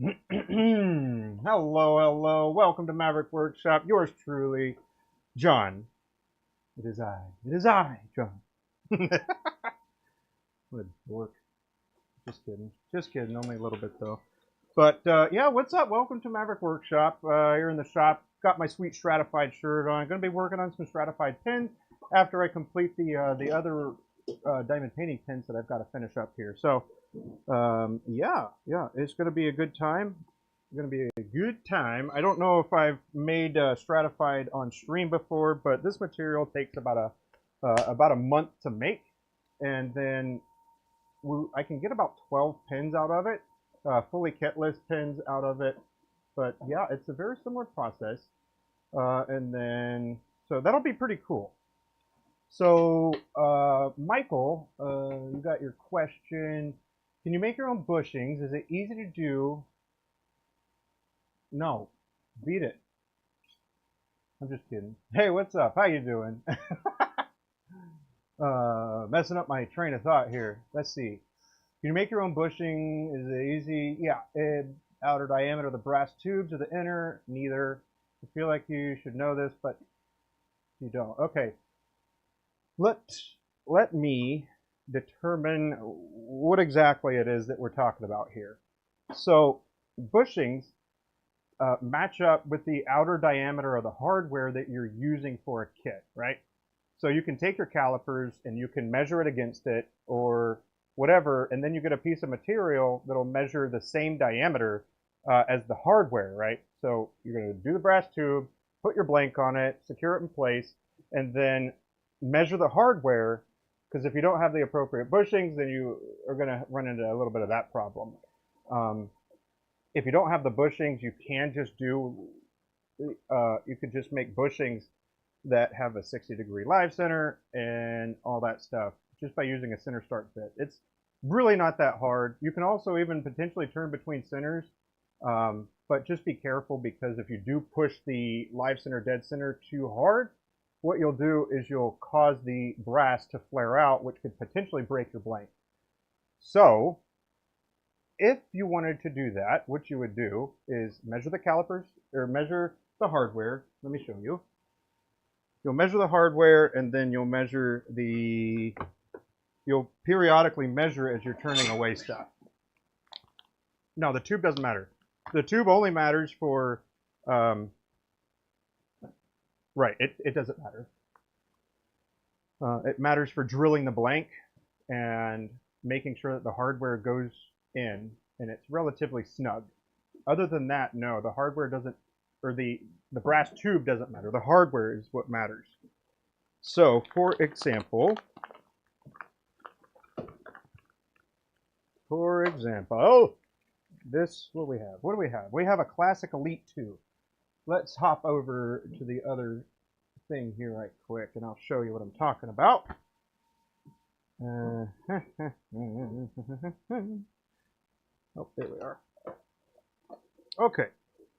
Hello, hello. Welcome to Maverick Workshop. Yours truly, John. It is I. It is I, John. What a dork. Just kidding. Just kidding. Only a little bit, though. But, yeah, what's up? Welcome to Maverick Workshop. Here in the shop. Got my sweet Stratified shirt on. Going to be working on some Stratified pins after I complete the other diamond painting pins that I've got to finish up here. So, yeah, it's going to be a good time. Going to be a good time. I don't know if I've made Stratified on stream before, but this material takes about a month to make, and then I can get about 12 pins out of it, fully kitless pins out of it. But yeah, it's a very similar process, and then so that'll be pretty cool. So Michael, you got your question. Can you make your own bushings? Is it easy to do? No, beat it. I'm just kidding. Hey, what's up? How you doing? Messing up my train of thought here. Let's see. Can you make your own bushing? Is it easy? Yeah. Outer diameter of the brass tubes or the inner? Neither. I feel like you should know this, but you don't. Okay. Let me determine what exactly it is that we're talking about here. So bushings match up with the outer diameter of the hardware that you're using for a kit, right? So you can take your calipers and you can measure it against it or whatever, and then you get a piece of material that'll measure the same diameter as the hardware, right? So you're going to do the brass tube, put your blank on it, secure it in place, and then measure the hardware, because if you don't have the appropriate bushings, then you are going to run into a little bit of that problem. If you don't have the bushings, you can just do, you could just make bushings that have a 60-degree live center and all that stuff just by using a center start bit. It's really not that hard. You can also even potentially turn between centers, but just be careful, because if you do push the live center, dead center too hard, what you'll do is you'll cause the brass to flare out, which could potentially break your blank. So if you wanted to do that, what you would do is measure the calipers, or measure the hardware. Let me show you. You'll measure the hardware, and then you'll measure you'll periodically measure as you're turning away stuff. No, the tube doesn't matter. The tube only matters for, right, it doesn't matter. It matters for drilling the blank and making sure that the hardware goes in and it's relatively snug. Other than that, no, the hardware doesn't, or the brass tube doesn't matter. The hardware is what matters. So, for example, this, what do we have? What do we have? We have a classic Elite 2. Let's hop over to the other thing here right quick, and I'll show you what I'm talking about. Oh, there we are. Okay,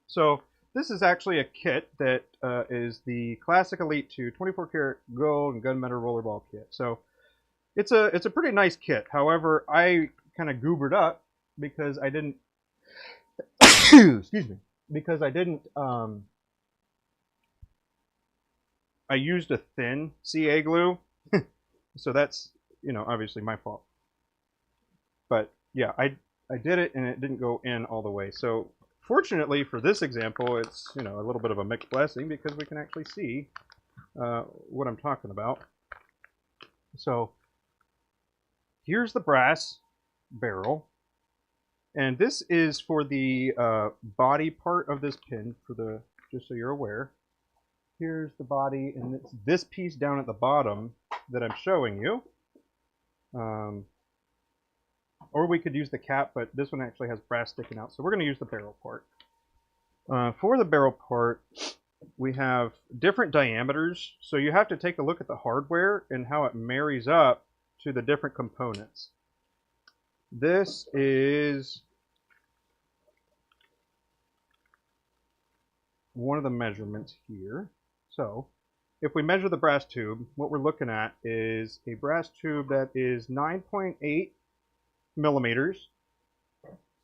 so this is actually a kit that is the Classic Elite 2 24 karat gold and gunmetal rollerball kit. So it's a pretty nice kit. However, I kind of goobered up because I didn't excuse me, because I didn't I used a thin CA glue. So that's, you know, obviously my fault. But yeah, I did it and it didn't go in all the way. So fortunately for this example, it's, you know, a little bit of a mixed blessing, because we can actually see what I'm talking about. So here's the brass barrel, and this is for the body part of this pin, for the, just so you're aware. Here's the body, and it's this piece down at the bottom that I'm showing you. Or we could use the cap, but this one actually has brass sticking out, so we're going to use the barrel part. For the barrel part, we have different diameters, so you have to take a look at the hardware and how it marries up to the different components. This is one of the measurements here. So if we measure the brass tube, what we're looking at is a brass tube that is 9.8 millimeters.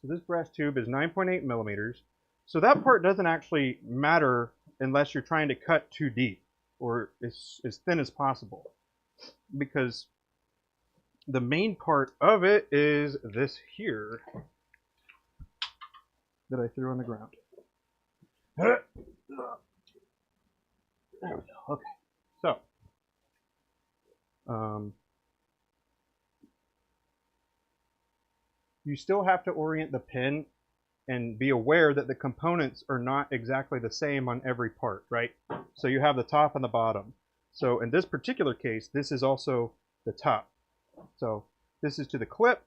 So this brass tube is 9.8 millimeters. So that part doesn't actually matter unless you're trying to cut too deep or as thin as possible, because the main part of it is this here that I threw on the ground. There we go. Okay. So, you still have to orient the pin and be aware that the components are not exactly the same on every part, right? So you have the top and the bottom. So in this particular case, this is also the top. So this is to the clip,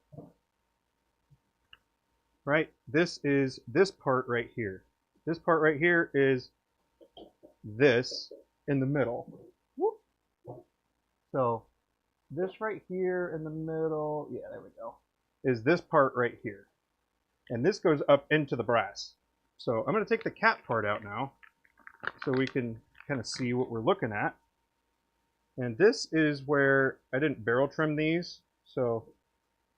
right? This is this part right here. This part right here is this in the middle. So this right here in the middle, yeah, there we go, is this part right here. And this goes up into the brass. So I'm going to take the cap part out now so we can kind of see what we're looking at. And this is where I didn't barrel trim these, so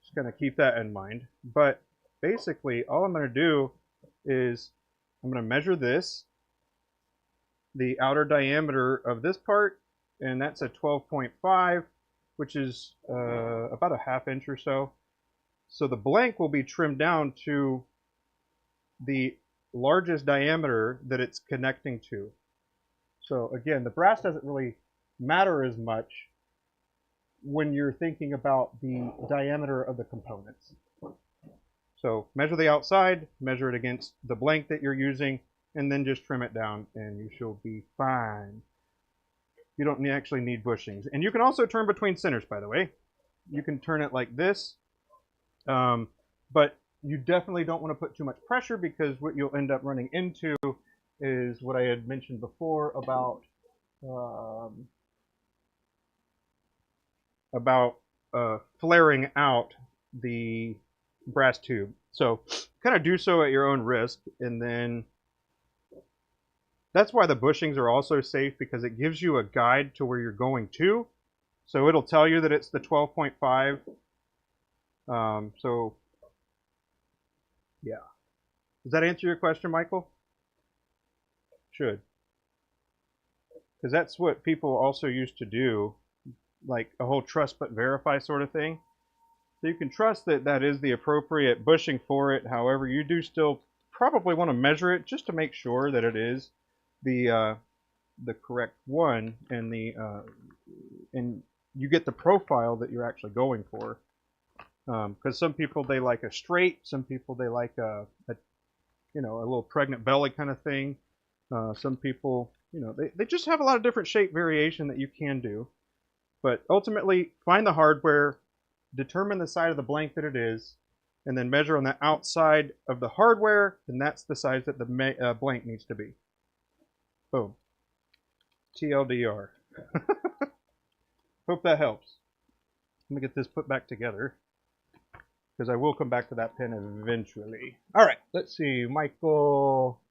just going to keep that in mind. But basically, all I'm going to do is I'm going to measure this, the outer diameter of this part, and that's a 12.5, which is about a ½ inch or so. So the blank will be trimmed down to the largest diameter that it's connecting to. So again, the brass doesn't really matter as much when you're thinking about the diameter of the components. So measure the outside, measure it against the blank that you're using, and then just trim it down and you shall be fine. You don't actually need bushings. And you can also turn between centers, by the way. You can turn it like this, but you definitely don't want to put too much pressure, because what you'll end up running into is what I had mentioned before about flaring out the brass tube. So kind of do so at your own risk. And then that's why the bushings are also safe, because it gives you a guide to where you're going to. So it'll tell you that it's the 12.5. So yeah. Does that answer your question, Michael? Should. Because that's what people also used to do, like a whole trust but verify sort of thing. So you can trust that that is the appropriate bushing for it. However, you do still probably want to measure it just to make sure that it is the correct one, and and you get the profile that you're actually going for. Because some people, they like a straight, some people they like a little pregnant belly kind of thing. Some people, they just have a lot of different shape variation that you can do. But ultimately, find the hardware, determine the side of the blank that it is, and then measure on the outside of the hardware, and that's the size that the blank needs to be. Boom. TLDR. Hope that helps. Let me get this put back together, because I will come back to that pin eventually. All right, let's see. Michael.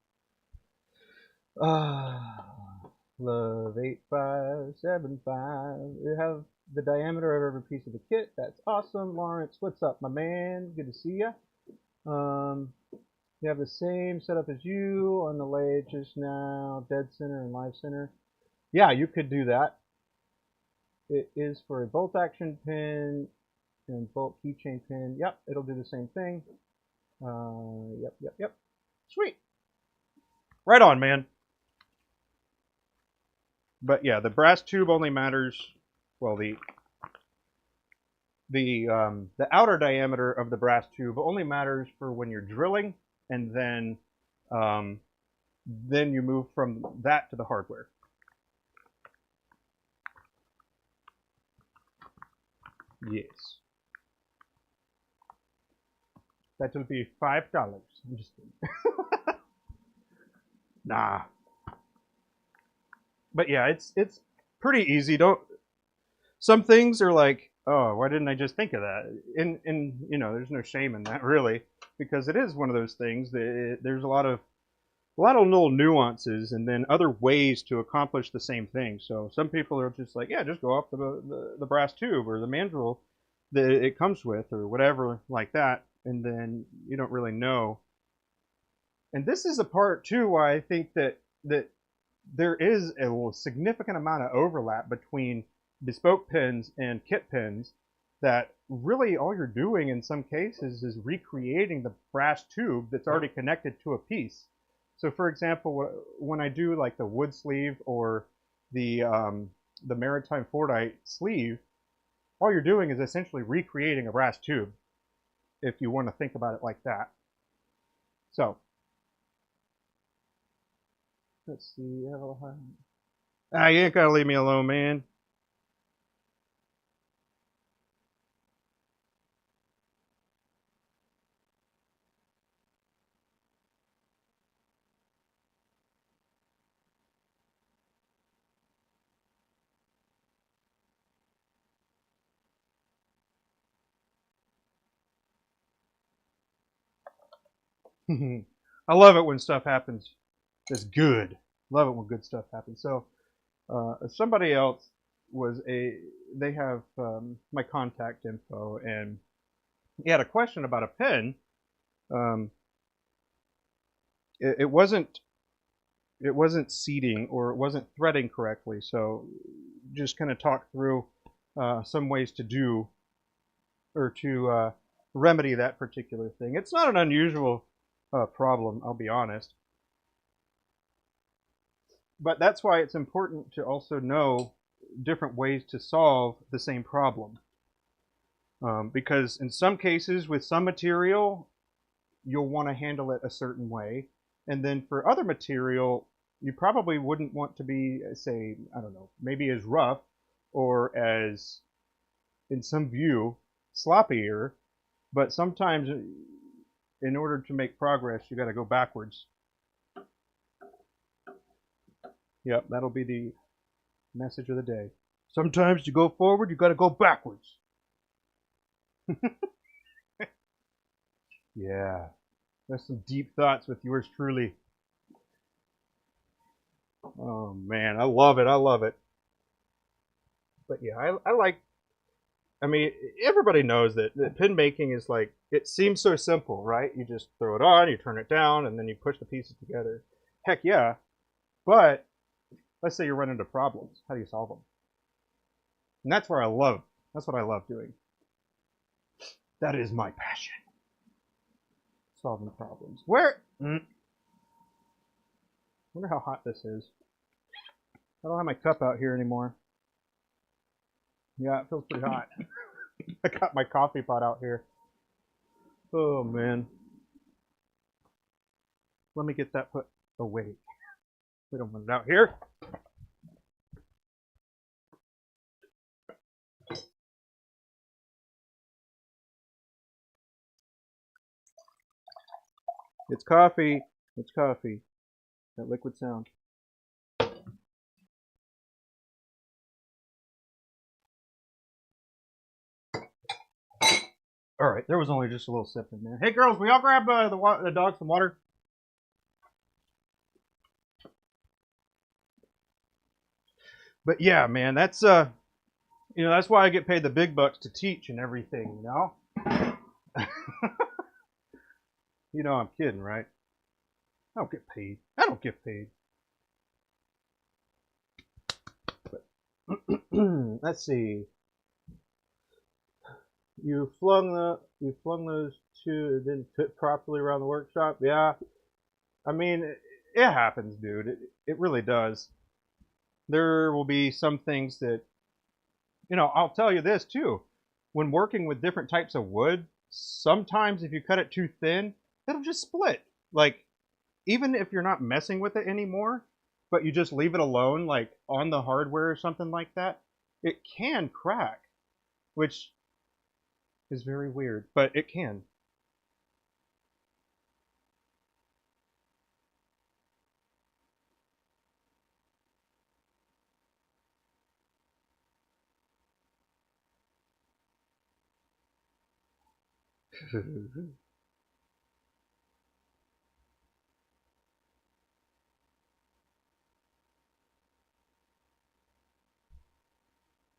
Love 8575. You have the diameter of every piece of the kit. That's awesome. Lawrence, what's up, my man? Good to see ya. You have the same setup as you on the lathe just now, dead center and live center. Yeah, you could do that. It is for a bolt action pin and bolt keychain pin. Yep, it'll do the same thing. Yep. Sweet. Right on, man. But yeah, the brass tube only matters, well, the outer diameter of the brass tube only matters for when you're drilling, and then you move from that to the hardware. Yes. That will be $5. I'm just kidding. Nah. But yeah, it's pretty easy. Some things are like, oh, why didn't I just think of that? And there's no shame in that, really, because it is one of those things that there's a lot of little nuances, and then other ways to accomplish the same thing. So some people are just like, yeah, just go off the brass tube or the mandrel that it comes with, or whatever like that. and then you don't really know. And this is a part too why I think that there is a significant amount of overlap between bespoke pins and kit pins, that really all you're doing in some cases is recreating the brass tube that's already connected to a piece. So for example, when I do like the wood sleeve or the maritime Fordite sleeve, all you're doing is essentially recreating a brass tube, if you want to think about it like that. So let's see. Ah, you ain't gotta leave me alone, man. I love it when stuff happens that's good. Love it when good stuff happens. So somebody else they have my contact info, and he had a question about a pen. Um, it wasn't seating, or it wasn't threading correctly. So just kind of talk through some ways to do, or to remedy that particular thing. It's not an unusual problem, I'll be honest. But that's why it's important to also know different ways to solve the same problem. Because in some cases, with some material, you'll want to handle it a certain way. And then for other material, you probably wouldn't want to be, say, I don't know, maybe as rough, or as, in some view, sloppier. But sometimes, in order to make progress, you got to go backwards. Yep, that'll be the message of the day. Sometimes to go forward, you got to go backwards. Yeah, that's some deep thoughts with yours truly. Oh man, I love it. I love it. But yeah, I like. I mean, everybody knows that pin making is like, it seems so simple, right? You just throw it on, you turn it down, and then you push the pieces together. Heck yeah. But let's say you run into problems. How do you solve them? And that's where I love. That's what I love doing. That is my passion. Solving problems. Where? Wonder how hot this is. I don't have my cup out here anymore. Yeah, it feels pretty hot. I got my coffee pot out here. Oh man. Let me get that put away. We don't want it out here. It's coffee. It's coffee. That liquid sound. All right, there was only just a little sip in there. Hey girls, we all grab the dog some water? But yeah, man, that's that's why I get paid the big bucks to teach and everything, you know? You know I'm kidding, right? I don't get paid. I don't get paid. But let's see. You flung those two, it didn't fit properly around the workshop. Yeah, I mean, it happens, dude. It really does. There will be some things that, I'll tell you this too. When working with different types of wood, sometimes if you cut it too thin, it'll just split. Like, even if you're not messing with it anymore, but you just leave it alone, like on the hardware or something like that, it can crack, which is very weird, but it can.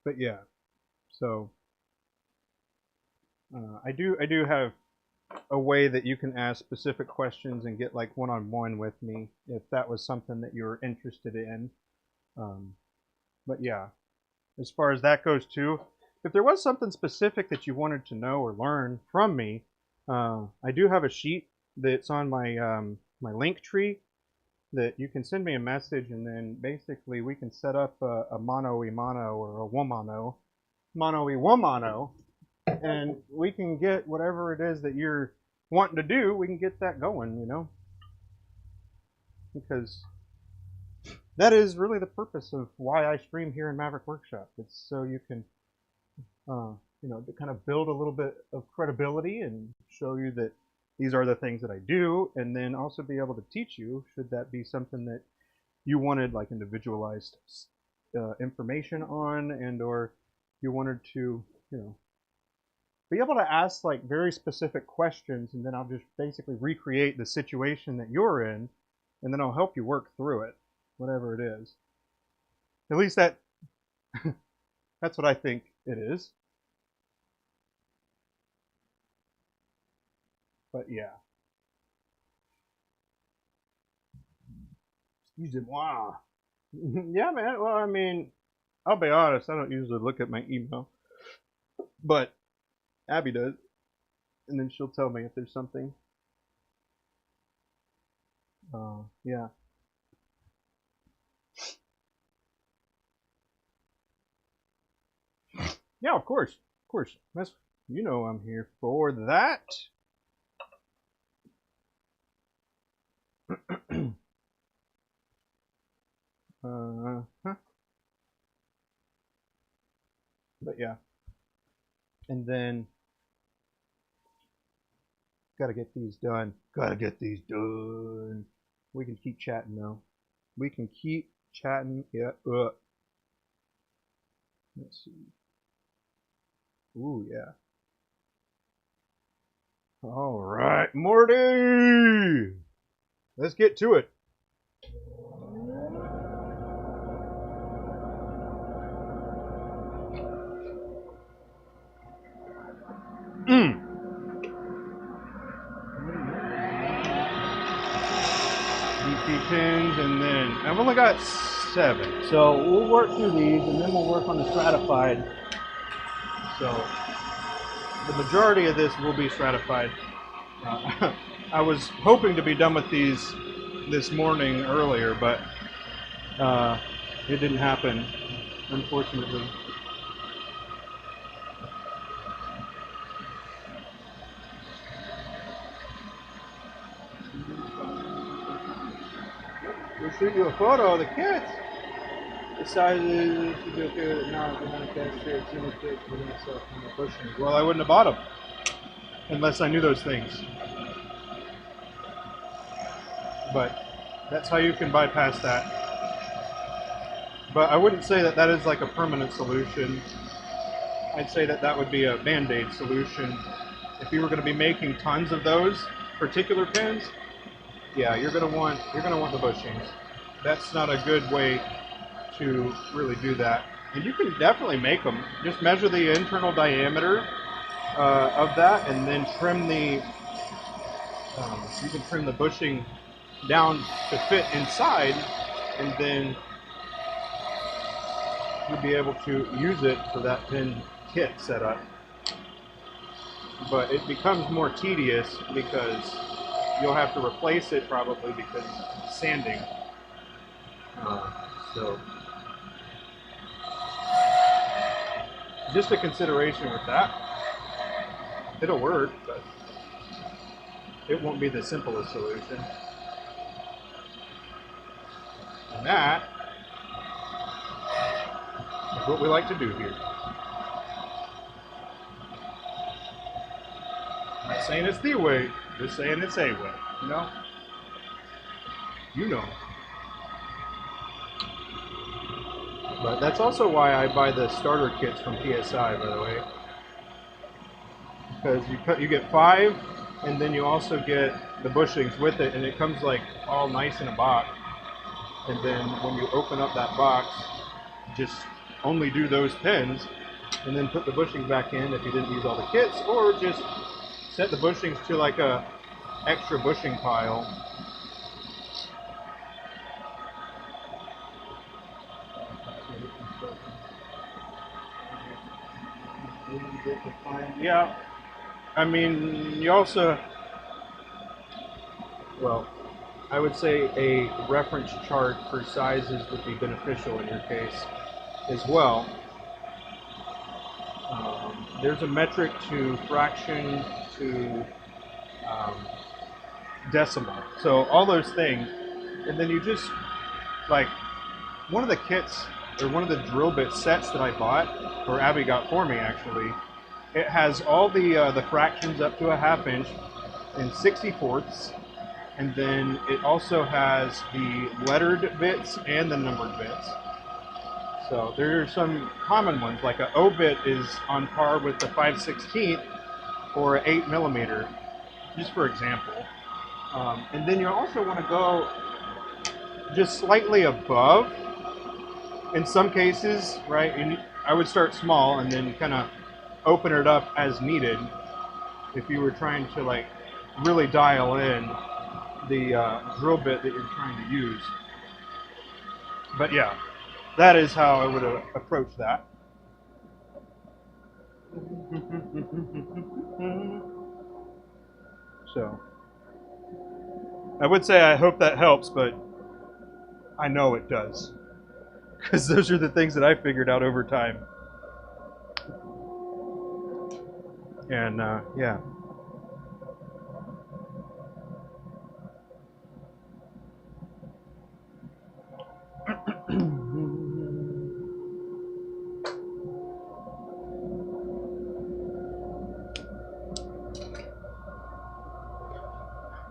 But yeah, so I do have a way that you can ask specific questions and get like one-on-one with me if that was something that you were interested in. But yeah, as far as that goes too, if there was something specific that you wanted to know or learn from me, I do have a sheet that's on my my link tree that you can send me a message, and then basically we can set up a mono-e-mono or a womano, mono-e-womano, and we can get whatever it is that you're wanting to do, we can get that going, you know, because that is really the purpose of why I stream here in Maverick Workshop. It's so you can, you know, to kind of build a little bit of credibility and show you that these are the things that I do, and then also be able to teach you, should that be something that you wanted like individualized information on, and or you wanted to, you know, be able to ask like very specific questions, and then I'll just basically recreate the situation that you're in, and then I'll help you work through it, whatever it is. At least that that's what I think it is. But yeah. Excusez-moi. Yeah, man. Well, I mean, I'll be honest, I don't usually look at my email, but Abby does, and then she'll tell me if there's something. Yeah. Yeah, of course. Of course. That's, you know, I'm here for that. Huh. But yeah. And then gotta get these done. Gotta get these done. We can keep chatting though. We can keep chatting. Yeah. Let's see. Ooh, yeah. All right, Morty. Let's get to it. DP pins, and then I've only got 7, so we'll work through these, and then we'll work on the stratified. So the majority of this will be stratified. I was hoping to be done with these this morning earlier, but it didn't happen, unfortunately. We'll shoot you a photo of the kits. The size is okay with it now. Well, I wouldn't have bought them unless I knew those things. But that's how you can bypass that. But I wouldn't say that that is like a permanent solution. I'd say that that would be a band-aid solution. If you were going to be making tons of those particular pins, yeah, you're going to want the bushings. That's not a good way to really do that. And you can definitely make them. Just measure the internal diameter of that, and then trim the. You can trim the bushing down to fit inside, and then you'll be able to use it for that pin kit setup. But it becomes more tedious because you'll have to replace it probably because of sanding. So just a consideration with that. It'll work, but it won't be the simplest solution. And that is what we like to do here. I'm not saying it's the way, just saying it's a way, you know? You know. But that's also why I buy the starter kits from PSI, by the way. Because you get 5, and then you also get the bushings with it, and it comes like all nice in a box. And then when you open up that box, just only do those pins, and then put the bushings back in if you didn't use all the kits, or just set the bushings to like a extra bushing pile. Yeah, I mean, you also, well, I would say a reference chart for sizes would be beneficial in your case as well. There's a metric to fraction to decimal. So all those things, and then you just, like, one of the kits, or one of the drill bit sets that I bought, or Abby got for me actually, it has all the fractions up to a 1/2 inch and 60/4, and then it also has the lettered bits and the numbered bits. So there are some common ones, like a O bit is on par with the 5/16 or an 8mm, just for example. And then you also want to go just slightly above in some cases, right? And I would start small and then kind of open it up as needed if you were trying to like really dial in the drill bit that you're trying to use. But yeah, that is how I would approach that. So I would say I hope that helps, but I know it does, because those are the things that I figured out over time. And yeah.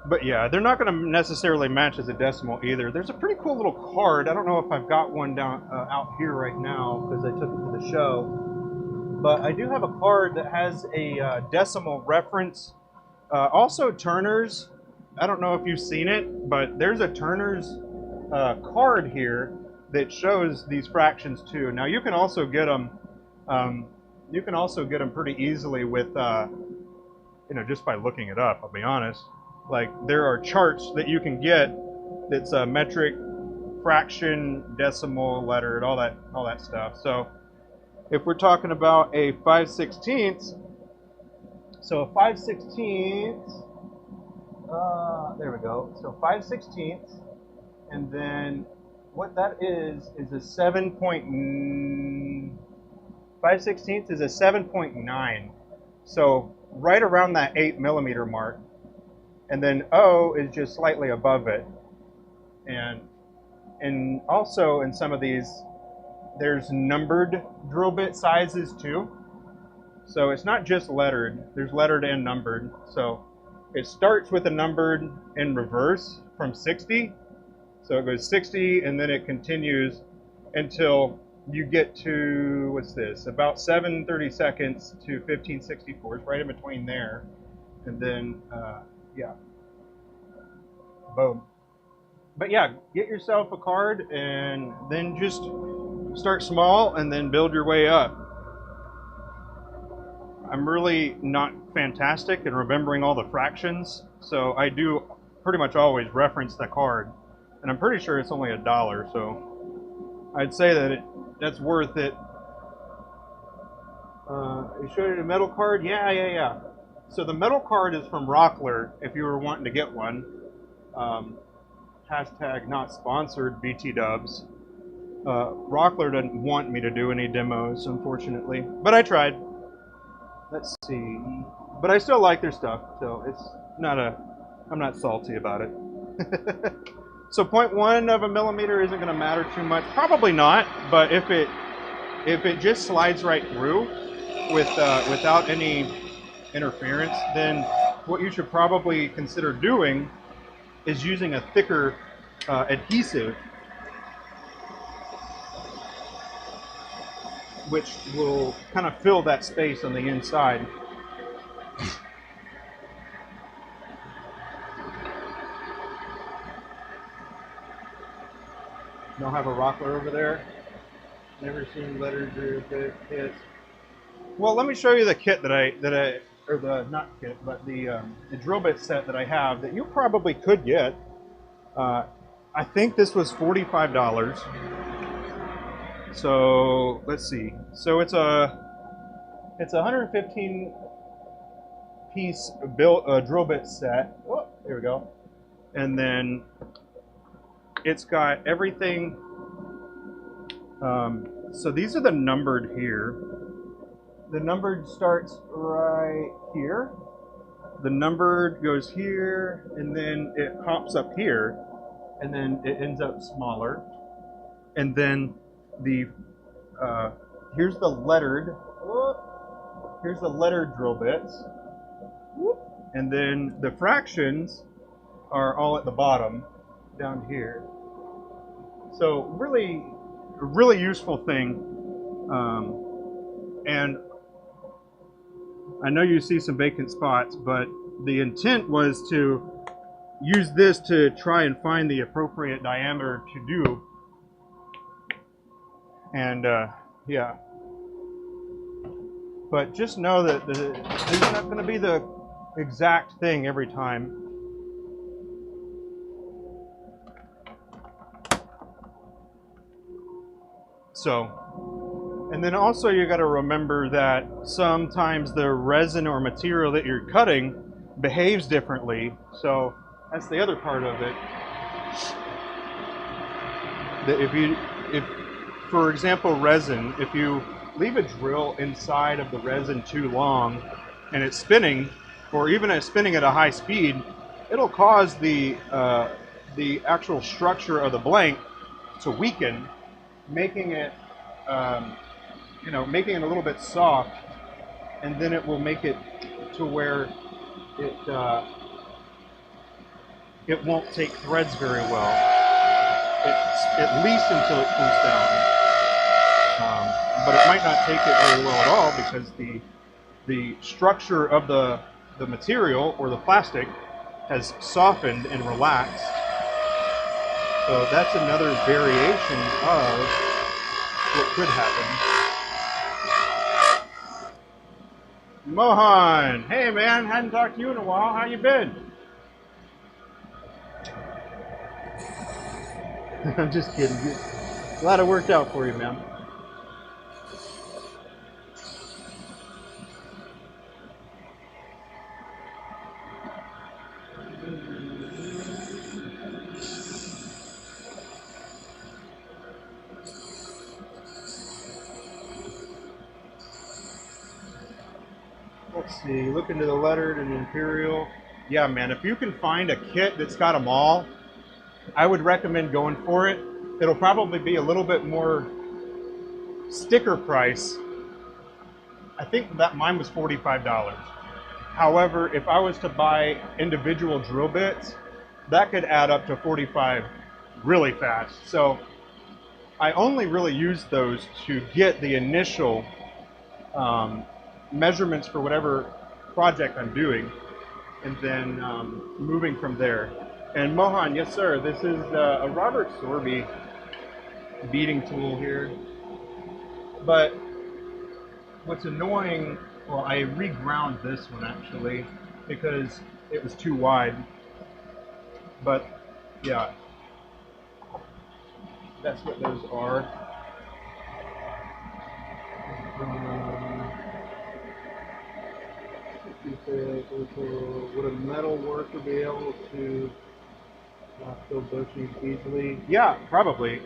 But yeah, they're not going to necessarily match as a decimal either. There's a pretty cool little card. I don't know if I've got one down out here right now because I took it to the show. But I do have a card that has a decimal reference. Also Turner's. I don't know if you've seen it, but there's a Turner's card here that shows these fractions too. Now you can also get them. You can also get them pretty easily with, you know, just by looking it up. I'll be honest. Like there are charts that you can get that's metric, fraction, decimal, lettered, all that stuff. So if we're talking about a 5/16, so a 5/16, there we go. So 5/16, and then what that is a 5/16 is a 7.9. So right around that 8mm mark. And then O is just slightly above it. And also in some of these, there's numbered drill bit sizes too. So it's not just lettered, there's lettered and numbered. So it starts with a numbered in reverse from 60. So it goes 60 and then it continues until you get to, what's this, about 7/32 to 15/64, right in between there. And then, yeah, boom. But yeah, get yourself a card and then just start small and then build your way up. I'm really not fantastic in remembering all the fractions, so I do pretty much always reference the card. And I'm pretty sure it's only $1, so I'd say that that's worth it. You showed you a metal card? Yeah. So the metal card is from Rockler, if you were wanting to get one. Hashtag not sponsored, BT dubs. Rockler didn't want me to do any demos, unfortunately, but I tried. Let's see. But I still like their stuff, so it's not I'm not salty about it. So 0.1 of a millimeter isn't going to matter too much. Probably not, but if it just slides right through without any interference, then what you should probably consider doing is using a thicker adhesive, which will kind of fill that space on the inside. Don't have a Rockler over there? Never seen letters or kits. Well, let me show you the kit that I or the not kit, but the drill bit set that I have that you probably could get. I think this was $45. So let's see. So it's a 115 piece drill bit set. Oh, here we go. And then it's got everything. So these are the numbered here. The numbered starts right here. The numbered goes here, and then it hops up here, and then it ends up smaller. And then the here's the lettered. Here's the lettered drill bits. And then the fractions are all at the bottom down here. So really, a really useful thing. And I know you see some vacant spots, but the intent was to use this to try and find the appropriate diameter to do. And yeah. But just know that there's not going to be the exact thing every time. So, and then also you got to remember that sometimes the resin or material that you're cutting behaves differently. So that's the other part of it. That if for example, resin, if you leave a drill inside of the resin too long and it's spinning, or even it's spinning at a high speed, it'll cause the actual structure of the blank to weaken, making it making it a little bit soft, and then it will make it to where it won't take threads very well, at least until it cools down. But it might not take it very well at all because the structure of the material or the plastic has softened and relaxed. So that's another variation of what could happen. Mohan, hey man, hadn't talked to you in a while. How you been? I'm just kidding. Glad it worked out for you, man. Let's see, look into the lettered and imperial. Yeah, man, if you can find a kit that's got them all, I would recommend going for it. It'll probably be a little bit more sticker price. I think that mine was $45. However, if I was to buy individual drill bits, that could add up to $45 really fast. So I only really use those to get the initial measurements for whatever project I'm doing, and then moving from there. And Mohan, yes sir, this is a Robert Sorby beading tool here. But what's annoying, well, I reground this one actually because it was too wide. But yeah, that's what those are. Would a metal worker be able to fill bushings easily? Yeah, probably.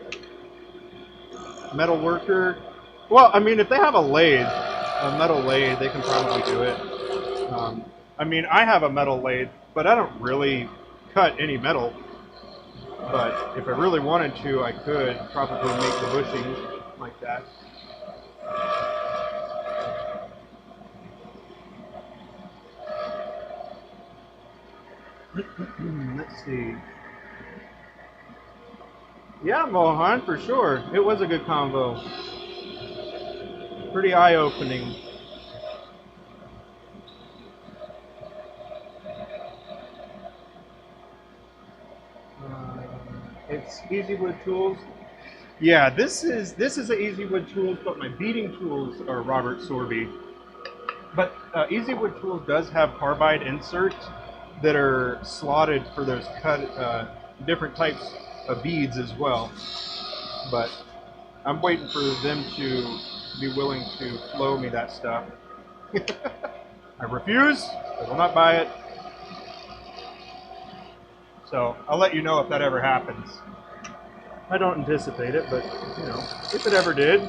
Metal worker. Well, I mean, if they have a lathe, a metal lathe, they can probably do it. I mean, I have a metal lathe, but I don't really cut any metal. But if I really wanted to, I could probably make the bushings like that. Let's see. Yeah, Mohan, for sure. It was a good convo. Pretty eye-opening. It's Easy Wood Tools. Yeah, this is a Easy Wood Tools, but my beading tools are Robert Sorby. But Easy Wood Tools does have carbide inserts that are slotted for those cut different types of beads as well. But I'm waiting for them to be willing to flow me that stuff. I refuse. I will not buy it. So I'll let you know if that ever happens. I don't anticipate it, but you know, if it ever did,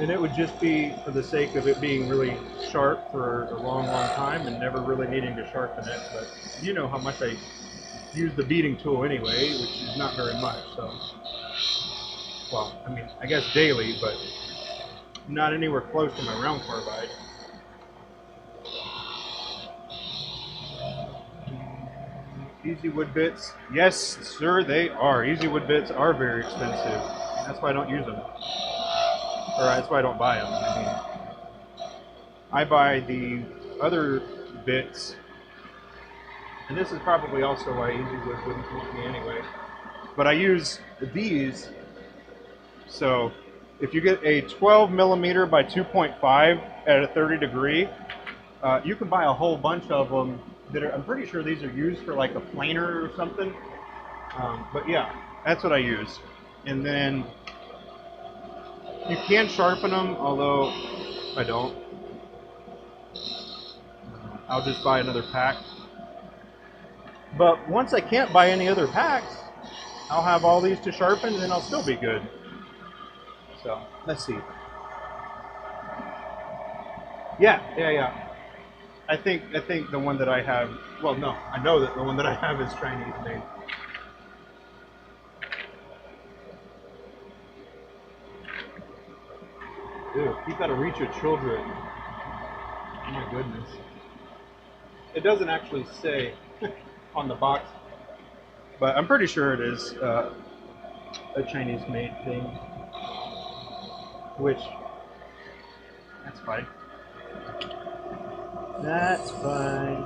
and it would just be for the sake of it being really sharp for a long, long time and never really needing to sharpen it. But you know how much I use the beading tool anyway, which is not very much. So, well, I mean, I guess daily, but not anywhere close to my round carbide. Easy wood bits, yes, sir, they are. Easy wood bits are very expensive. That's why I don't use them. Or that's why I don't buy them. I mean, I buy the other bits, and this is probably also why Easy Wood wouldn't want me anyway. But I use these, so if you get a 12 millimeter by 2.5 at a 30 degree, you can buy a whole bunch of them that are, I'm pretty sure these are used for like a planer or something. But yeah, that's what I use. And then you can sharpen them, although I don't. I'll just buy another pack. But once I can't buy any other packs, I'll have all these to sharpen and then I'll still be good. So, let's see. Yeah. I think the one that I have, well, no, I know that the one that I have is Chinese made. Ew, keep out of reach of children. Oh my goodness. It doesn't actually say on the box, but I'm pretty sure it is a Chinese made thing, which, that's fine. That's fine.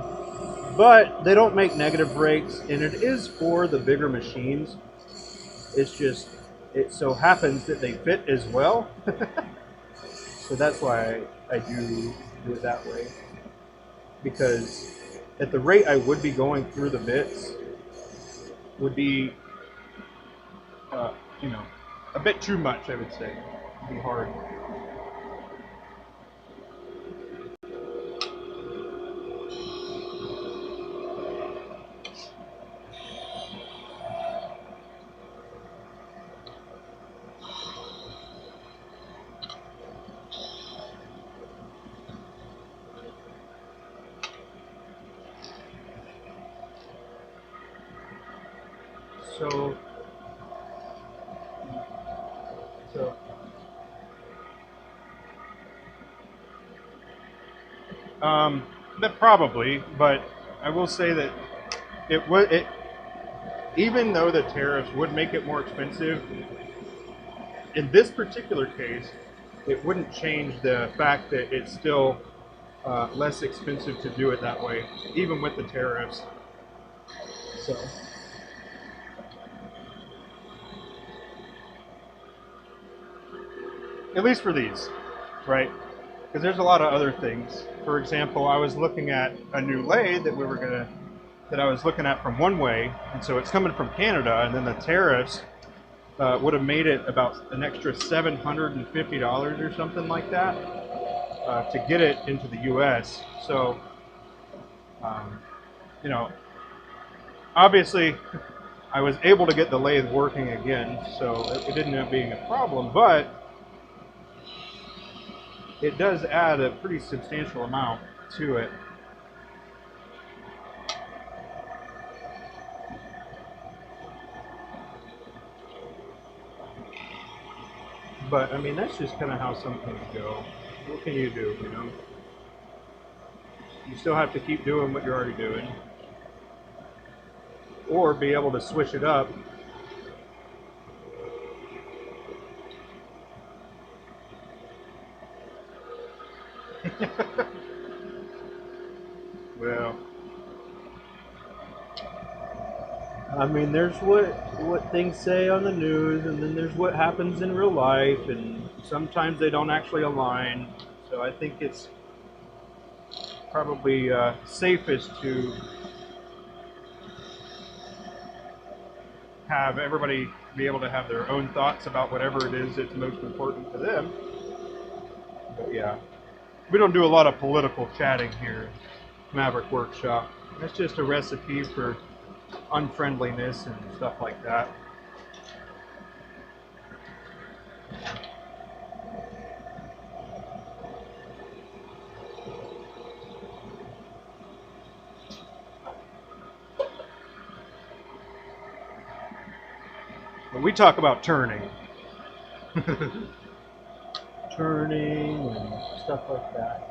But they don't make negative brakes, and it is for the bigger machines. It's just, it so happens that they fit as well. So that's why I do it that way. Because at the rate I would be going through the bits would be, you know, a bit too much, I would say. It'd be hard. That probably, but I will say that it would, even though the tariffs would make it more expensive, in this particular case, it wouldn't change the fact that it's still less expensive to do it that way, even with the tariffs. So. At least for these, right? Because there's a lot of other things. For example, I was looking at a new lathe that I was looking at from one way, and so it's coming from Canada, and then the tariffs would have made it about an extra $750 or something like that to get it into the U.S. So, you know, obviously, I was able to get the lathe working again, so it didn't end up being a problem, but it does add a pretty substantial amount to it. But I mean, that's just kind of how some things go. What can you do, you know? You still have to keep doing what you're already doing, or be able to switch it up. Well, I mean, there's what things say on the news, and then there's what happens in real life, and sometimes they don't actually align. So I think it's probably safest to have everybody be able to have their own thoughts about whatever it is that's most important to them. But yeah, we don't do a lot of political chatting here, Maverick Workshop. That's just a recipe for unfriendliness and stuff like that. But we talk about turning. Turning and stuff like that.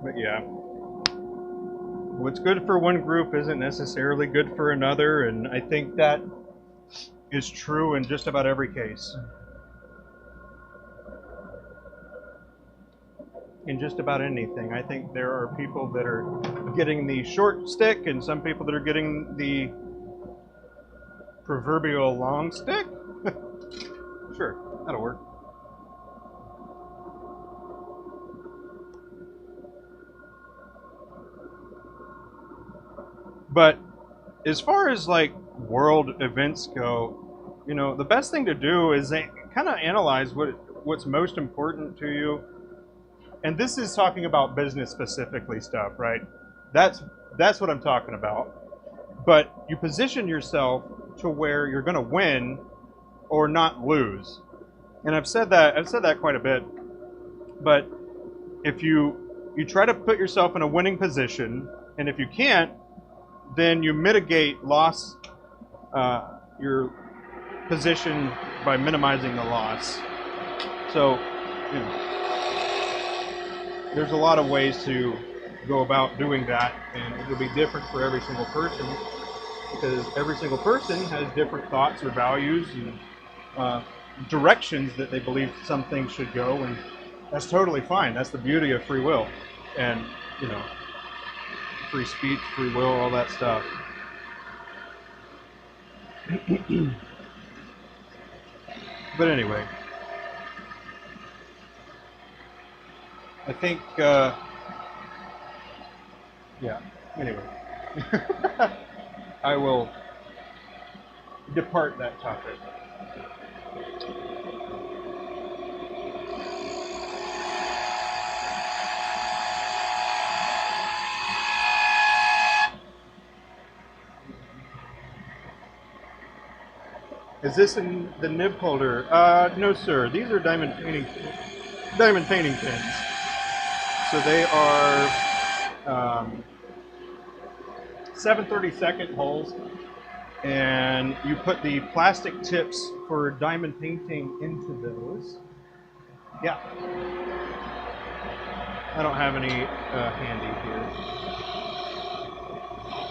But yeah, what's good for one group isn't necessarily good for another, and I think that is true in just about every case. In just about anything. I think there are people that are getting the short stick and some people that are getting the proverbial long stick. Sure, that'll work. But as far as like world events go, you know, the best thing to do is kind of analyze what's most important to you. And this is talking about business specifically stuff, right? That's what I'm talking about. But you position yourself to where you're going to win or not lose. And I've said that quite a bit. But if you try to put yourself in a winning position, and if you can't, then you mitigate loss, your position by minimizing the loss. So, you know, there's a lot of ways to go about doing that, and it will be different for every single person because every single person has different thoughts or values and directions that they believe some things should go, and that's totally fine. That's the beauty of free will, and you know, free speech, free will, all that stuff. But anyway, I think, yeah, anyway, I will depart that topic. Is this in the nib holder? No, sir. These are diamond painting pins. So they are 7/32 holes, and you put the plastic tips for diamond painting into those. Yeah. I don't have any handy here,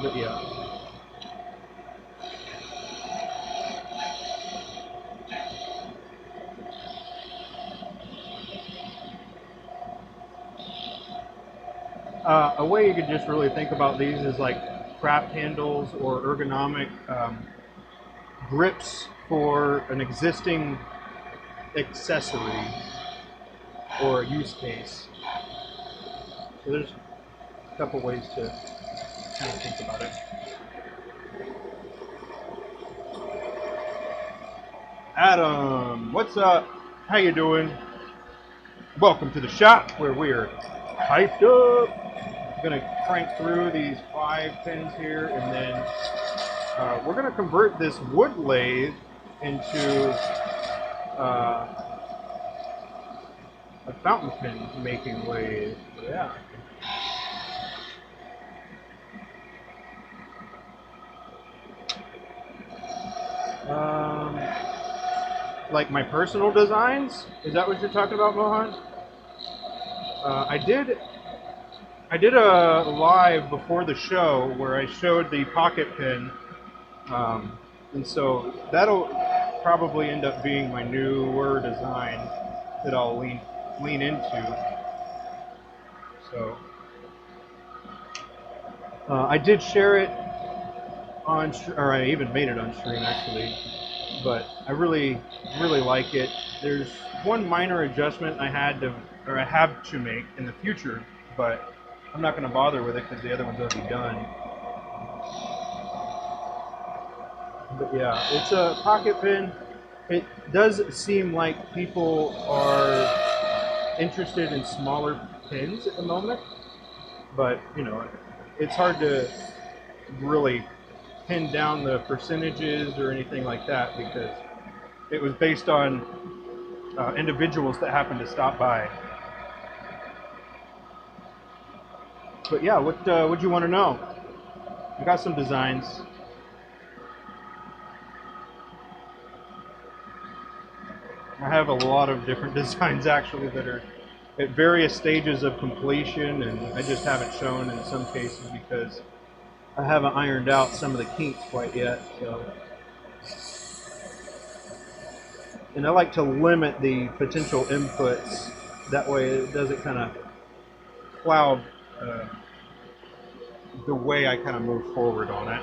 but yeah. A way you could just really think about these is like craft handles or ergonomic grips for an existing accessory or a use case. So there's a couple ways to kind of think about it. Adam, what's up? How you doing? Welcome to the shop where we are hyped up. I'm going to crank through these 5 pins here, and then we're going to convert this wood lathe into a fountain pen making lathe. So, yeah. Like my personal designs? Is that what you're talking about, Mohan? I did a live before the show where I showed the pocket pin, and so probably end up being my newer design that I'll lean into. So I did share it on, or I even made it on stream actually, but I really like it. There's one minor adjustment I had to, or I have to make in the future, but I'm not going to bother with it because the other one's already done. But yeah, it's a pocket pin. It does seem like people are interested in smaller pins at the moment, but you know, it's hard to really pin down the percentages or anything like that because it was based on individuals that happened to stop by. But yeah, what you want to know? I got some designs. I have a lot of different designs actually that are at various stages of completion, and I just haven't shown in some cases because I haven't ironed out some of the kinks quite yet. So, and I like to limit the potential inputs. That way it doesn't kind of cloud the way I kind of move forward on it.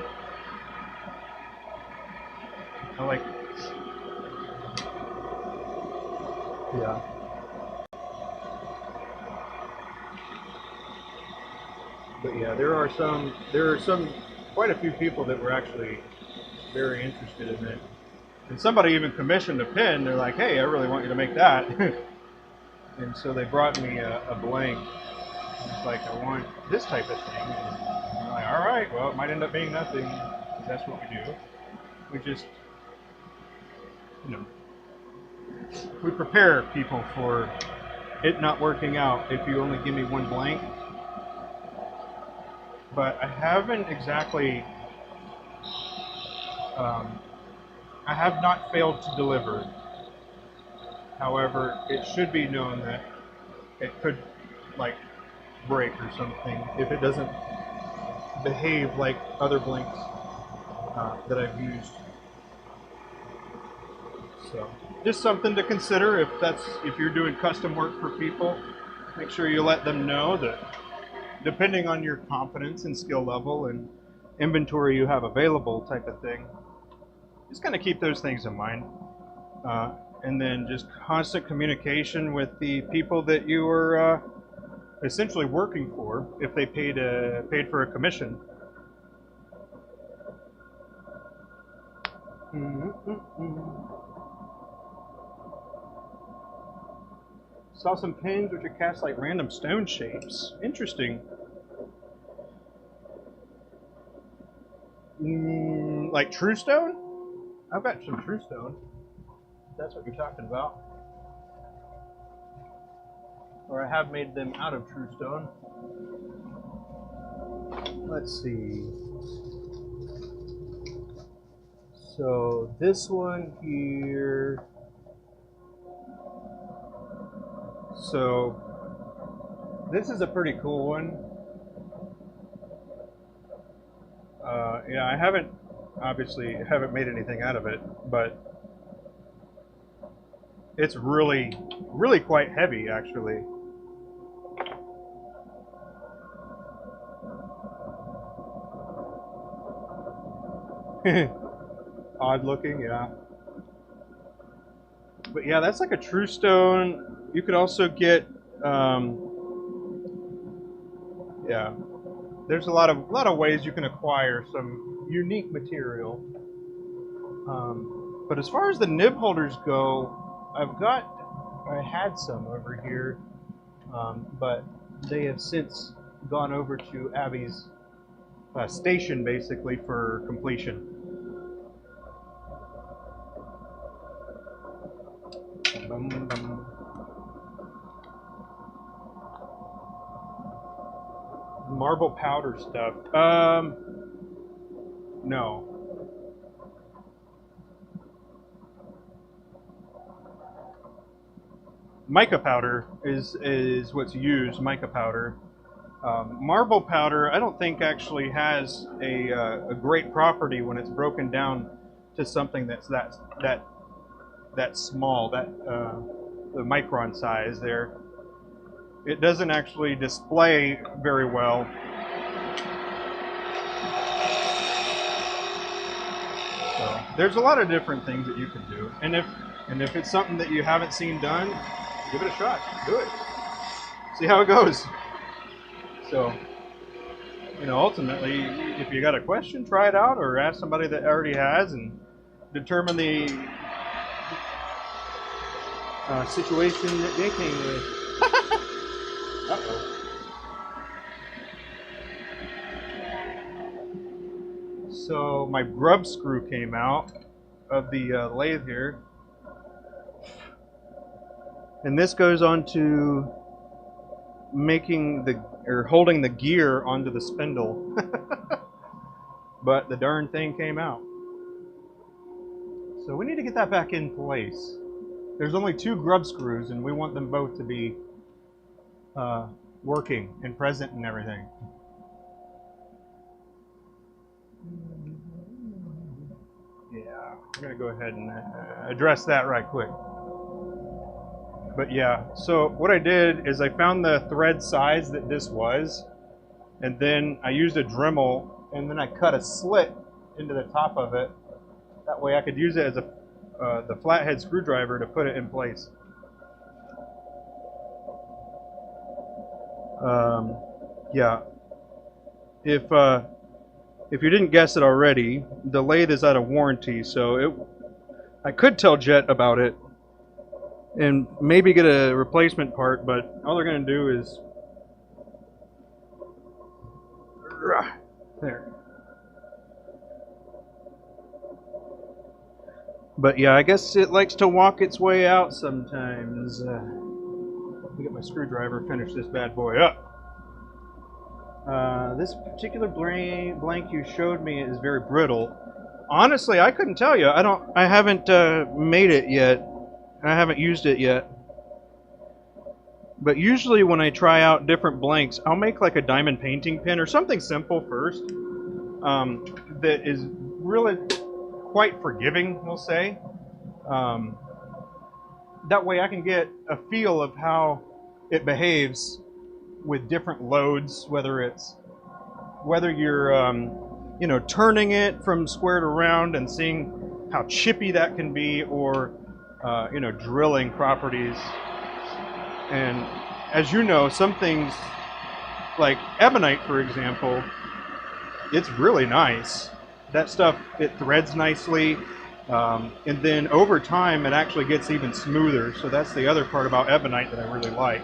I like, yeah. But yeah, there are quite a few people that were actually very interested in it. And somebody even commissioned a pin. They're like, hey, I really want you to make that. And so they brought me a blank. It's like, I want this type of thing. And I'm like, all right, well, it might end up being nothing, because that's what we do. We just, you know, we prepare people for it not working out if you only give me one blank. But I haven't exactly, I have not failed to deliver. However, it should be known that it could, like, break or something if it doesn't behave like other blanks that I've used. So, just something to consider if you're doing custom work for people. Make sure you let them know that depending on your confidence and skill level and inventory you have available type of thing, just kind of keep those things in mind. And then just constant communication with the people that you are essentially working for if they paid for a commission. Saw some pins which are cast like random stone shapes. Interesting. Like true stone? I've got some true stone. That's what you're talking about. Or I have made them out of true stone. Let's see. So this one here. So this is a pretty cool one. Yeah, I haven't made anything out of it, but it's really quite heavy actually. Odd looking, yeah. But yeah, that's like a true stone. You could also get, yeah. There's a lot of ways you can acquire some unique material. But as far as the nib holders go, I had some over here, but they have since gone over to Abby's station basically for completion. Marble powder stuff. No. Mica powder is what's used. Mica powder. Marble powder, I don't think actually has a great property when it's broken down to something that's that that small, that the micron size there, it doesn't actually display very well. So there's a lot of different things that you can do, and if it's something that you haven't seen done, give it a shot. Do it. See how it goes. So, you know, ultimately, if you got a question, try it out, or ask somebody that already has, and determine the situation that they came with. Uh-oh. So my grub screw came out of the lathe here, and this goes on to making holding the gear onto the spindle. But the darn thing came out. So we need to get that back in place. There's only 2 grub screws, and we want them both to be working and present and everything. Yeah, I'm gonna go ahead and address that right quick. But yeah, so what I did is I found the thread size that this was, and then I used a Dremel, and then I cut a slit into the top of it. That way I could use it as the flathead screwdriver to put it in place. Yeah, if you didn't guess it already, the lathe is out of warranty, so I could tell Jet about it and maybe get a replacement part, but all they're going to do is there. But yeah, I guess it likes to walk its way out sometimes. Let me get my screwdriver, finish this bad boy up. This particular blank you showed me is very brittle. Honestly, I couldn't tell you. I haven't made it yet. I haven't used it yet. But usually when I try out different blanks, I'll make like a diamond painting pen or something simple first that is really quite forgiving, we'll say. That way I can get a feel of how it behaves with different loads, whether you're you know, turning it from square to round and seeing how chippy that can be, or you know, drilling properties. And as you know, some things like ebonite, for example, it's really nice. That stuff, it threads nicely, and then over time it actually gets even smoother. So that's the other part about ebonite that I really like.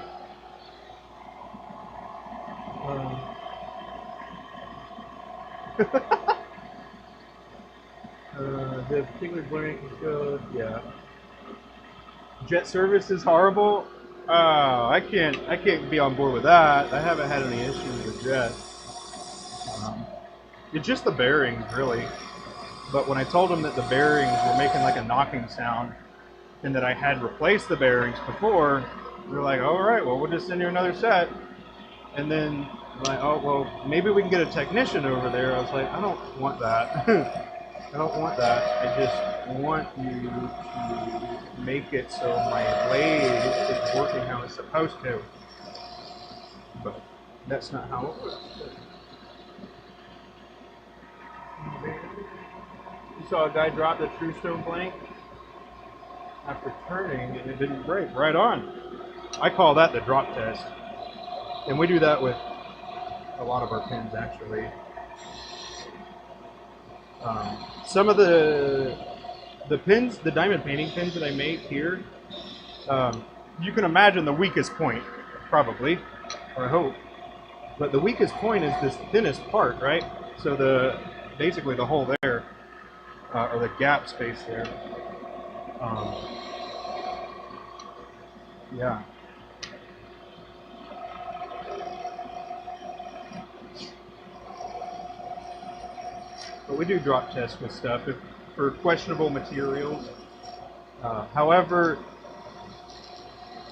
The particular blank goes, yeah. Jet service is horrible. I can't be on board with that. I haven't had any issues with Jet. It's just the bearings, really. But when I told them that the bearings were making like a knocking sound, and that I had replaced the bearings before, they're like, "All right, well, we'll just send you another set." And then like, "Oh, well, maybe we can get a technician over there." I was like, "I don't want that. I don't want that. I just want you to make it so my lathe is working how it's supposed to." But that's not how it works. You saw a guy drop the true stone blank after turning and it didn't break. Right on. I call that the drop test. And we do that with a lot of our pins, actually. Some of the pins, the diamond painting pins that I make here, you can imagine the weakest point, probably, or I hope. But the weakest point is this thinnest part, right? So basically the hole there, or the gap space there. Yeah. But we do drop tests with stuff for questionable materials. However,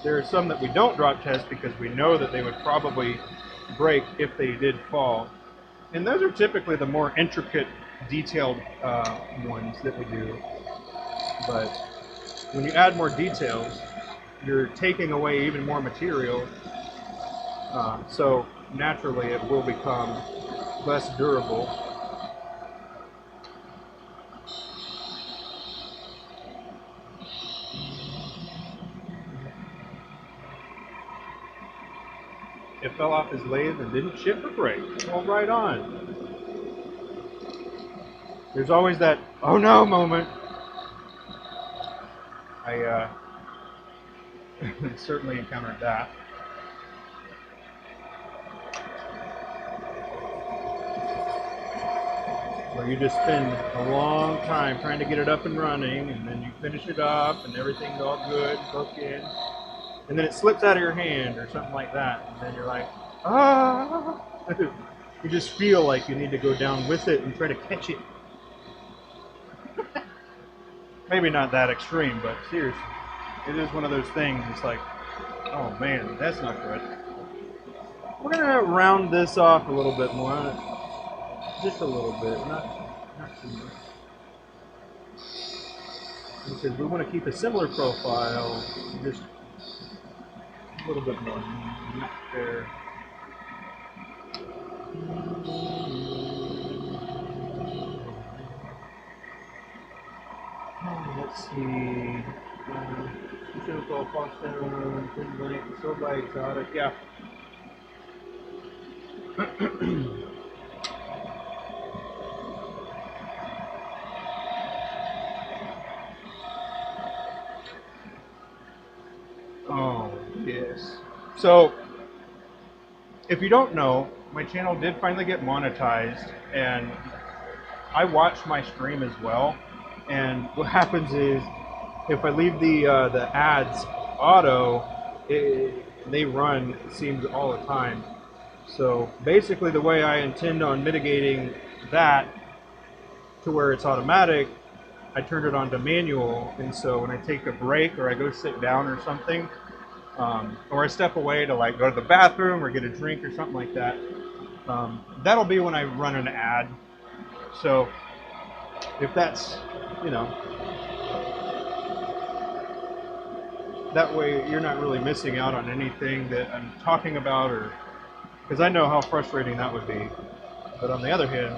there are some that we don't drop test because we know that they would probably break if they did fall. And those are typically the more intricate, detailed ones that we do. But When you add more details, you're taking away even more material, so naturally it will become less durable. It fell off his lathe and didn't ship or break. Well, right on. There's always that "oh no" moment. I certainly encountered that. Where you just spend a long time trying to get it up and running, and then you finish it up, and everything's all good, hook in, and then it slips out of your hand or something like that, and then you're like, ah! You just feel like you need to go down with it and try to catch it. Maybe not that extreme, but seriously, it is one of those things. It's like, oh man, that's not good. We're gonna round this off a little bit more, just a little bit, not too much, because we want to keep a similar profile, just a little bit more there. Let's see. So by exotic, yeah. Oh, yes. So, if you don't know, my channel did finally get monetized, and I watch my stream as well. And what happens is, if I leave the ads auto, they run, it seems, all the time. So basically, the way I intend on mitigating that to where it's automatic, I turned it on to manual, and so when I take a break or I go sit down or something, or I step away to like go to the bathroom or get a drink or something like that, that'll be when I run an ad. So if that's, you know, that way you're not really missing out on anything that I'm talking about, or because I know how frustrating that would be. But on the other hand,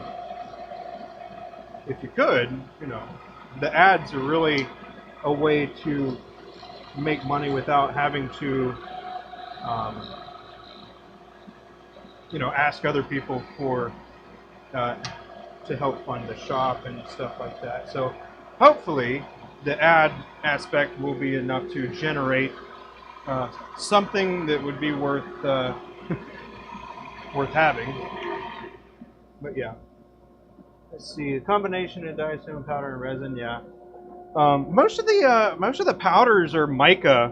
if you could, you know, the ads are really a way to make money without having to, you know, ask other people for to help fund the shop and stuff like that. So hopefully the ad aspect will be enough to generate something that would be worth worth having. But yeah, let's see. The combination of diastone powder and resin. Yeah, most of the powders are mica.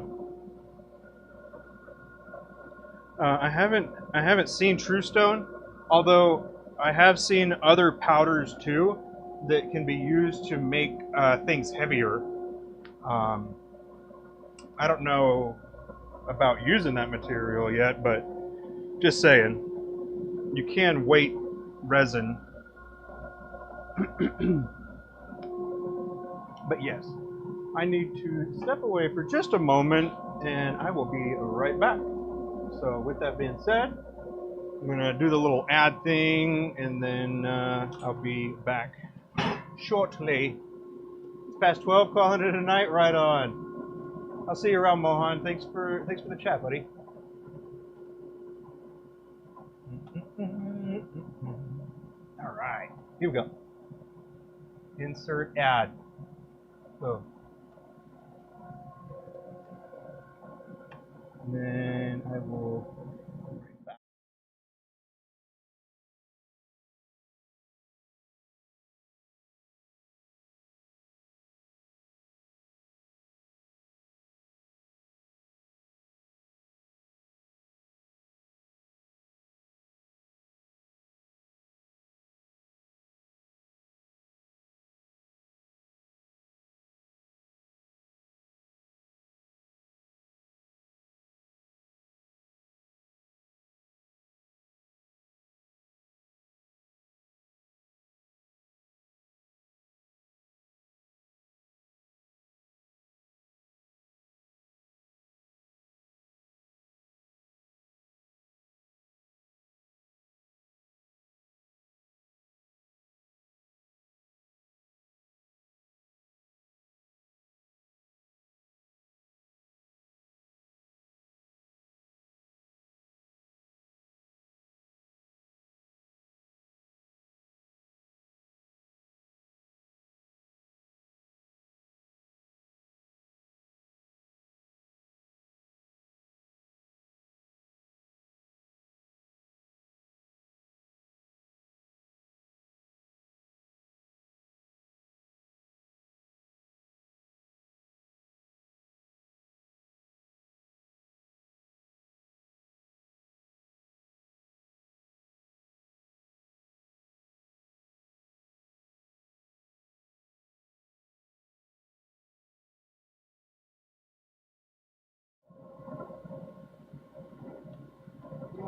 I haven't seen True Stone, although I have seen other powders too that can be used to make things heavier. I don't know about using that material yet, but just saying, you can weight resin. But yes, I need to step away for just a moment, and I will be right back. So with that being said, I'm gonna do the little ad thing, and then I'll be back shortly. It's past 12, calling it a night. Right on. I'll see you around, Mohan. Thanks for the chat, buddy. All right, here we go. Insert ad. So, and then I will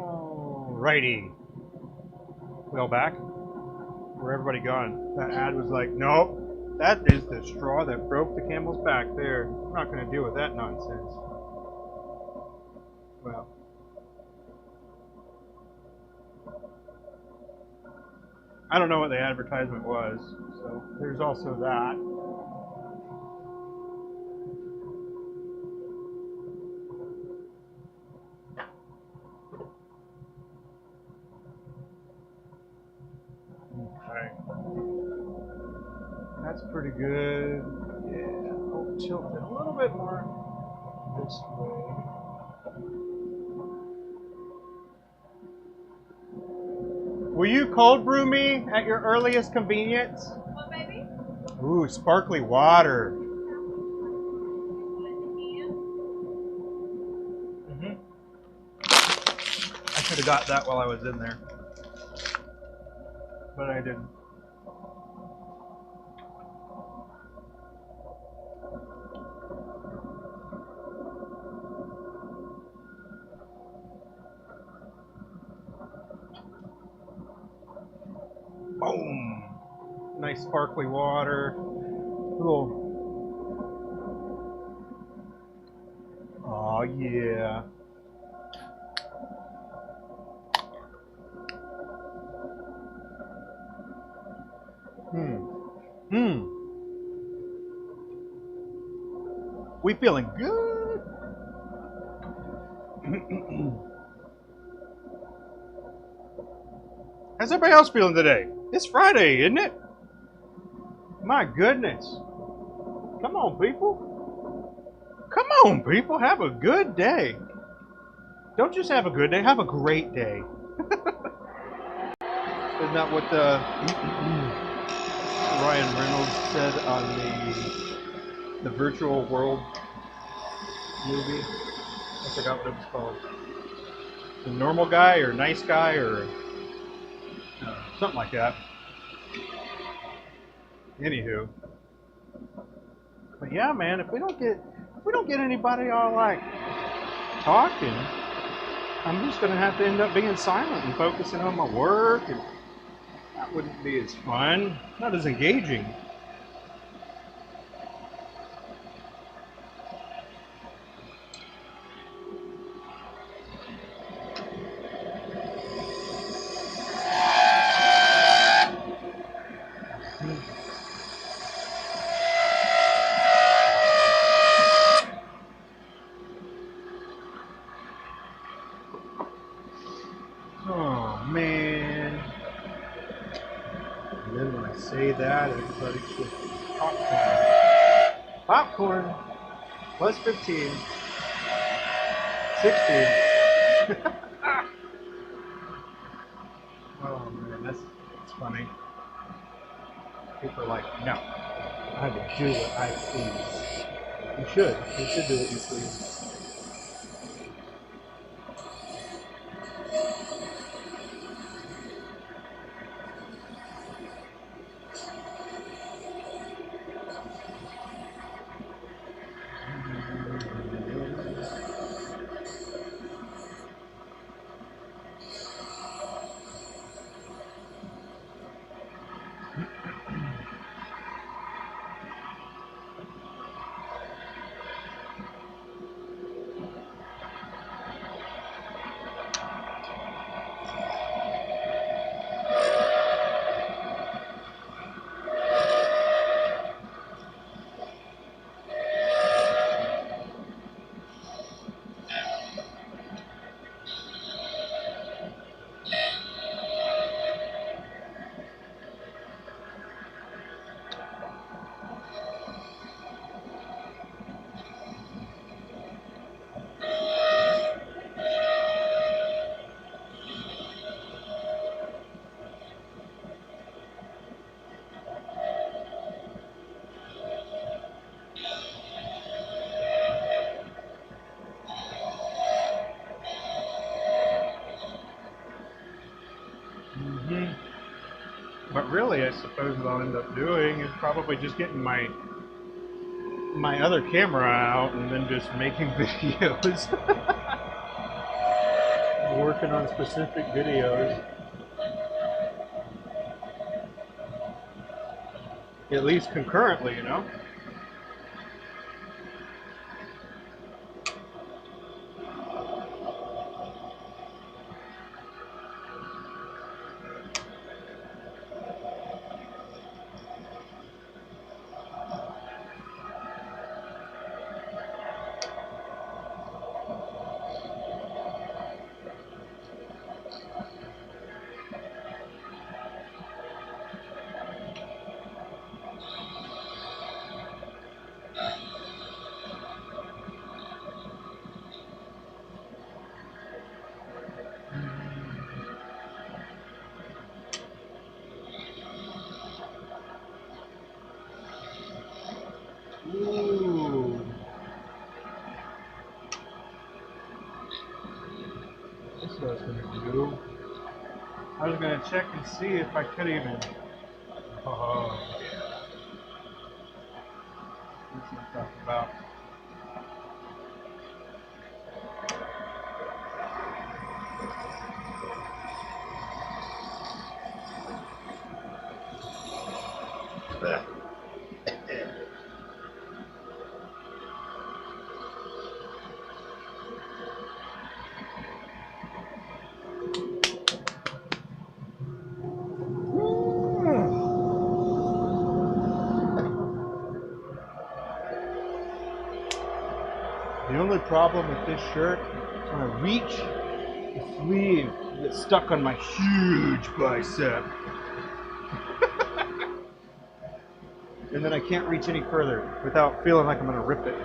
Alrighty. We all back? Where everybody gone? That ad was like, nope, that is the straw that broke the camel's back there. I'm not going to deal with that nonsense. Well. I don't know what the advertisement was, so there's also that. Okay. That's pretty good. Yeah, I'll tilt it a little bit more this way. Will you cold brew me at your earliest convenience? What, baby? Ooh, sparkly water. I could have got that while I was in there, but I didn't. Boom! Nice sparkly water. Little. Oh yeah. We feeling good. How's everybody else feeling today? It's Friday, isn't it? My goodness. Come on, people. Come on, people. Have a good day. Don't just have a good day. Have a great day. Isn't that what Ryan Reynolds said on the Virtual World movie? I forgot what it was called. The normal guy or nice guy or something like that. Anywho, but yeah, man, if we don't get anybody all like talking, I'm just gonna have to end up being silent and focusing on my work, and that wouldn't be as fun, not as engaging. Oh man. And then when I say that, everybody should popcorn. Popcorn plus 15. 16. Oh man, that's funny. People are like, no, I will do what I please. You should. You should do what you please. But really, I suppose what I'll end up doing is probably just getting my other camera out and then just making videos. working on specific videos, at least concurrently, you know. Ooh. This is what I was going to do. I was going to check and see if I could even. Oh, yeah. That's what I'm talking about. The only problem with this shirt is when I reach, the sleeve gets stuck on my huge bicep. And then I can't reach any further without feeling like I'm going to rip it.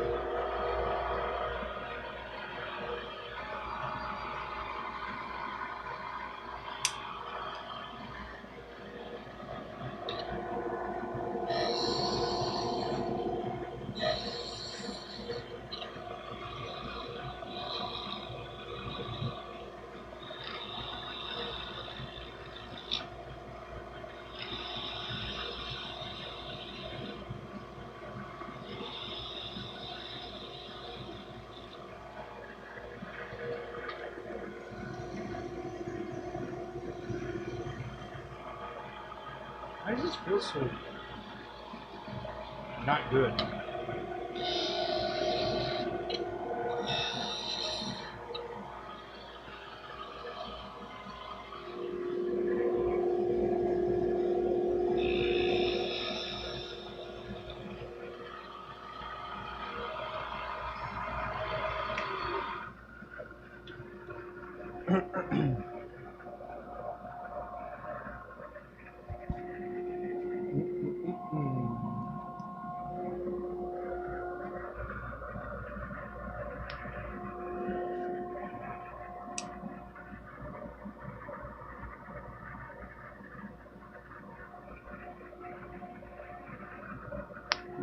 I just feel so not good.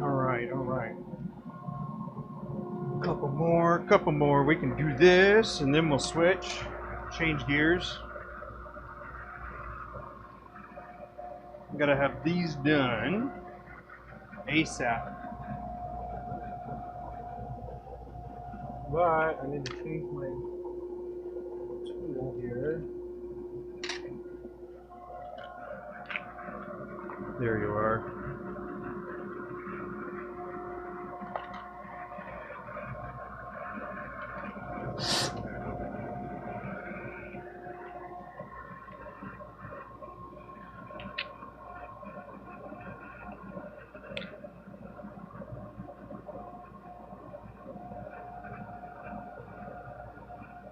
All right. Couple more. We can do this, and then we'll switch, change gears. I'm gonna have these done ASAP. But I need to change my tool here. There you are.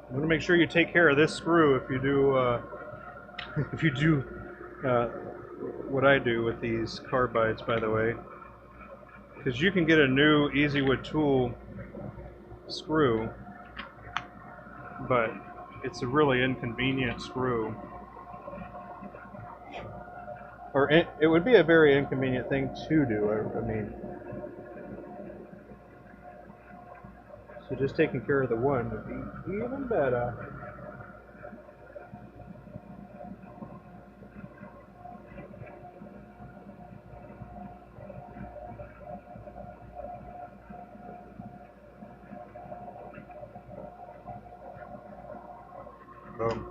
I'm gonna make sure you take care of this screw if you do if you do what I do with these carbides, by the way, because you can get a new EasyWood tool screw, but it's a really inconvenient screw, or it would be a very inconvenient thing to do. I mean, so just taking care of the one would be even better. Boom.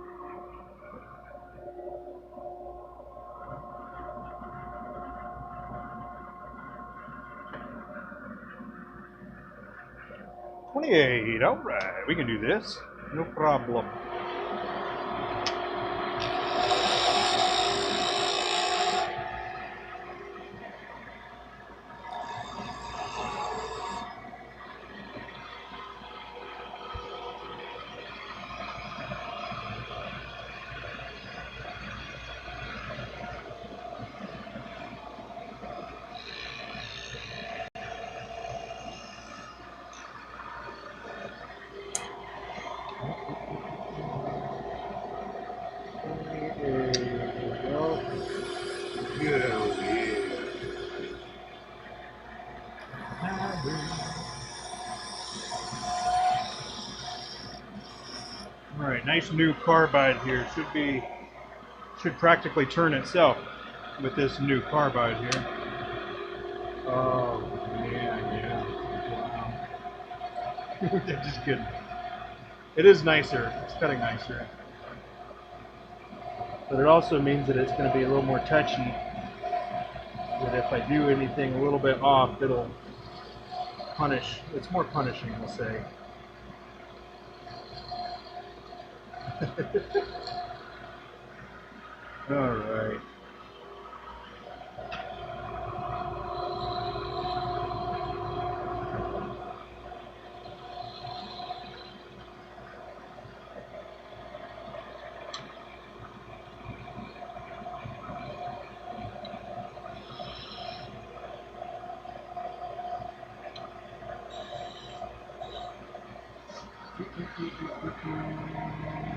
$28. All right, we can do this. No problem. All right, nice new carbide here. Should practically turn itself with this new carbide here. Oh man, yeah. Wow. Just kidding. It is nicer. It's cutting nicer. But it also means that it's going to be a little more touchy. That if I do anything a little bit off, it'll punish. It's more punishing, we'll say. All right.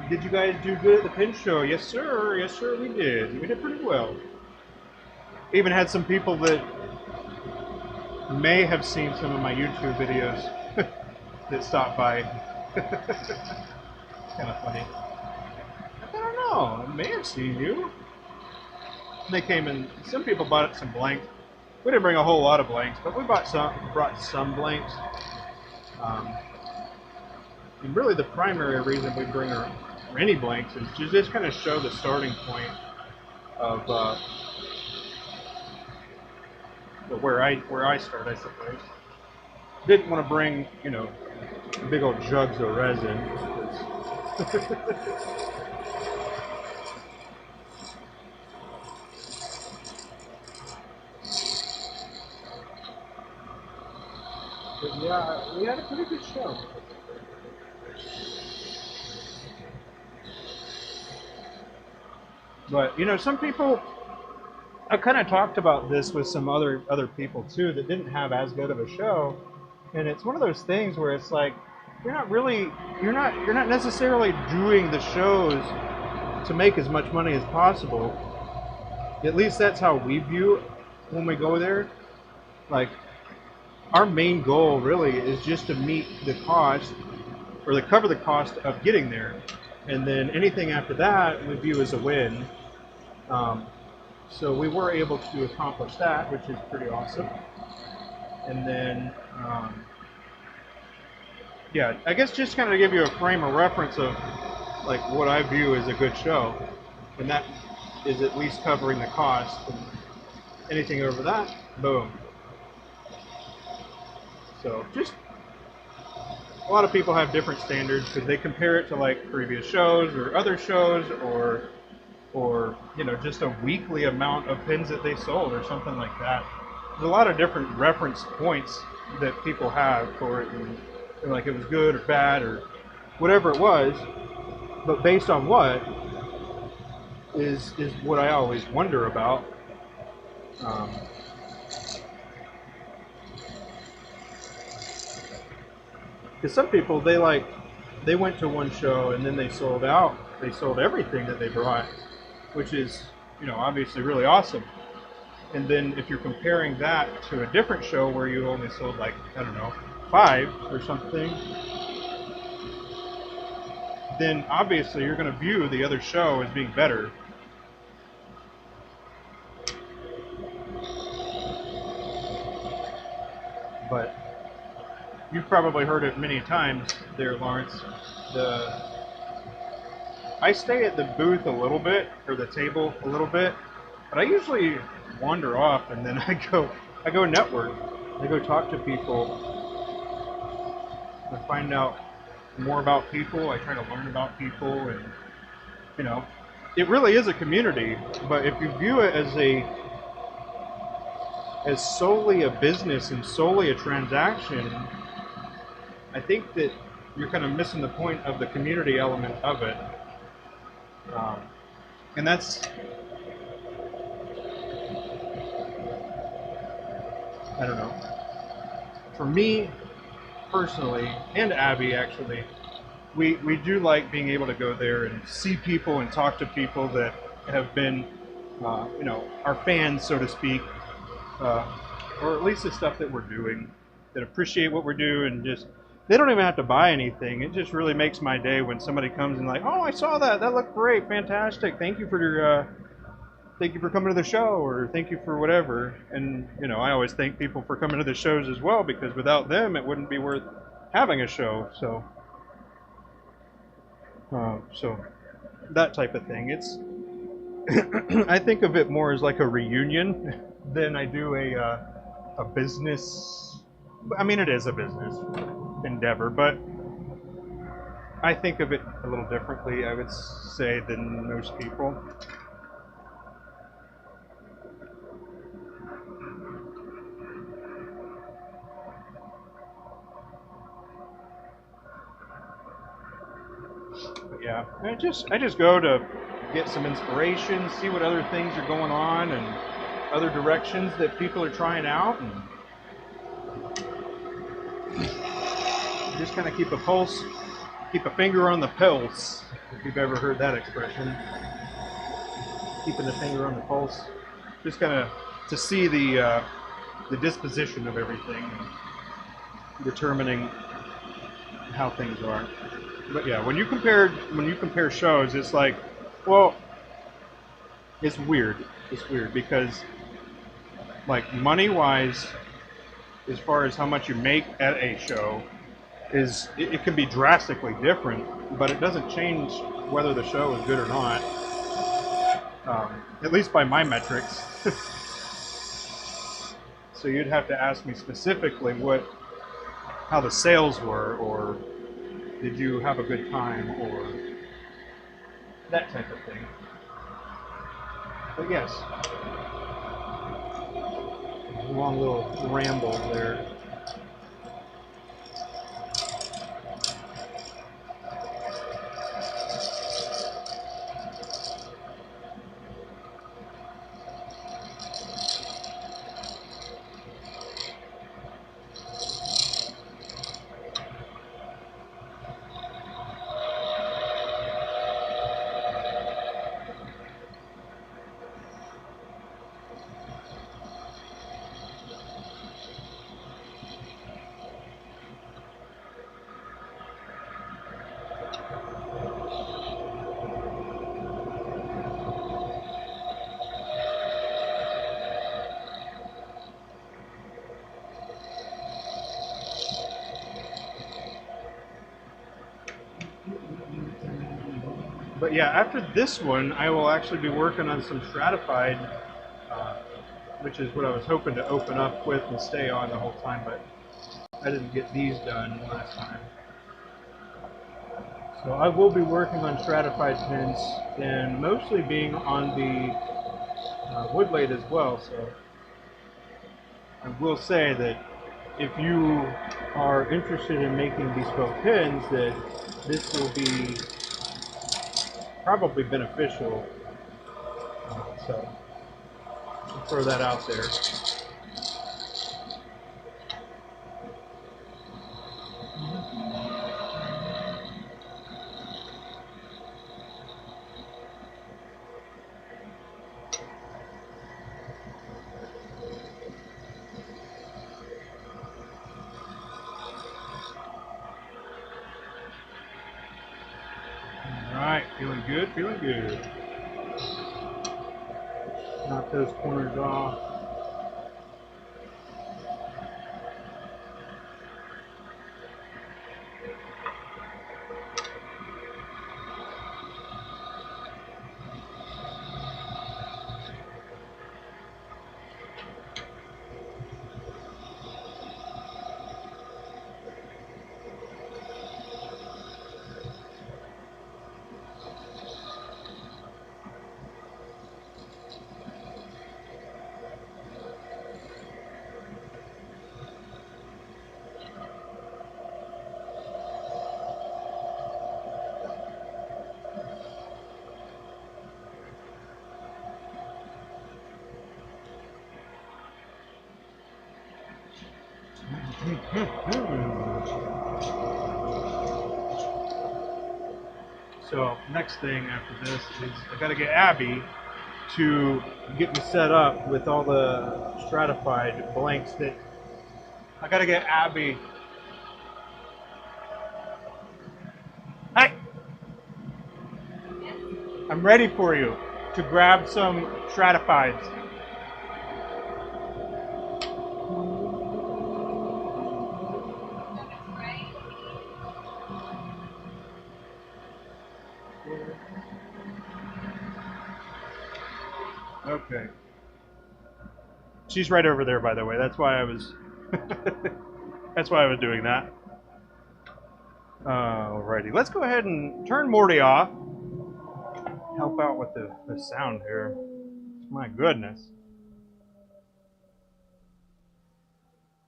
Did you guys do good at the pin show? Yes, sir. Yes, sir, we did. We did pretty well. Even had some people that may have seen some of my YouTube videos that stopped by. It's kind of funny. I don't know. I may have seen you. They came in. Some people bought some blanks. We didn't bring a whole lot of blanks, but we brought some blanks. And really, the primary reason we bring any blanks is to just kind of show the starting point of where I start, I suppose. Didn't want to bring, you know, big old jugs of resin. But yeah, we had a pretty good show. But, you know, some people, I've kind of talked about this with some other people too that didn't have as good of a show, and it's one of those things where it's like you're not necessarily doing the shows to make as much money as possible. At least that's how we view it when we go there. Like, our main goal really is just to meet the cost or to cover the cost of getting there, and then anything after that we view as a win. So we were able to accomplish that, which is pretty awesome. And then, yeah, I guess just kind of give you a frame of reference of like what I view as a good show, and that is at least covering the cost. And anything over that, boom. So just a lot of people have different standards because they compare it to like previous shows or other shows or you know, just a weekly amount of pins that they sold or something like that. There's a lot of different reference points that people have for it, and like it was good or bad or whatever it was, but based on what is what I always wonder about. Because some people, they went to one show and then they sold out. They sold everything that they brought, which is, you know, obviously really awesome. And then if you're comparing that to a different show where you only sold like, I don't know, 5 or something, then obviously you're going to view the other show as being better. But you've probably heard it many times there, Lawrence. I stay at the booth a little bit, or the table a little bit, but I usually wander off and then I go network. I go talk to people. I find out more about people. I try to learn about people, and you know, it really is a community. But if you view it as solely a business and solely a transaction, I think that you're kind of missing the point of the community element of it. And that's, I don't know. For me personally, and Abby actually, we do like being able to go there and see people and talk to people that have been, you know, our fans, so to speak, or at least the stuff that we're doing, that appreciate what we're doing, and just, they don't even have to buy anything. It just really makes my day when somebody comes and like, oh, I saw that. That looked great. Fantastic. Thank you for your, thank you for coming to the show, or thank you for whatever. And, you know, I always thank people for coming to the shows as well, because without them, it wouldn't be worth having a show. So, so that type of thing. It's, I think of it more as like a reunion than I do a business. I mean, it is a business endeavor, but I think of it a little differently, I would say, than most people. But yeah, I just go to get some inspiration, see what other things are going on, and other directions that people are trying out, and just kind of keep a pulse, keep a finger on the pulse, if you've ever heard that expression. Keeping the finger on the pulse, just kind of to see the disposition of everything, and determining how things are. But yeah, when you compare shows, it's like, well, it's weird. It's weird because, like, money-wise, as far as how much you make at a show, it can be drastically different, but it doesn't change whether the show is good or not. At least by my metrics. So you'd have to ask me specifically how the sales were, or did you have a good time, or that type of thing. But yes, a long little ramble there. But yeah, after this one, I will actually be working on some Stratified, which is what I was hoping to open up with and stay on the whole time, but I didn't get these done last time. So I will be working on Stratified pins, and mostly being on the wood lathe as well. So I will say that if you are interested in making bespoke pins, that this will be probably beneficial. So I'll throw that out there. Alright, feeling good, feeling good. Knock those corners off. So next thing after this is I got to get Abby to get me set up with all the stratified blanks that I got to get Abby. Hey, I'm ready for you to grab some stratifieds. Okay. She's right over there, by the way. That's why I was. That's why I was doing that. Alrighty, let's go ahead and turn Morty off. Help out with the sound here. My goodness.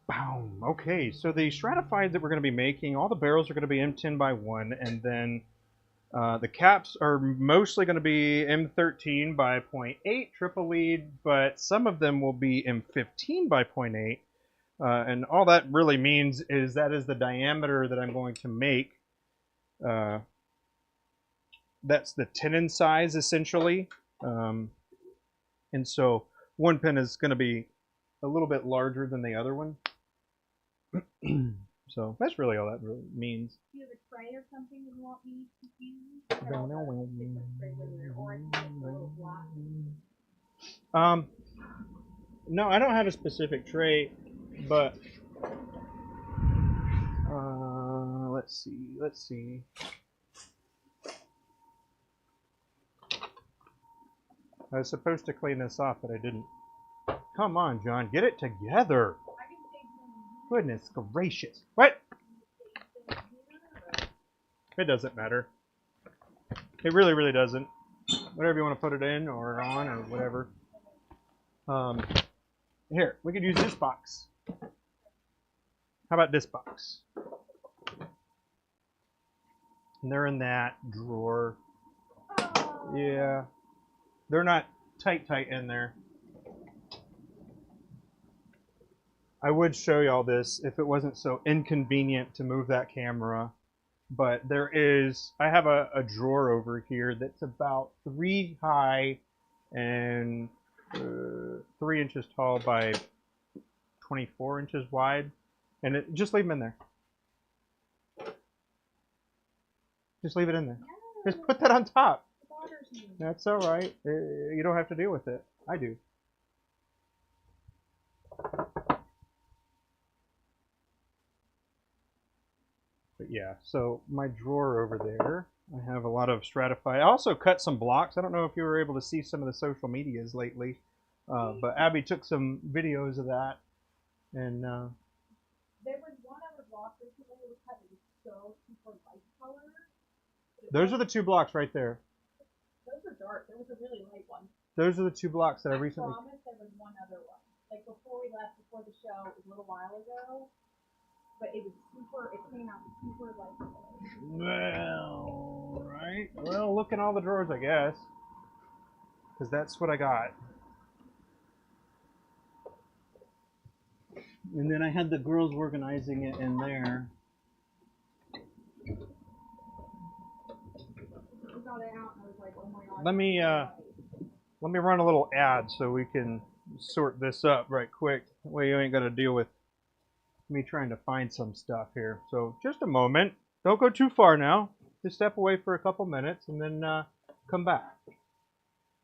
Boom. Okay, so the stratified that we're going to be making, all the barrels are going to be M10 by 1, and then the caps are mostly going to be M13 by 0.8 triple lead, but some of them will be M15 by 0.8. And all that really means is that is the diameter that I'm going to make. That's the tenon size, essentially. And so one pin is going to be a little bit larger than the other one. So that's really all that really means. Do you have a tray or something you want me to use? No, I don't have a specific tray, but let's see. I was supposed to clean this off, but I didn't. Come on, John, get it together. Goodness gracious. What? It doesn't matter. It really, really doesn't. Whatever you want to put it in or on or whatever. Here, we could use this box. How about this box? And they're in that drawer. Yeah. They're not tight in there. I would show y'all this if it wasn't so inconvenient to move that camera. But there is, I have a drawer over here that's about 3 high and 3 inches tall by 24 inches wide. And just leave them in there. Just leave it in there. No. Just put that on top. It bothers me. That's all right. You don't have to deal with it. I do. But yeah, so my drawer over there, I have a lot of stratified. I also cut some blocks. I don't know if you were able to see some of the social medias lately, but Abby took some videos of that. And there was one other block recently that was cut in so super light color. Those are the 2 blocks right there. Those are dark. There was a really light one. Those are the 2 blocks that I recently. I promise there was one other one. Like before we left, before the show, a little while ago. But it was super, it came out super light. Well, right. Well, look in all the drawers, I guess. Because that's what I got. And then I had the girls organizing it in there. Let me run a little ad so we can sort this up right quick. That way you ain't got to deal with me trying to find some stuff here. So just a moment. Don't go too far now. Just step away for a couple minutes and then come back.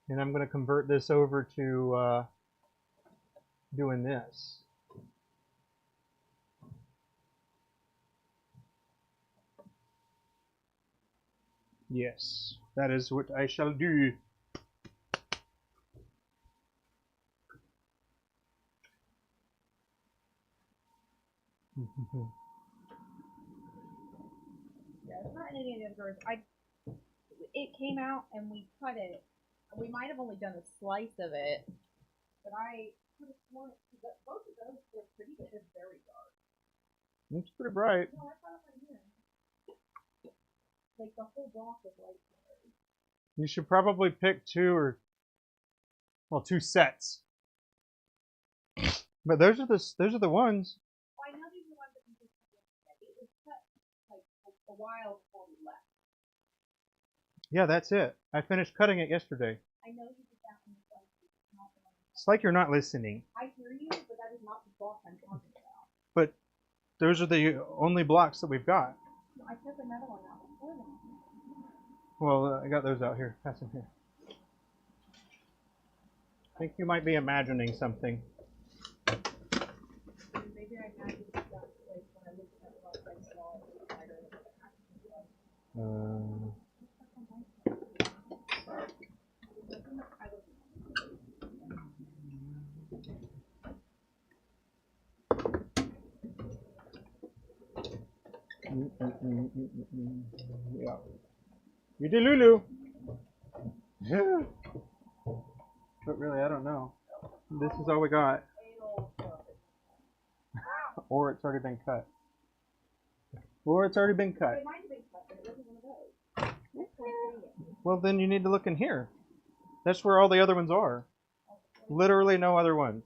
And I'm going to convert this over to doing this. Yes, that is what I shall do. Yeah, it's not in any of the other drawers. It came out and we cut it. We might have only done a slice of it, but I could have sworn both of those were pretty good. They're very dark. It's pretty bright. No, I thought right here. Like the whole block is light color. You should probably pick 2 sets. But those are the ones. Well, I know these are the ones a while before we left. Yeah, that's it. I finished cutting it yesterday. I know you did that on the phone. Not the one. It's like you're not listening. I hear you, but that is not the block I'm talking about. But those are the only blocks that we've got. No, I took another one out before them. Well, I got those out here. Pass them here. I think you might be imagining something. Maybe I imagined that place when I looked at what I saw it was lighter than it actually was. Yeah. You did Lulu. Yeah. But really, I don't know. This is all we got. Or it's already been cut. Or it's already been cut. It might have been cut, but it wasn't one of those. Well, then you need to look in here. That's where all the other ones are. Literally no other ones.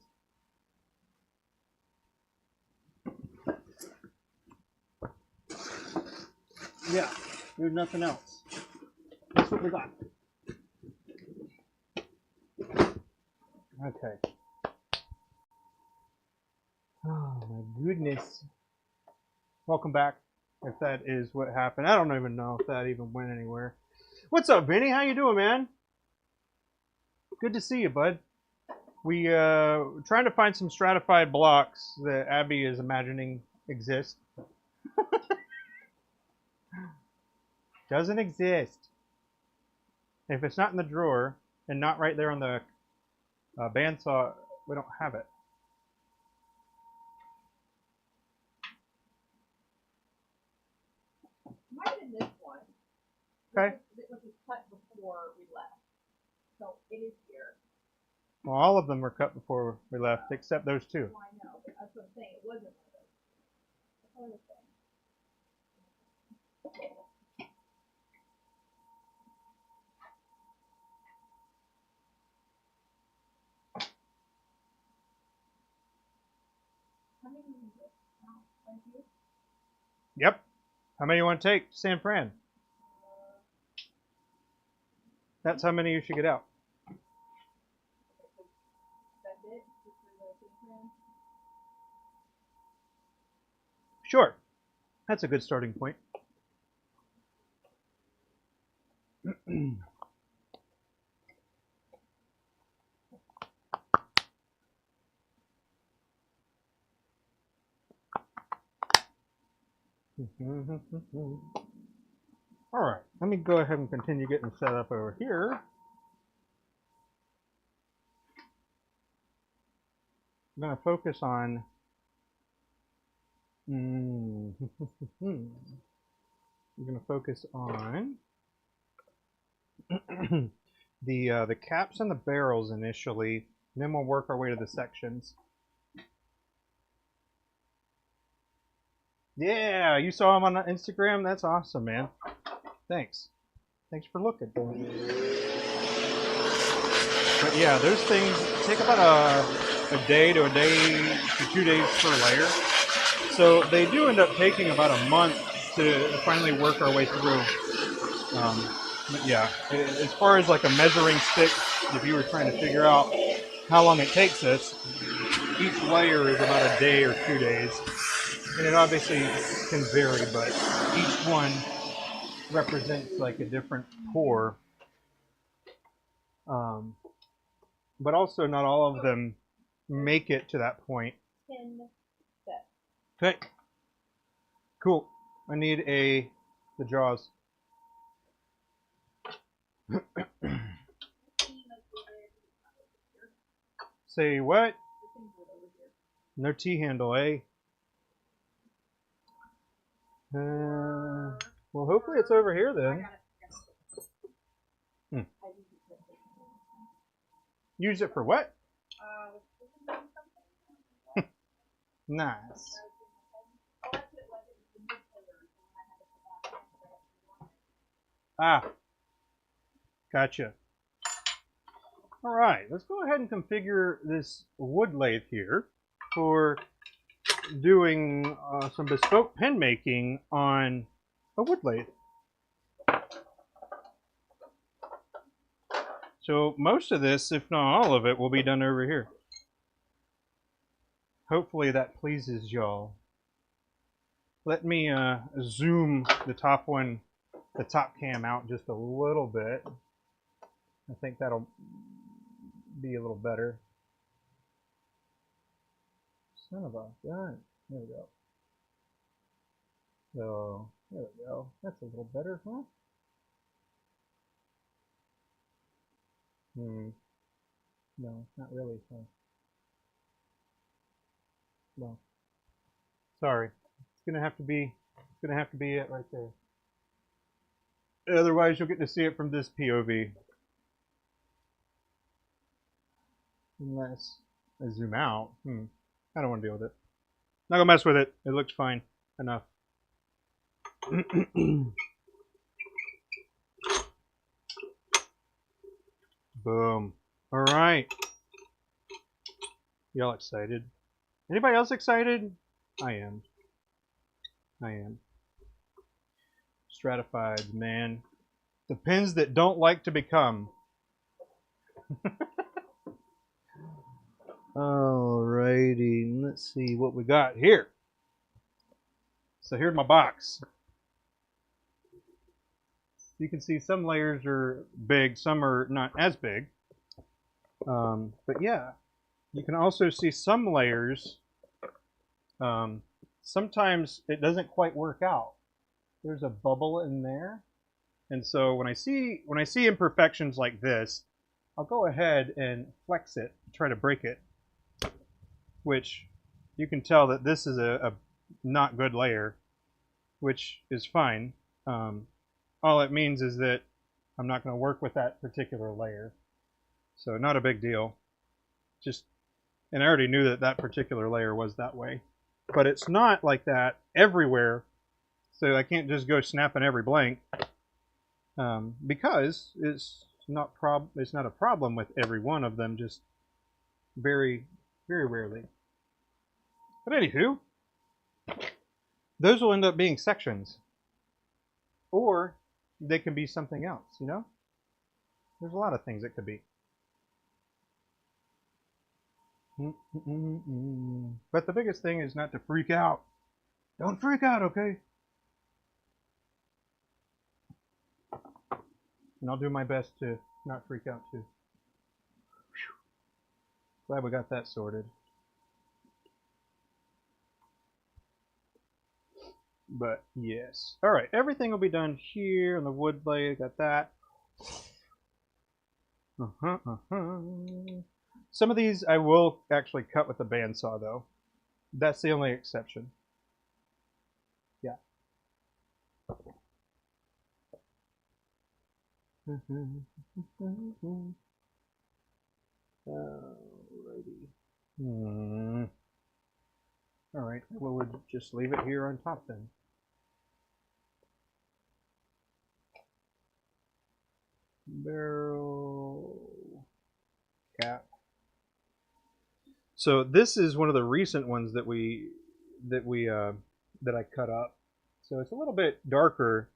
Yeah, there's nothing else. That's what we got. Okay. Oh my goodness. Welcome back. If that is what happened. I don't even know if that even went anywhere. What's up, Vinny? How you doing, man? Good to see you, bud. We trying to find some stratified blocks that Abby is imagining exist. Doesn't exist. If it's not in the drawer and not right there on the bandsaw, we don't have it. Might have been this one. Okay. It was cut before we left. So it is here. Well, all of them were cut before we left, except those two. Well, I know, but that's what I'm saying. It wasn't one of those. That's what I was saying. How many did you get? Thank you. Yep. How many you want to take to San Fran? That's how many you should get out. That's it? Just for the San Sure. That's a good starting point. All right, let me go ahead and continue getting set up over here. I'm going to focus on I'm going to focus on the caps and the barrels initially, and then we'll work our way to the sections. Yeah, you saw him on Instagram? That's awesome, man. Thanks. Thanks for looking. But yeah, those things take about a day to 2 days per layer. So they do end up taking about a month to finally work our way through. But yeah, as far as like a measuring stick, if you were trying to figure out how long it takes us, each layer is about a day or 2 days. And it obviously can vary, but each one represents like a different pour. But also not all of them make it to that point. 10 steps. Okay. Cool. I need the jaws. Say what? No T-handle, eh? Well, hopefully it's over here then. Use it for what? Nice. Ah, gotcha. All right, let's go ahead and configure this wood lathe here for doing some bespoke pen making on a wood lathe. So most of this, if not all of it, will be done over here. Hopefully that pleases y'all. Let me zoom the top cam out just a little bit. I think that'll be a little better. Son of a gun. There we go. So, there we go. That's a little better, huh? No, not really. Huh? No. Sorry. It's gonna have to be it right there. Otherwise, you'll get to see it from this POV. Unless I zoom out. I don't want to deal with it. Not gonna mess with it. It looks fine enough. Boom. All right. Y'all excited? Anybody else excited? I am. Stratified, man. The pins that don't like to become. Alrighty, let's see what we got here. So here's my box. You can see some layers are big, some are not as big. But yeah, you can also see some layers. Sometimes it doesn't quite work out. There's a bubble in there, and so when I see imperfections like this, I'll go ahead and flex it, try to break it. Which you can tell that this is a not good layer, which is fine. All it means is that I'm not going to work with that particular layer. So not a big deal. And I already knew that that particular layer was that way. But it's not like that everywhere. So I can't just go snapping every blank. Because it's not a problem with every one of them, just very, very rarely. But anywho, those will end up being sections. Or they can be something else, you know? There's a lot of things it could be. But the biggest thing is not to freak out. Don't freak out, okay? And I'll do my best to not freak out too. Glad we got that sorted. But yes. Alright, everything will be done here on the wood lathe. Got that. Some of these I will actually cut with a bandsaw though. That's the only exception. Yeah. Alrighty. Alright, well, we'll just leave it here on top then. Barrel cap. So this is one of the recent ones that I cut up. So it's a little bit darker.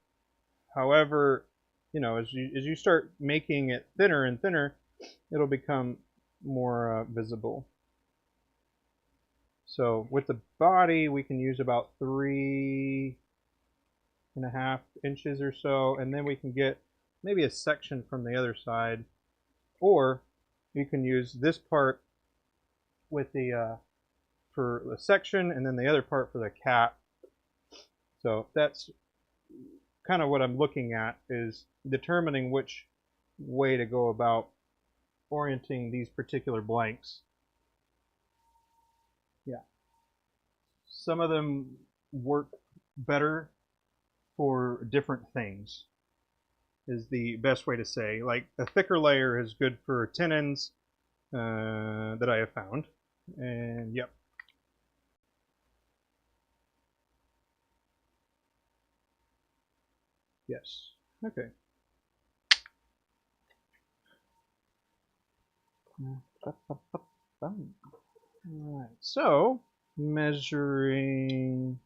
However, you know, as you start making it thinner and thinner, it'll become more visible. So with the body, we can use about 3.5 inches or so, and then we can get maybe a section from the other side, or you can use this part with the for the section, and then the other part for the cap. So that's kind of what I'm looking at, is determining which way to go about orienting these particular blanks. Yeah. Some of them work better for different things, is the best way to say. Like a thicker layer is good for tenons that I have found. And yep. Yes. Okay. Alright, so measuring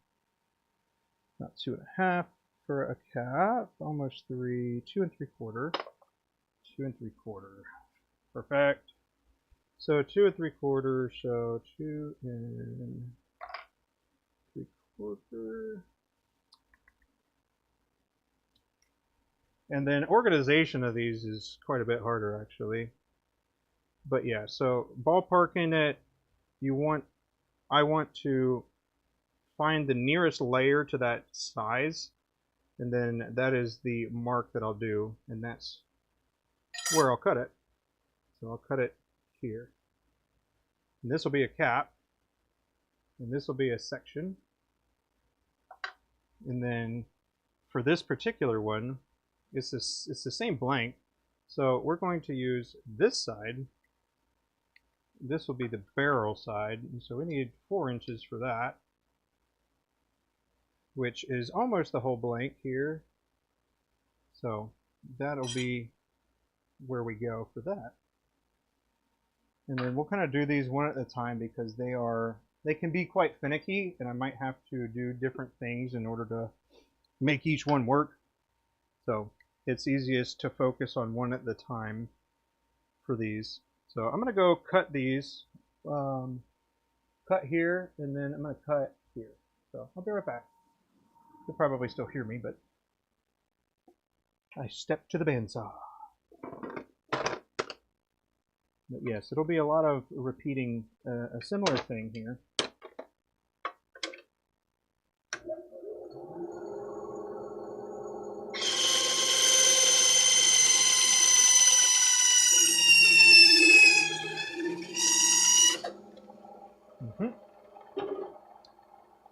about 2.5 for a cap. Almost 3, 2 3/4. 2 3/4. Perfect. So 2 3/4, so 2 3/4. And then organization of these is quite a bit harder actually. But yeah, so ballparking it, I want to find the nearest layer to that size, and then that is the mark that I'll do, and that's where I'll cut it. So I'll cut it here. And this will be a cap, and this will be a section. And then for this particular one, it's the same blank. So we're going to use this side. This will be the barrel side, and so we need 4 inches for that, which is almost the whole blank here. So that'll be where we go for that. And then we'll kind of do these one at a time because they can be quite finicky, and I might have to do different things in order to make each one work. So it's easiest to focus on one at a time for these. So I'm going to go cut these, cut here, and then I'm going to cut here. So I'll be right back. You'll probably still hear me, but I stepped to the bandsaw. But yes, it'll be a lot of repeating a similar thing here.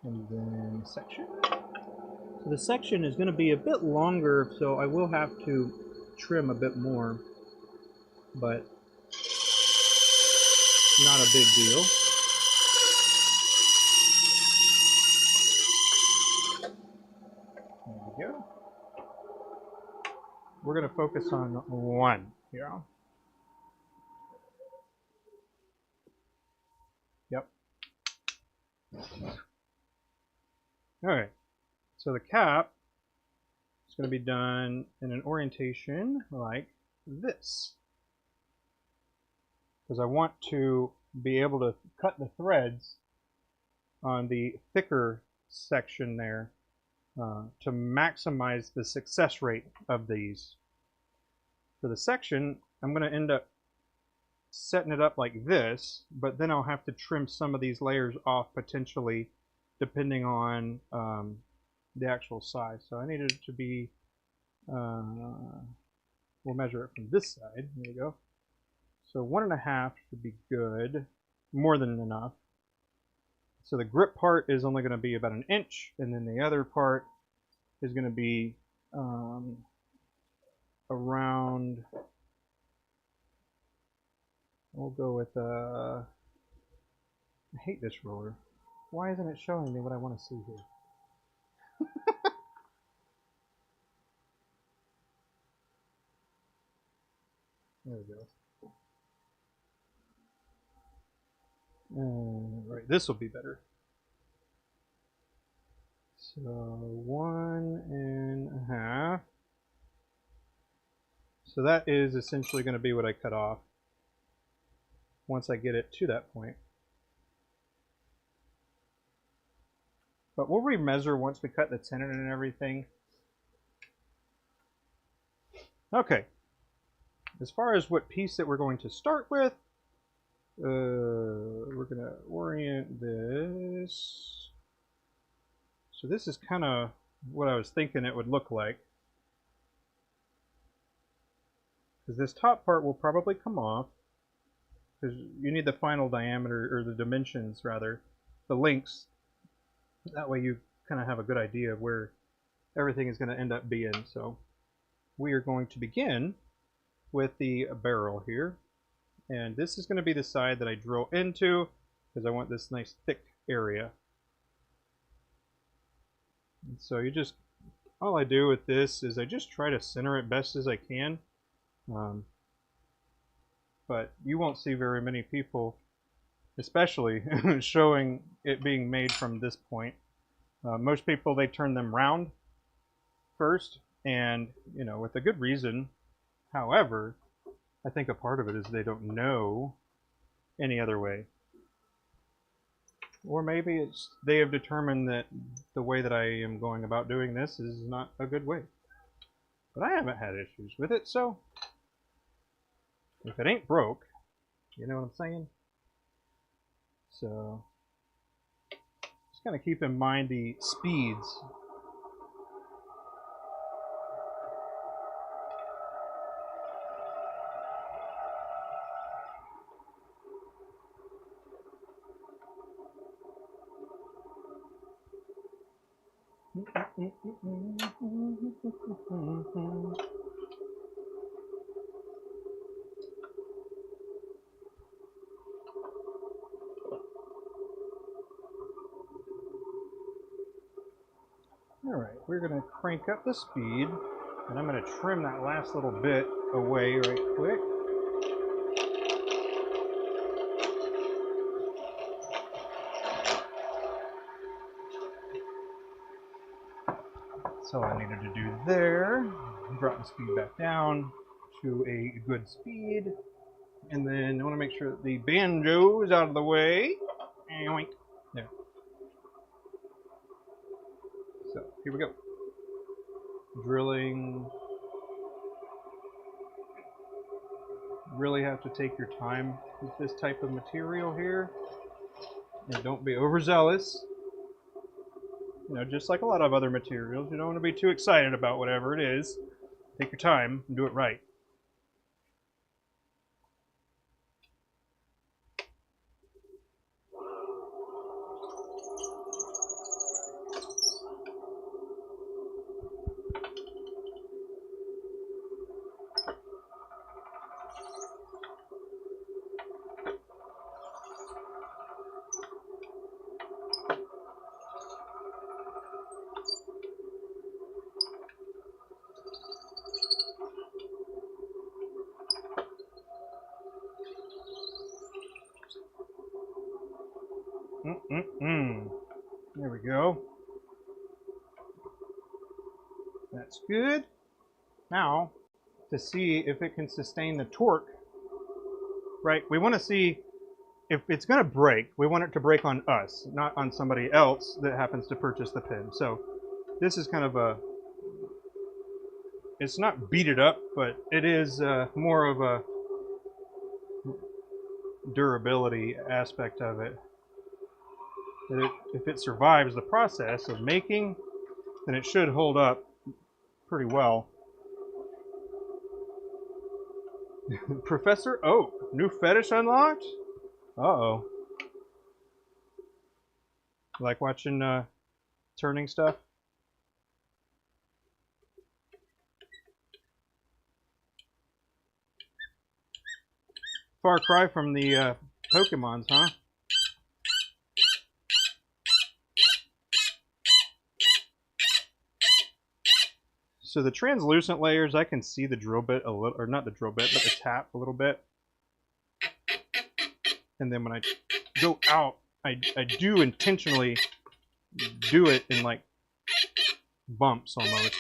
And then section. So the section is going to be a bit longer, so I will have to trim a bit more, but not a big deal. There we go. We're going to focus on one here. Yep. All right. So the cap is going to be done in an orientation like this, because I want to be able to cut the threads on the thicker section there to maximize the success rate of these. For the section, I'm going to end up setting it up like this, but then I'll have to trim some of these layers off potentially depending on the actual size. So I need it to be, we'll measure it from this side. There we go. So 1.5 should be good, more than enough. So the grip part is only going to be about 1 inch, and then the other part is going to be around, we'll go with, I hate this roller. Why isn't it showing me what I want to see here? There we go. Right, this will be better. So 1.5. So that is essentially going to be what I cut off once I get it to that point. But we'll remeasure once we cut the tenon and everything. Okay. As far as what piece that we're going to start with, we're going to orient this. So this is kind of what I was thinking it would look like. Because this top part will probably come off. Because you need the final diameter, or the dimensions rather, the lengths. That way you kind of have a good idea of where everything is going to end up being. So we are going to begin with the barrel here. And this is going to be the side that I drill into because I want this nice thick area. And so you just, all I do with this is I just try to center it best as I can. But you won't see very many people, especially showing it being made from this point. Most people, they turn them round first, and with a good reason. However, I think a part of it is they don't know any other way. Or maybe it's they have determined that the way that I am going about doing this is not a good way. But I haven't had issues with it, so if it ain't broke, you know what I'm saying? So just kind of keep in mind the speeds. Alright, we're going to crank up the speed, and I'm going to trim that last little bit away right quick. That's all I needed to do there. Drop the speed back down to a good speed. And then I want to make sure that the banjo is out of the way. There. So, here we go. Drilling. Really have to take your time with this type of material here. And don't be overzealous. Just like a lot of other materials, you don't want to be too excited about whatever it is. Take your time and do it right. There we go. That's good. Now, to see if it can sustain the torque, right? We want to see if it's going to break. We want it to break on us, not on somebody else that happens to purchase the pin. So this is kind of a, it's not beat it up, but it is more of a durability aspect of it. If it survives the process of making, then it should hold up pretty well. Professor Oak, new fetish unlocked? Uh-oh. Like watching turning stuff? Far cry from the Pokemons, huh? So the translucent layers, I can see the drill bit a little, or not the drill bit, but the tap a little bit. And then when I go out, I do intentionally do it in like bumps almost.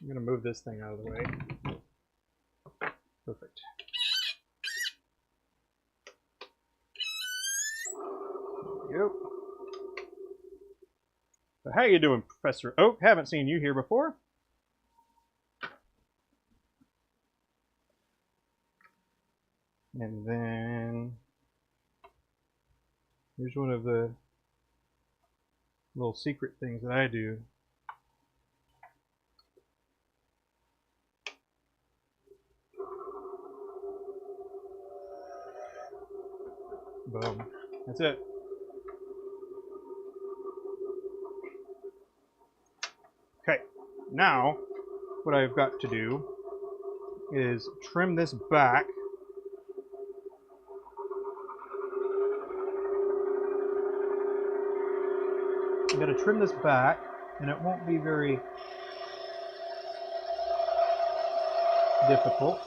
I'm gonna move this thing out of the way. Perfect. There we go. So how you doing, Professor Oak? Haven't seen you here before. And then here's one of the little secret things that I do. Boom. That's it. Okay, now what I've got to do is trim this back. I'm going to trim this back, and it won't be very difficult.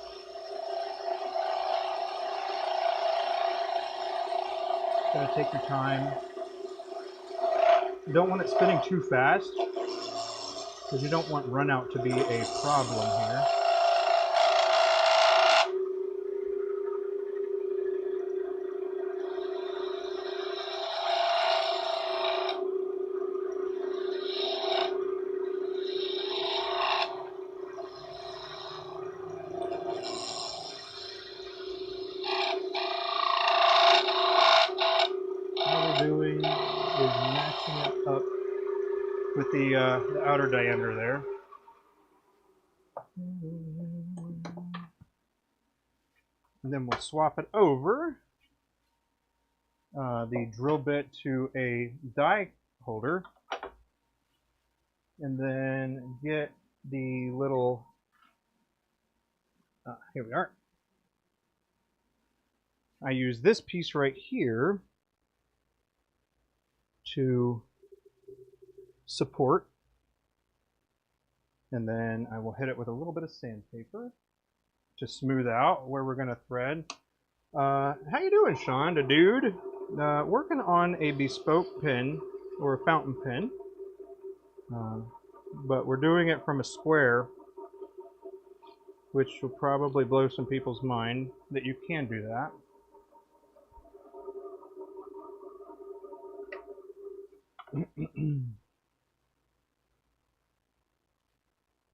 Gotta take your time. You don't want it spinning too fast because you don't want run out to be a problem here. All we're doing is matching it up with the outer diameter there. And then we'll swap it over the drill bit to a die holder, and then get the little, here we are. I use this piece right here to support, and then I will hit it with a little bit of sandpaper to smooth out where we're going to thread. How you doing, Sean, the dude? Working on a bespoke pen or a fountain pen, but we're doing it from a square, which will probably blow some people's mind that you can do that.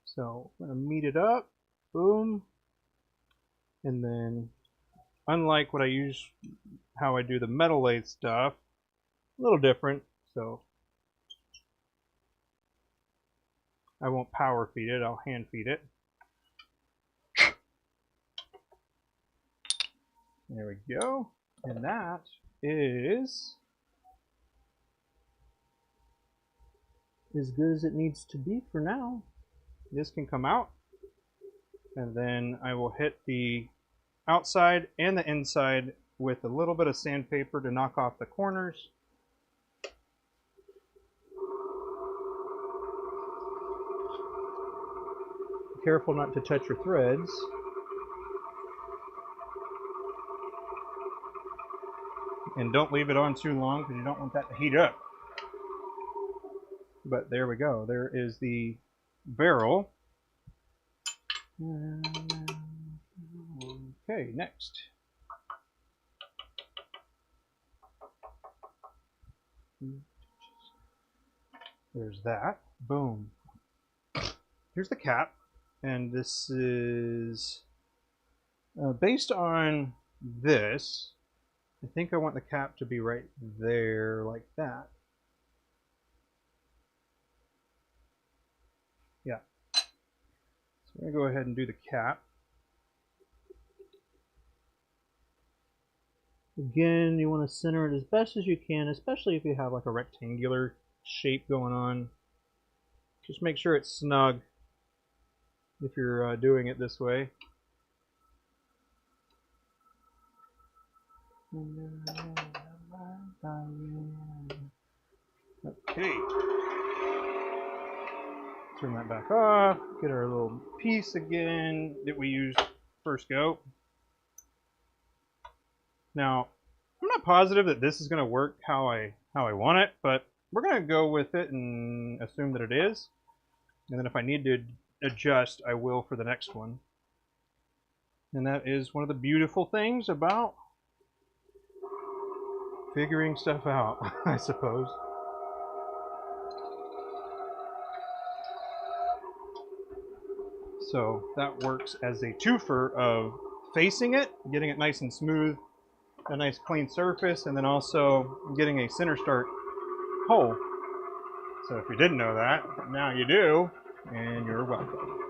So I'm going to meet it up, boom, and then unlike what I use, how I do the metal lathe stuff, a little different, so I won't power feed it, I'll hand feed it. There we go, and that is as good as it needs to be for now. This can come out, and then I will hit the outside and the inside with a little bit of sandpaper to knock off the corners. Be careful not to touch your threads. And don't leave it on too long because you don't want that to heat up. But there we go. There is the barrel. Okay, next. There's that. Boom. Here's the cap. And this is based on this. I think I want the cap to be right there, like that. Yeah. So I'm going to go ahead and do the cap. Again, you want to center it as best as you can, especially if you have like a rectangular shape going on. Just make sure it's snug if you're doing it this way. Okay. Turn that back off. Get our little piece again that we used first go. Now, I'm not positive that this is going to work how I want it, but we're going to go with it and assume that it is. And then if I need to adjust, I will for the next one. And that is one of the beautiful things about figuring stuff out, I suppose. So that works as a twofer of facing it, getting it nice and smooth, a nice clean surface, and then also getting a center start hole. So if you didn't know that, now you do, and you're welcome.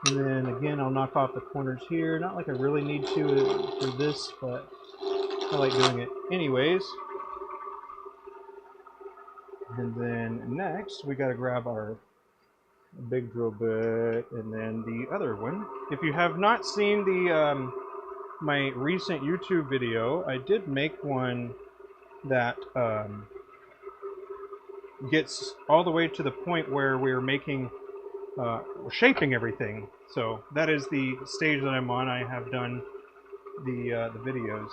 And then again, I'll knock off the corners here. Not like I really need to for this, but I like doing it anyways. And then next, we got to grab our big drill bit and then the other one. If you have not seen the my recent YouTube video, I did make one that gets all the way to the point where we're making we're shaping everything. So that is the stage that I'm on. I have done the videos.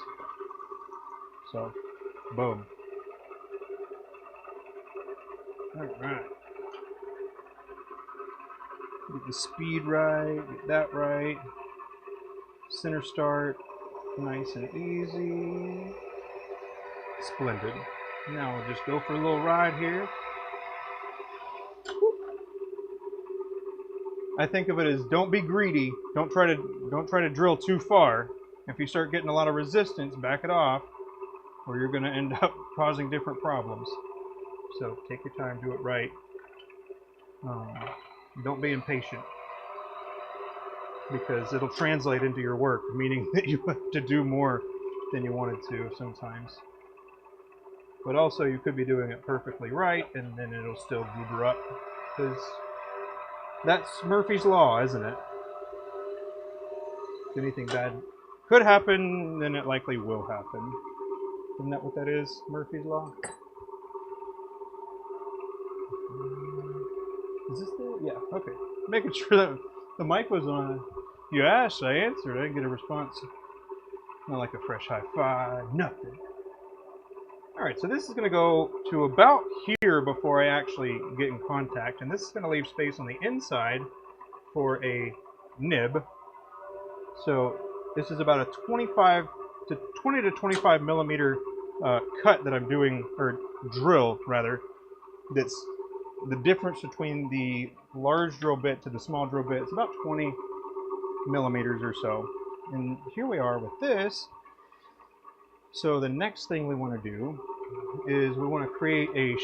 So, boom. Alright. Get the speed right, get that right. Center start, nice and easy. Splendid. Now we'll just go for a little ride here. I think of it as don't be greedy. Don't try to drill too far. If you start getting a lot of resistance, back it off, or you're going to end up causing different problems. So take your time, do it right. Don't be impatient, because it'll translate into your work, meaning that you have to do more than you wanted to sometimes. But also you could be doing it perfectly right, and then it'll still goober up, because that's Murphy's Law, isn't it? If anything bad could happen, then it likely will happen. Isn't that what that is? Murphy's Law? Is this the... Yeah, okay. Making sure that the mic was on. You asked, I answered. I didn't get a response. Not like a fresh high five, nothing. Alright, so this is going to go to about here before I actually get in contact. And this is going to leave space on the inside for a nib. So this is about a 20 to 25 millimeter cut that I'm doing, or drill rather, that's the difference between the large drill bit to the small drill bit. It's about 20 millimeters or so. And here we are with this. So the next thing we want to do is we want to create a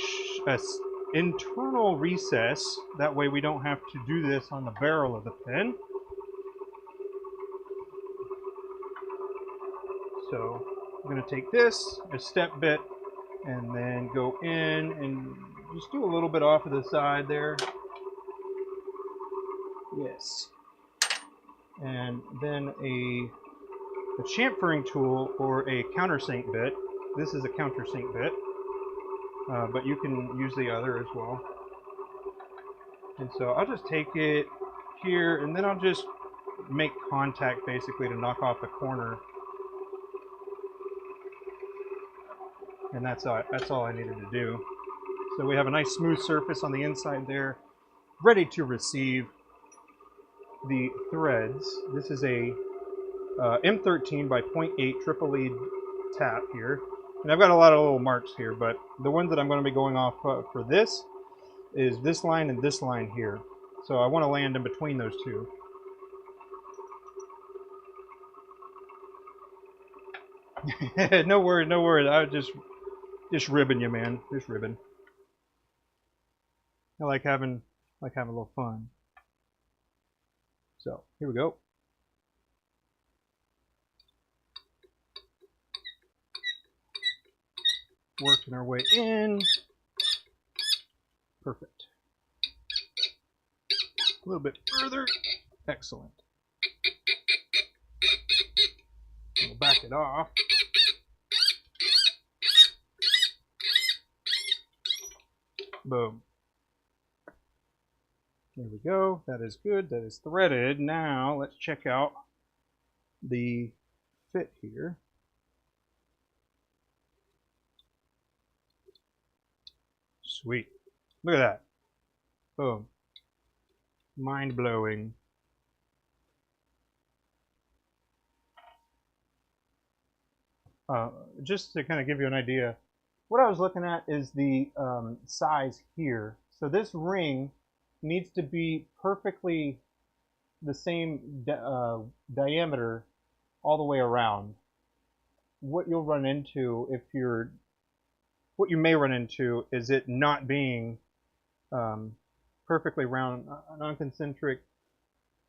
internal recess. That way we don't have to do this on the barrel of the pen. So I'm going to take this, a step bit, and then go in and just do a little bit off of the side there. Yes. And then a chamfering tool or a countersink bit. This is a countersink bit, but you can use the other as well. And so I'll just take it here, and then I'll just make contact basically to knock off the corner. And that's all I needed to do. So we have a nice smooth surface on the inside there, ready to receive the threads. This is a M13 by 0.8 triple lead tap here. And I've got a lot of little marks here, but the ones that I'm going to be going off for this is this line and this line here. So I want to land in between those two. No worries, no worries. I was just ribbing you, man. Just ribbing. I like having a little fun. So here we go. Working our way in. Perfect. A little bit further. Excellent. We'll back it off. Boom. There we go. That is good. That is threaded. Now let's check out the fit here. Sweet. Look at that. Boom. Mind-blowing. Just to kind of give you an idea, what I was looking at is the size here. So this ring needs to be perfectly the same diameter all the way around. What you'll run into what you may run into is it not being perfectly round, non-concentric.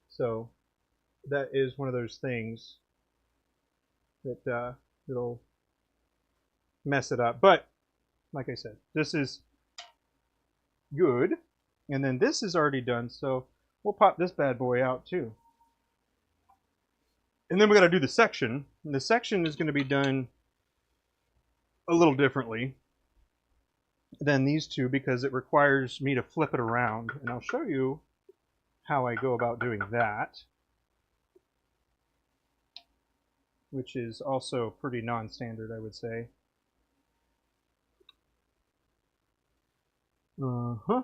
So that is one of those things that it'll mess it up. But like I said, this is good. And then this is already done, so we'll pop this bad boy out too. And then we got to do the section. And the section is going to be done a little differently than these two because it requires me to flip it around. And I'll show you how I go about doing that, which is also pretty non-standard, I would say. Uh-huh.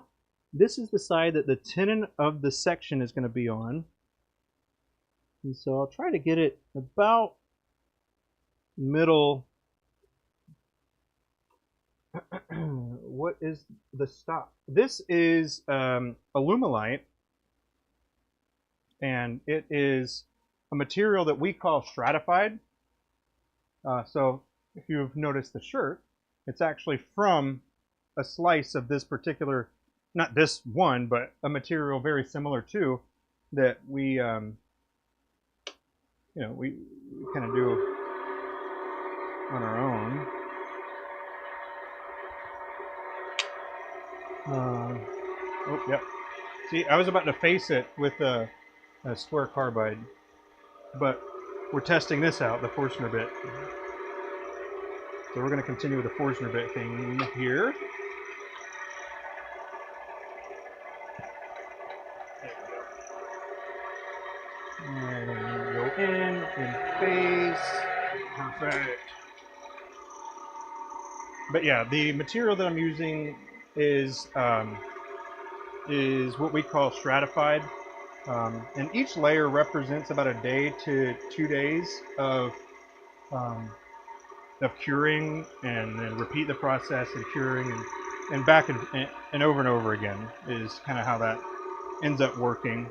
This is the side that the tenon of the section is going to be on. And so I'll try to get it about middle. What is the stop? This is Alumilite, and it is a material that we call stratified. So if you've noticed the shirt, it's actually from a slice of this particular, not this one, but a material very similar to that we, we kind of do on our own. Oh, yep. See, I was about to face it with a square carbide, but we're testing this out, the Forstner bit. So we're going to continue with the Forstner bit thing here. And go in face. Perfect. But yeah, the material that I'm using is what we call stratified, and each layer represents about a day to 2 days of curing, and then repeat the process and curing, and back and over again is kind of how that ends up working.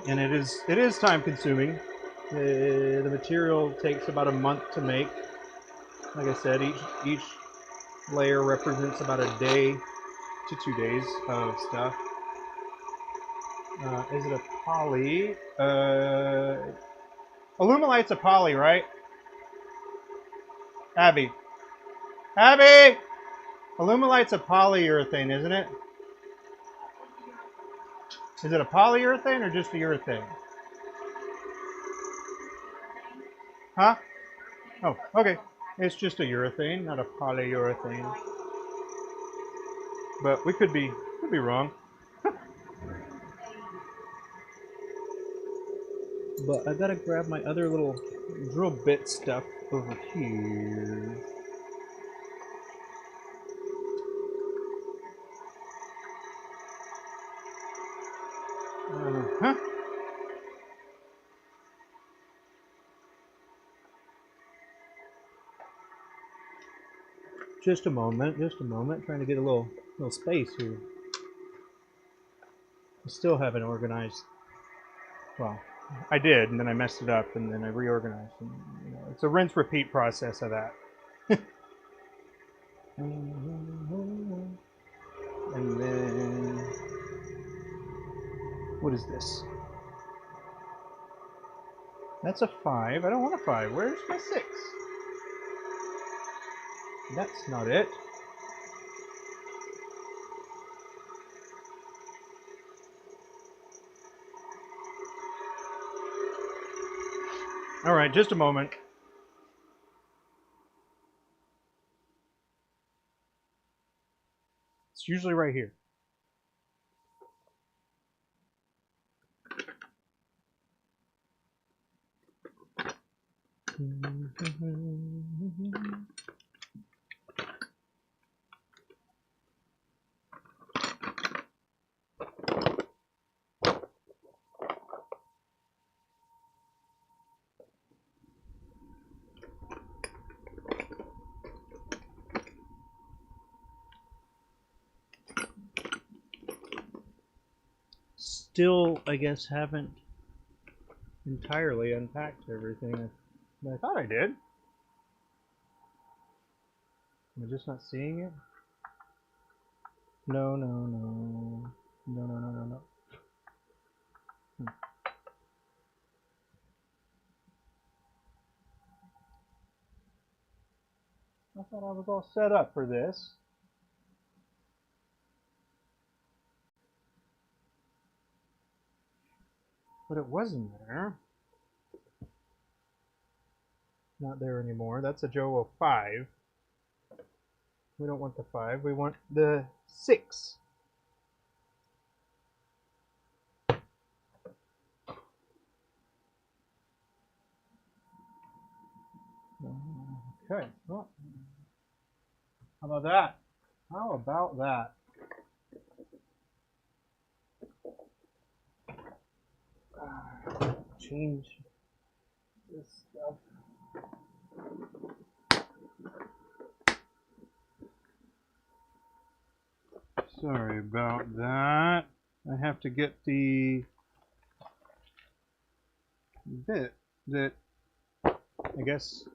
And it is time consuming. The material takes about a month to make. Like I said, each layer represents about a day to 2 days of stuff. Is it a poly? Alumilite's a poly, right? Abby. Alumilite's a polyurethane, isn't it? Is it a polyurethane or just a urethane? Huh? Oh, okay. It's just a urethane, not a polyurethane. But we could be wrong. But I gotta grab my other little drill bit stuff over here. Uh-huh. Just a moment, trying to get a little space here. I still haven't organized. Well, I did, and then I messed it up, and then I reorganized. And, it's a rinse repeat process of that. And then, what is this? That's a 5. I don't want a 5. Where's my 6? That's not it. All right, just a moment. It's usually right here. Still, I guess, haven't entirely unpacked everything. I thought I did. Am I just not seeing it? No. I thought I was all set up for this. But it wasn't there. Not there anymore. That's a Joe 5. We don't want the 5. We want the 6. Okay. Well, how about that? How about that? Change this stuff. Sorry about that. I have to get the bit that I guess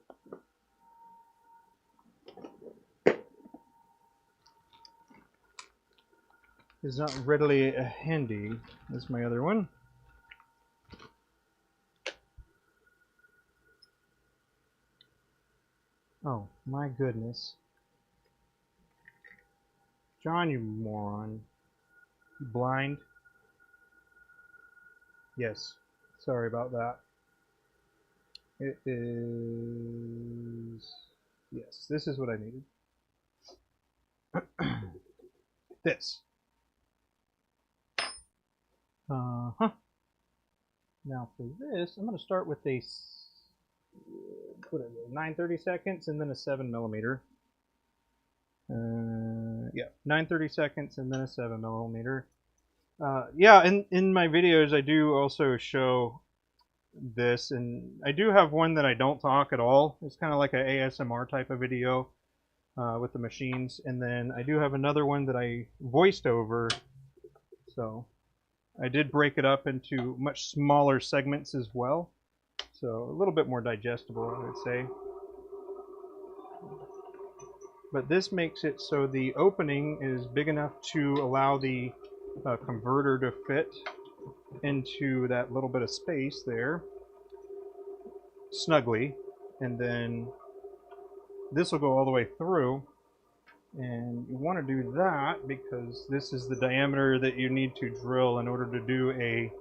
is not readily handy. That's my other one. Oh my goodness. John, you moron. You blind? Yes. Sorry about that. It is... Yes, this is what I needed. This. Uh-huh. Now for this, I'm going to start with a... What is it? 9/30 seconds and then a 7mm. Yeah, 9/30 seconds and then a 7mm. Yeah, in my videos I do also show this, and I do have one that I don't talk at all. It's kind of like an ASMR type of video with the machines, and then I do have another one that I voiced over. So I did break it up into much smaller segments as well, so a little bit more digestible, I would say. But this makes it so the opening is big enough to allow the converter to fit into that little bit of space there snugly, and then this will go all the way through, and you want to do that because this is the diameter that you need to drill in order to do a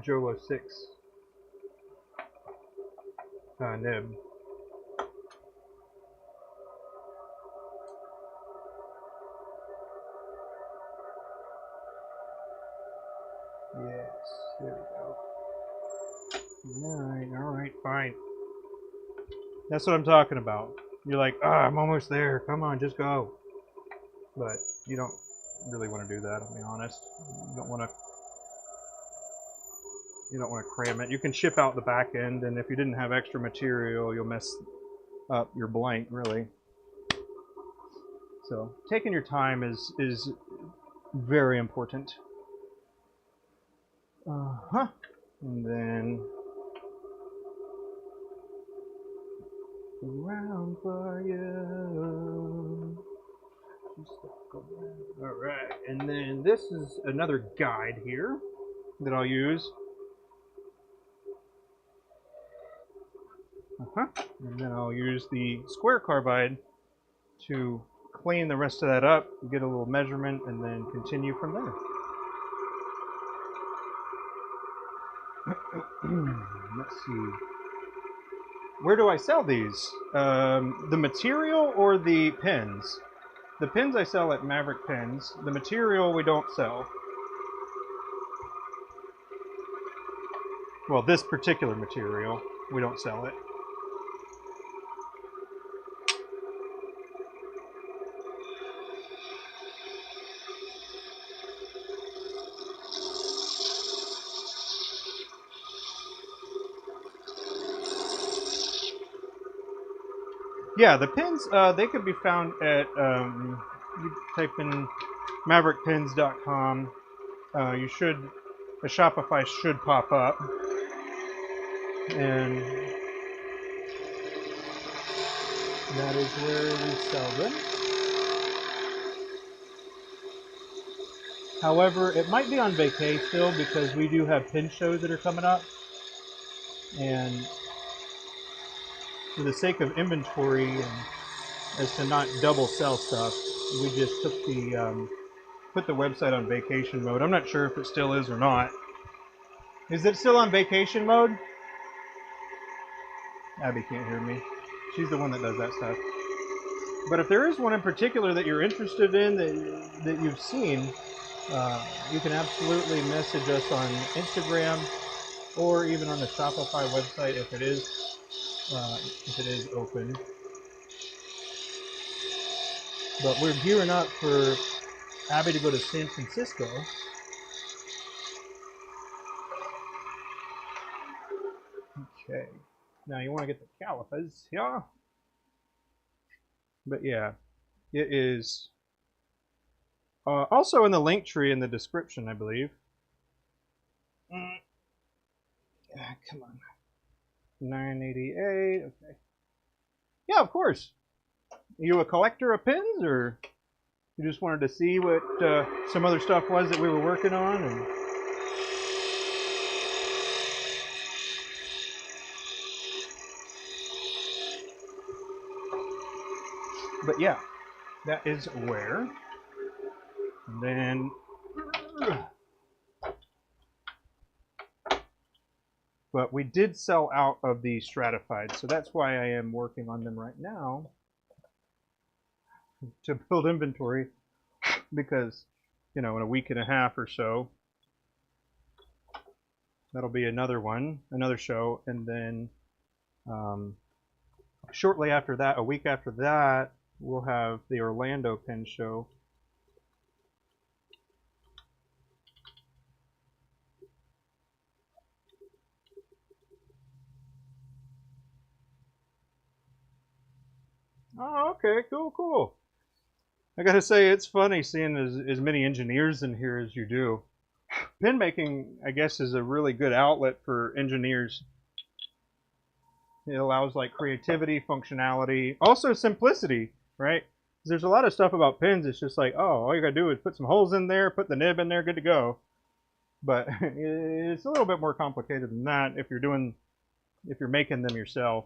Jolo 6 nib. Yes, there we go. Alright, fine. That's what I'm talking about. You're like, I'm almost there. Come on, just go. But you don't really want to do that, I'll be honest. You don't want to cram it. You can ship out the back end, and if you didn't have extra material, you'll mess up your blank, really. So taking your time is very important. And then around for you. Alright, and then this is another guide here that I'll use. And then I'll use the square carbide to clean the rest of that up, get a little measurement, and then continue from there. Let's see. Where do I sell these? The material or the pins? The pins I sell at Maverick Pins. The material we don't sell. Well, this particular material, we don't sell it. Yeah, the pins, they could be found at, you type in maverickpins.com. A Shopify should pop up. And that is where we sell them. However, it might be on vacay still because we do have pin shows that are coming up. And for the sake of inventory and as to not double sell stuff, we just took the put the website on vacation mode. I'm not sure if it still is or not. Is it still on vacation mode? Abby can't hear me. She's the one that does that stuff. But if there is one in particular that you're interested in, that you've seen, you can absolutely message us on Instagram or even on the Shopify website if it is open. But we're gearing up for Abby to go to San Francisco. Okay. Now you want to get the calipers, yeah? But yeah, it is also in the link tree in the description, I believe. Come on. 988, okay. Yeah, of course. You a collector of pins, or you just wanted to see what some other stuff was that we were working on? And but yeah, that is where. And then, but we did sell out of the Stratified, so that's why I am working on them right now to build inventory, because, you know, in a week and a half or so, that'll be another one, another show, and then shortly after that, a week after that, we'll have the Orlando Pin Show. Oh, okay, cool, cool. I gotta say, it's funny seeing as many engineers in here as you do. Pin making, I guess, is a really good outlet for engineers. It allows like creativity, functionality, also simplicity, right? There's a lot of stuff about pins. It's just like, oh, all you gotta do is put some holes in there, put the nib in there, good to go. But it's a little bit more complicated than that if you're making them yourself.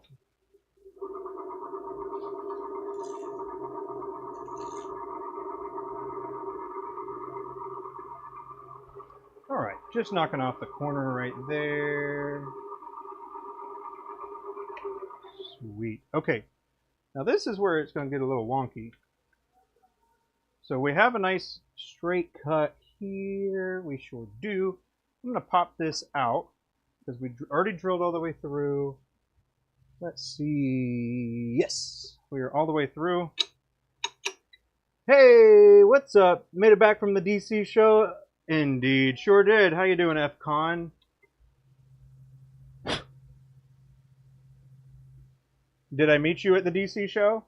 All right, just knocking off the corner right there. Sweet. Okay, now this is where it's going to get a little wonky. So we have a nice straight cut here. We sure do. I'm going to pop this out because we already drilled all the way through. Let's see. Yes, we are all the way through. Hey, what's up? Made it back from the DC show? Indeed, sure did. How you doing, FCon? Did I meet you at the DC show?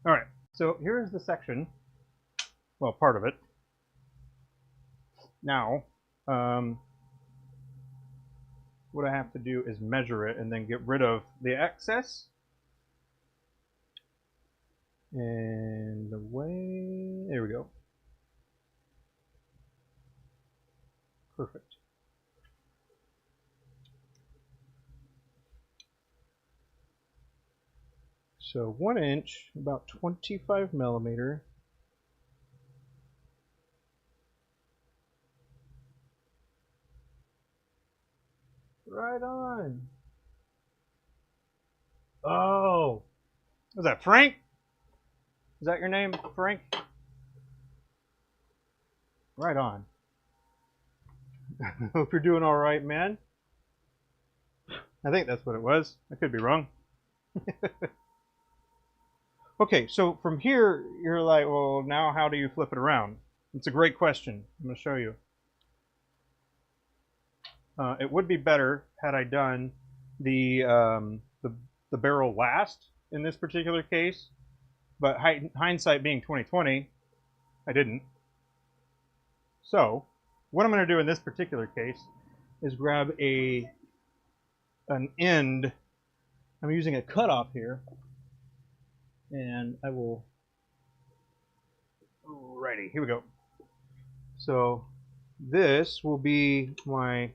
All right, so here's the section. Well, part of it. Now, what I have to do is measure it and then get rid of the excess. And away, there we go. Perfect. So 1 inch, about 25 millimeter. Right on. Oh, was that Frank? Is that your name, Frank? Right on. Hope you're doing all right, man. I think that's what it was. I could be wrong. Okay, so from here, you're like, well, now how do you flip it around? It's a great question. I'm going to show you. It would be better had I done the barrel last in this particular case, but hindsight being 2020, I didn't. So what I'm going to do in this particular case is grab an end. I'm using a cutoff here, and I will. Alrighty, here we go. So this will be my.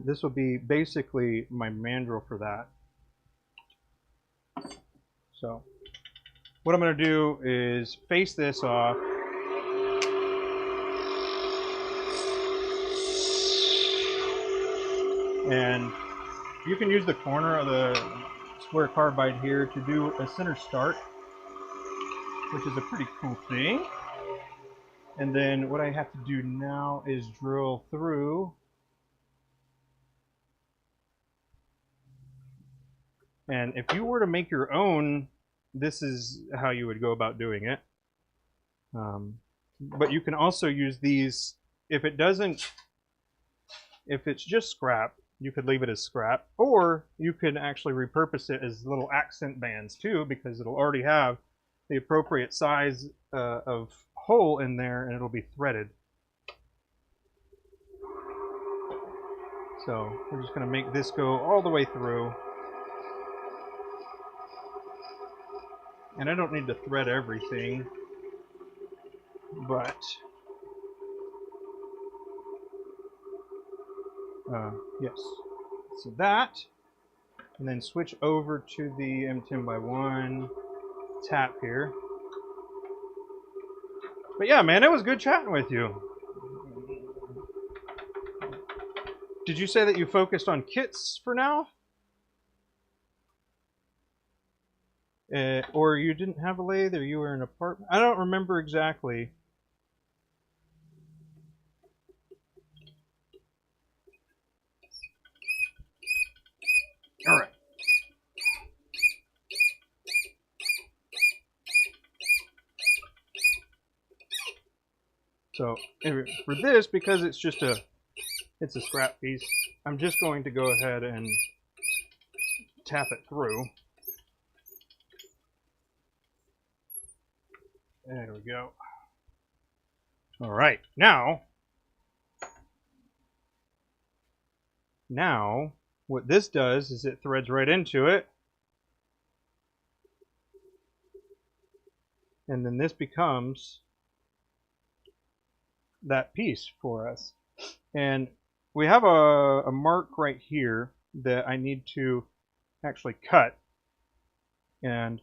This will be basically my mandrel for that. So what I'm going to do is face this off. And you can use the corner of the square carbide here to do a center start, which is a pretty cool thing. And then what I have to do now is drill through And if you were to make your own, this is how you would go about doing it. But you can also use these, if it's just scrap, you could leave it as scrap, or you could actually repurpose it as little accent bands too, because it'll already have the appropriate size of hole in there, and it'll be threaded. So we're just going to make this go all the way through. And I don't need to thread everything, but yes. So that, and then switch over to the M10x1 tap here. But yeah, man, it was good chatting with you. Did you say that you focused on kits for now? Or you didn't have a lathe, or you were in an apartment? I don't remember exactly. All right. So for this, because it's just it's a scrap piece, I'm just going to go ahead and tap it through. There we go. All right, now what this does is it threads right into it. And then this becomes that piece for us. And we have a mark right here that I need to actually cut. And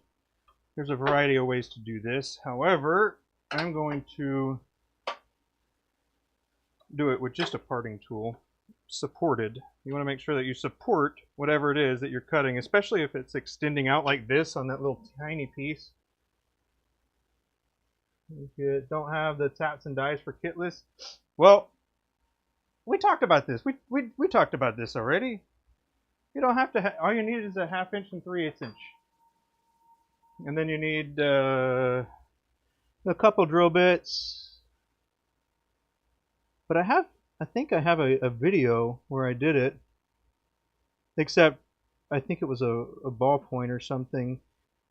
there's a variety of ways to do this. However, I'm going to do it with just a parting tool, supported. You want to make sure that you support whatever it is that you're cutting, especially if it's extending out like this on that little tiny piece. If you don't have the taps and dies for kitless, well, we talked about this. We talked about this already. You don't have to. All you need is a 1/2 inch and 3/8 inch, and then you need a couple drill bits. But I think I have a video where I did it. Except I think it was a ballpoint or something,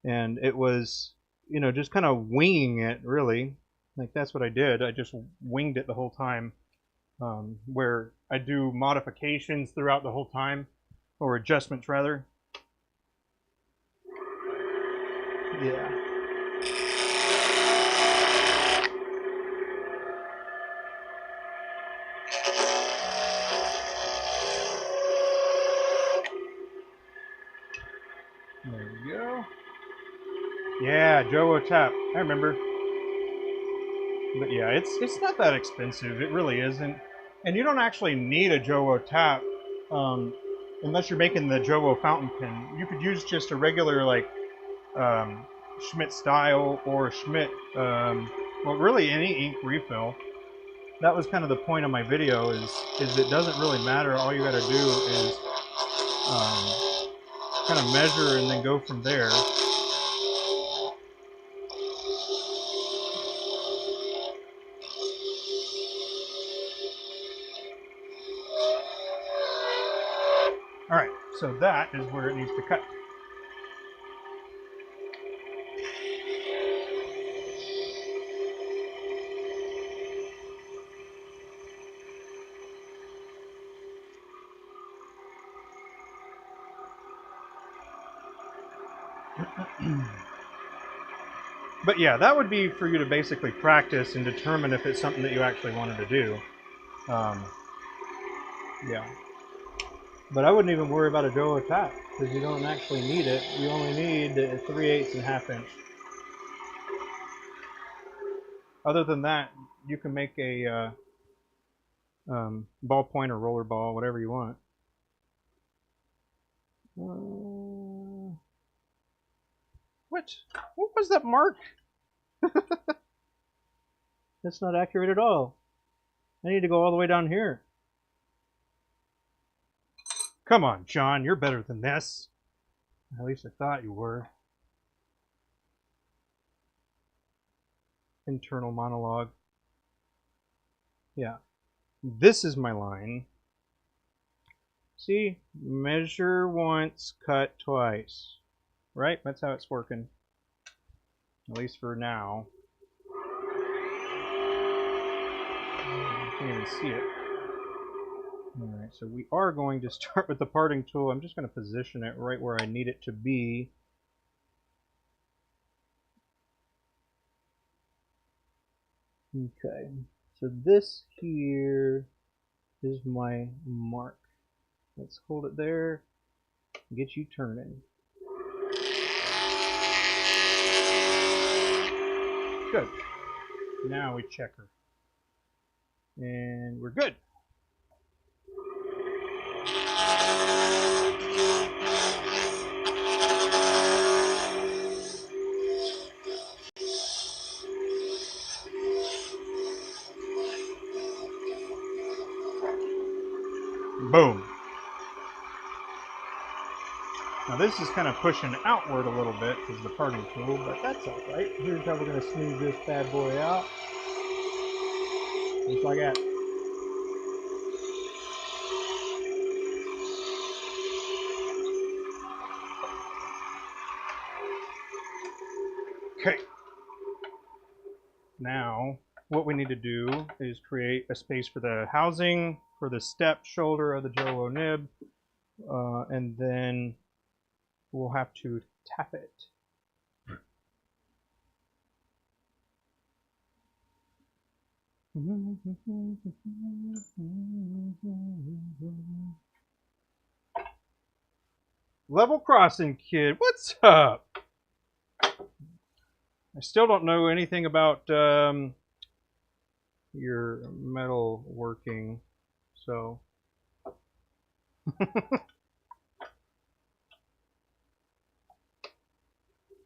and it was, you know, just kind of winging it, really. Like, that's what I did. I just winged it the whole time, where I do modifications throughout the whole time, or adjustments rather. Yeah. There we go. Yeah, Joe Tap. I remember. But yeah, it's not that expensive. It really isn't. And you don't actually need a Joe Tap unless you're making the Joe fountain pen. You could use just a regular, like, Schmidt style or Schmidt, well, really any ink refill. That was kind of the point of my video, is it doesn't really matter. All you got to do is kind of measure and then go from there. All right, so that is where it needs to cut. But yeah, that would be for you to basically practice and determine if it's something that you actually wanted to do. Yeah. But I wouldn't even worry about a Joe Tap, because you don't actually need it. You only need a 3/8 and 1/2 inch. Other than that, you can make a ballpoint or roller ball, whatever you want. What? What was that mark? That's not accurate at all. I need to go all the way down here. Come on, John, you're better than this. At least I thought you were. Internal monologue. Yeah. This is my line. See? Measure once, cut twice. Right? That's how it's working. At least for now. I can't even see it. Alright, so we are going to start with the parting tool. I'm just going to position it right where I need it to be. Okay, so this here is my mark. Let's hold it there, get you turning. Good. Now we check her. And we're good. Boom. Now this is kind of pushing outward a little bit because the parting tool, but that's alright. Here's how we're going to smooth this bad boy out. Just like that. Okay. Now, what we need to do is create a space for the housing, for the step shoulder of the JOWO nib, and then we'll have to tap it. Level crossing kid, what's up? I still don't know anything about your metal working, so.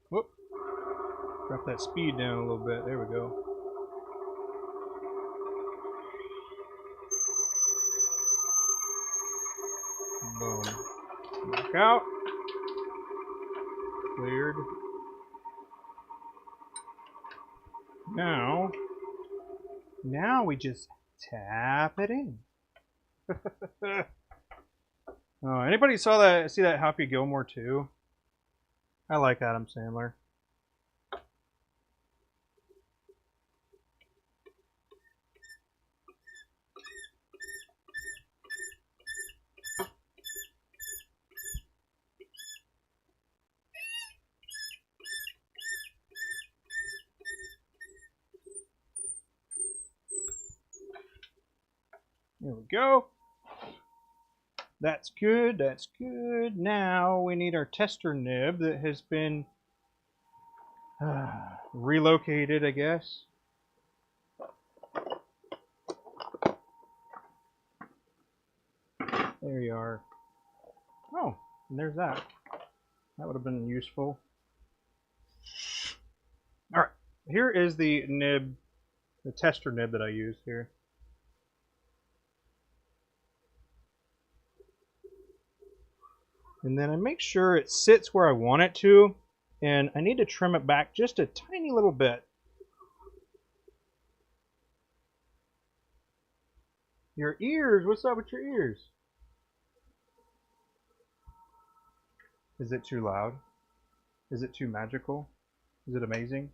Whoop. Drop that speed down a little bit. There we go. Boom. Knock out. Cleared. Now we just tap it in. Oh, anybody see that Happy Gilmore 2? I like Adam Sandler. There we go. That's good, that's good. Now we need our tester nib that has been relocated, I guess. There you are. Oh, and there's that. That would have been useful. Alright, here is the nib, the tester nib that I used here. And then I make sure it sits where I want it to, and I need to trim it back just a tiny little bit. Your ears, what's up with your ears? Is it too loud? Is it too magical? Is it amazing?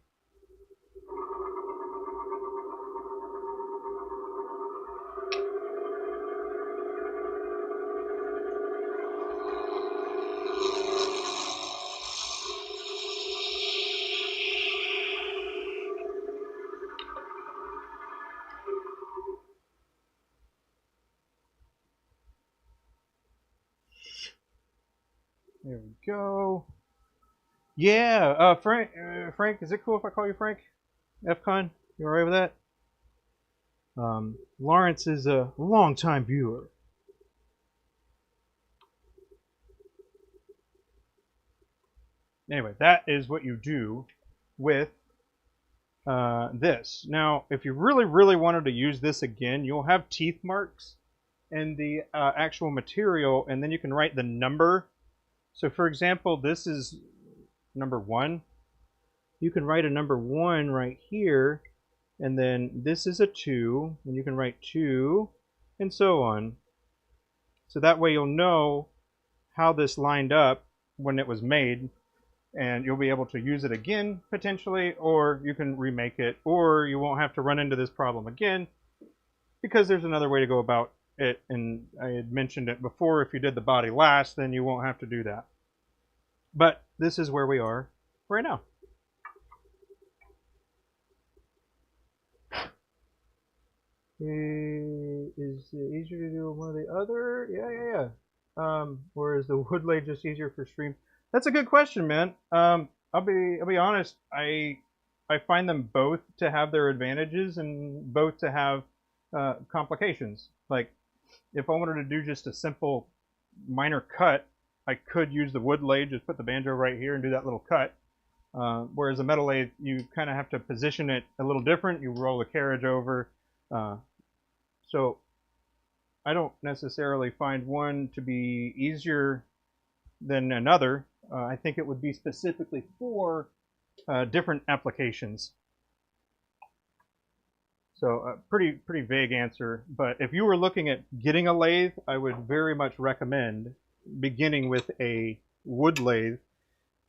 There we go. Yeah, Frank, is it cool if I call you Frank? FCon, you alright with that? Lawrence is a longtime viewer. Anyway, that is what you do with this. Now, if you really, really wanted to use this again, you'll have teeth marks in the actual material, and then you can write the number So for example, this is number 1. You can write a number 1 right here, and then this is a 2, and you can write 2, and so on. So that way you'll know how this lined up when it was made, and you'll be able to use it again potentially, or you can remake it, or you won't have to run into this problem again, because there's another way to go about it. And I had mentioned it before, if you did the body last, then you won't have to do that. But this is where we are right now. Is it easier to do one or the other? Yeah. Or is the wood lathe just easier for stream? That's a good question, man. I'll be honest. I find them both to have their advantages and both to have complications. Like, if I wanted to do just a simple minor cut, I could use the wood lathe, just put the banjo right here and do that little cut. Whereas a metal lathe, you kind of have to position it a little different. You roll the carriage over. So I don't necessarily find one to be easier than another. I think it would be specifically for different applications. So pretty vague answer. But if you were looking at getting a lathe, I would very much recommend beginning with a wood lathe,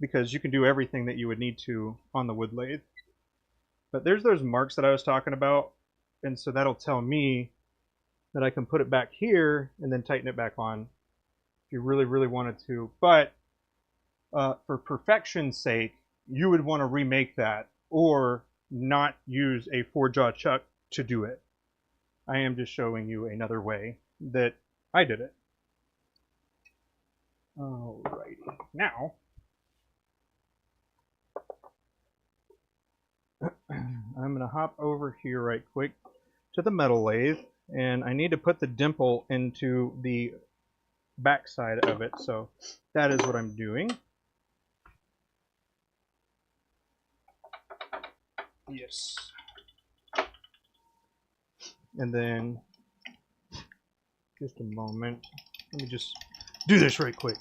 because you can do everything that you would need to on the wood lathe. But there's those marks that I was talking about, and so that'll tell me that I can put it back here and then tighten it back on if you really wanted to. But for perfection's sake, you would want to remake that or not use a 4-jaw chuck to do it. I am just showing you another way that I did it. Alrighty. Now, I'm going to hop over here right quick to the metal lathe, and I need to put the dimple into the back side of it, so that is what I'm doing. Yes. And then, just a moment, let me just do this right quick.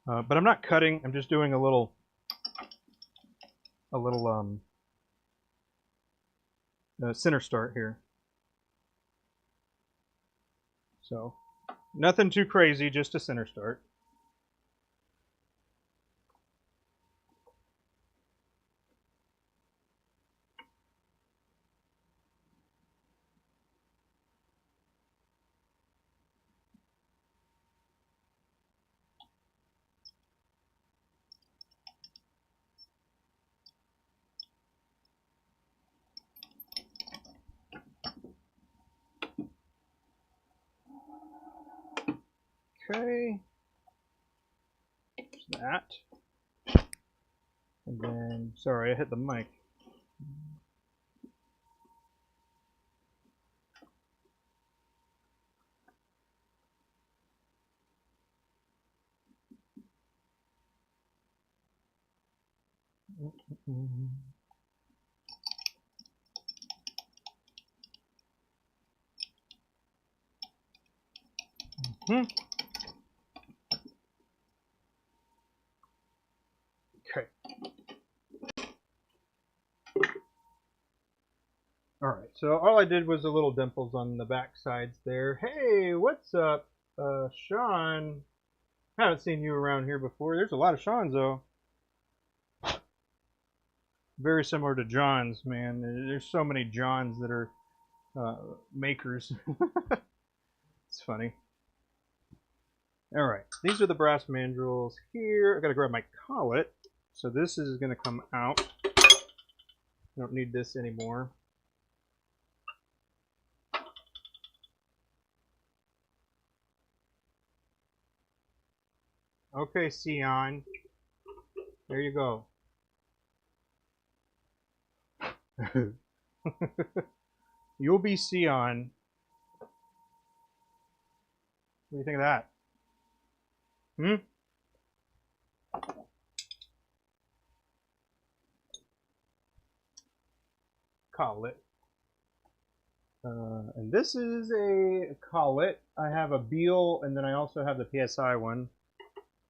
But I'm not cutting, I'm just doing a little center start here. So nothing too crazy, just a center start. Okay, that. And then, sorry, I hit the mic. Okay. Alright, so all I did was the little dimples on the back sides there. Hey, what's up, Sean? Haven't seen you around here before. There's a lot of Seans, though. Very similar to Johns, man. There's so many Johns that are makers. It's funny. Alright, these are the brass mandrels here. I gotta grab my collet. So this is gonna come out. I don't need this anymore. Okay, Sion. There you go. You'll be Sion. What do you think of that? Collet. And this is a collet. I have a Beal, and then I also have the PSI one.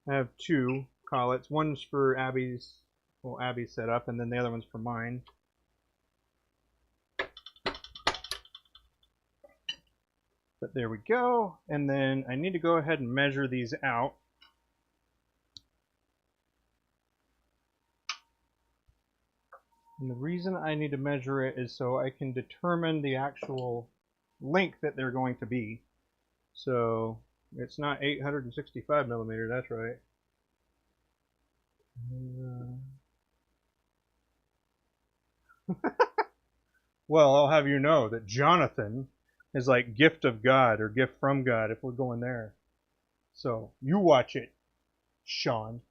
I have two collets. One's for Abby's setup, and then the other one's for mine. But there we go. And then I need to go ahead and measure these out. And the reason I need to measure it is so I can determine the actual length that they're going to be. So it's not 865 millimeter, that's right. Well, I'll have you know that Jonathan is like gift of God or gift from God if we're going there. So you watch it, Sean.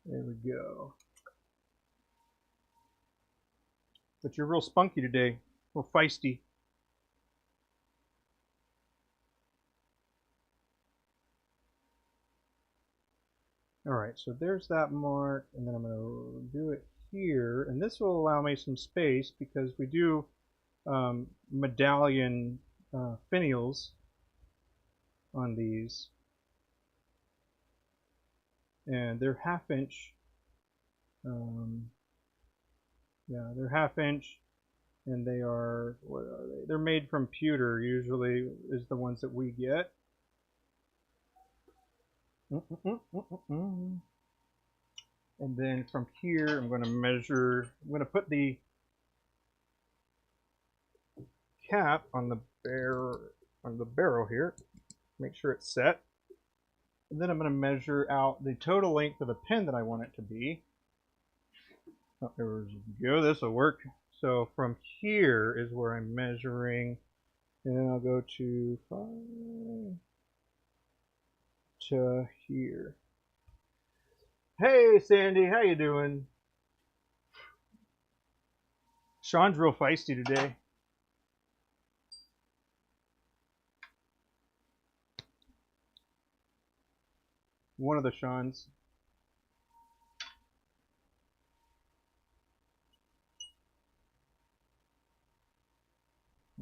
There we go. But you're real spunky today, real feisty. All right, so there's that mark, and then I'm going to do it here, and this will allow me some space because we do medallion finials on these, and they're half-inch. Yeah, they're half-inch, and they are, what are they? They're made from pewter, usually, is the ones that we get. And then from here, I'm going to measure, I'm going to put the cap on the barrel here, make sure it's set. And then I'm going to measure out the total length of the pin that I want it to be. Oh, there we go, this will work. So from here is where I'm measuring, and then I'll go to 5 to here. Hey Sandy, how you doing? Sean's real feisty today. One of the Seans.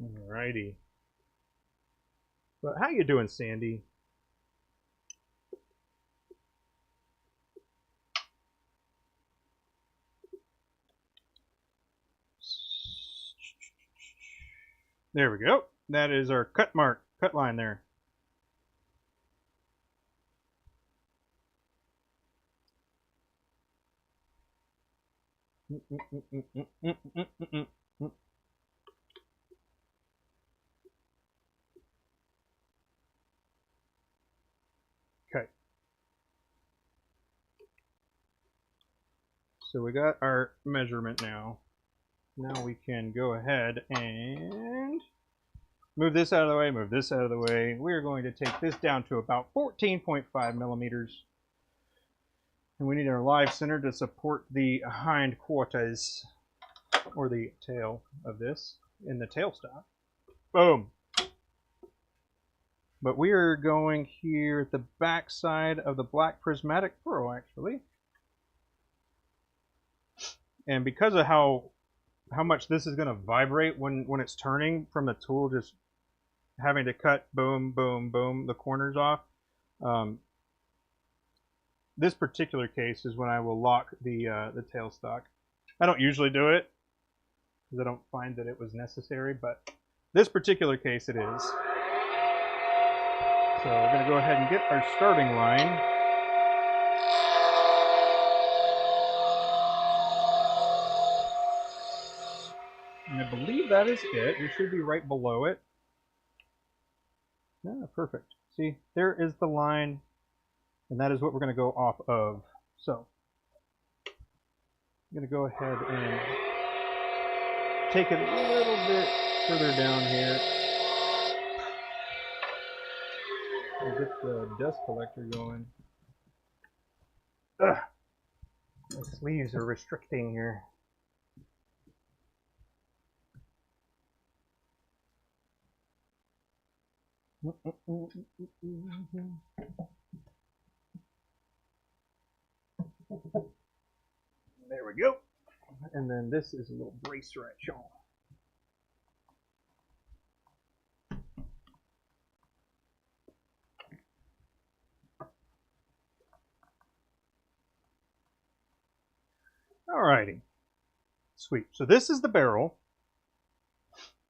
Alrighty. But how you doing, Sandy? There we go. That is our cut mark, cut line there. Okay. So we got our measurement now. Now we can go ahead and move this out of the way, move this out of the way. We're going to take this down to about 14.5 millimeters. And we need our live center to support the hind quarters, or the tail of this, in the tailstock. Boom! But we are going here at the back side of the black prismatic furrow, actually. And because of how much this is going to vibrate when it's turning from the tool, just having to cut boom, boom, boom, the corners off. This particular case is when I will lock the tailstock. I don't usually do it because I don't find that it was necessary, but this particular case it is. So we're going to go ahead and get our starting line. And I believe that is it. We should be right below it. Yeah, perfect. See, there is the line, and that is what we're going to go off of. So I'm going to go ahead and take it a little bit further down here. I'll get the dust collector going. Ugh. My sleeves are restricting here. then this is a little brace wrench on. Alrighty, sweet. So this is the barrel,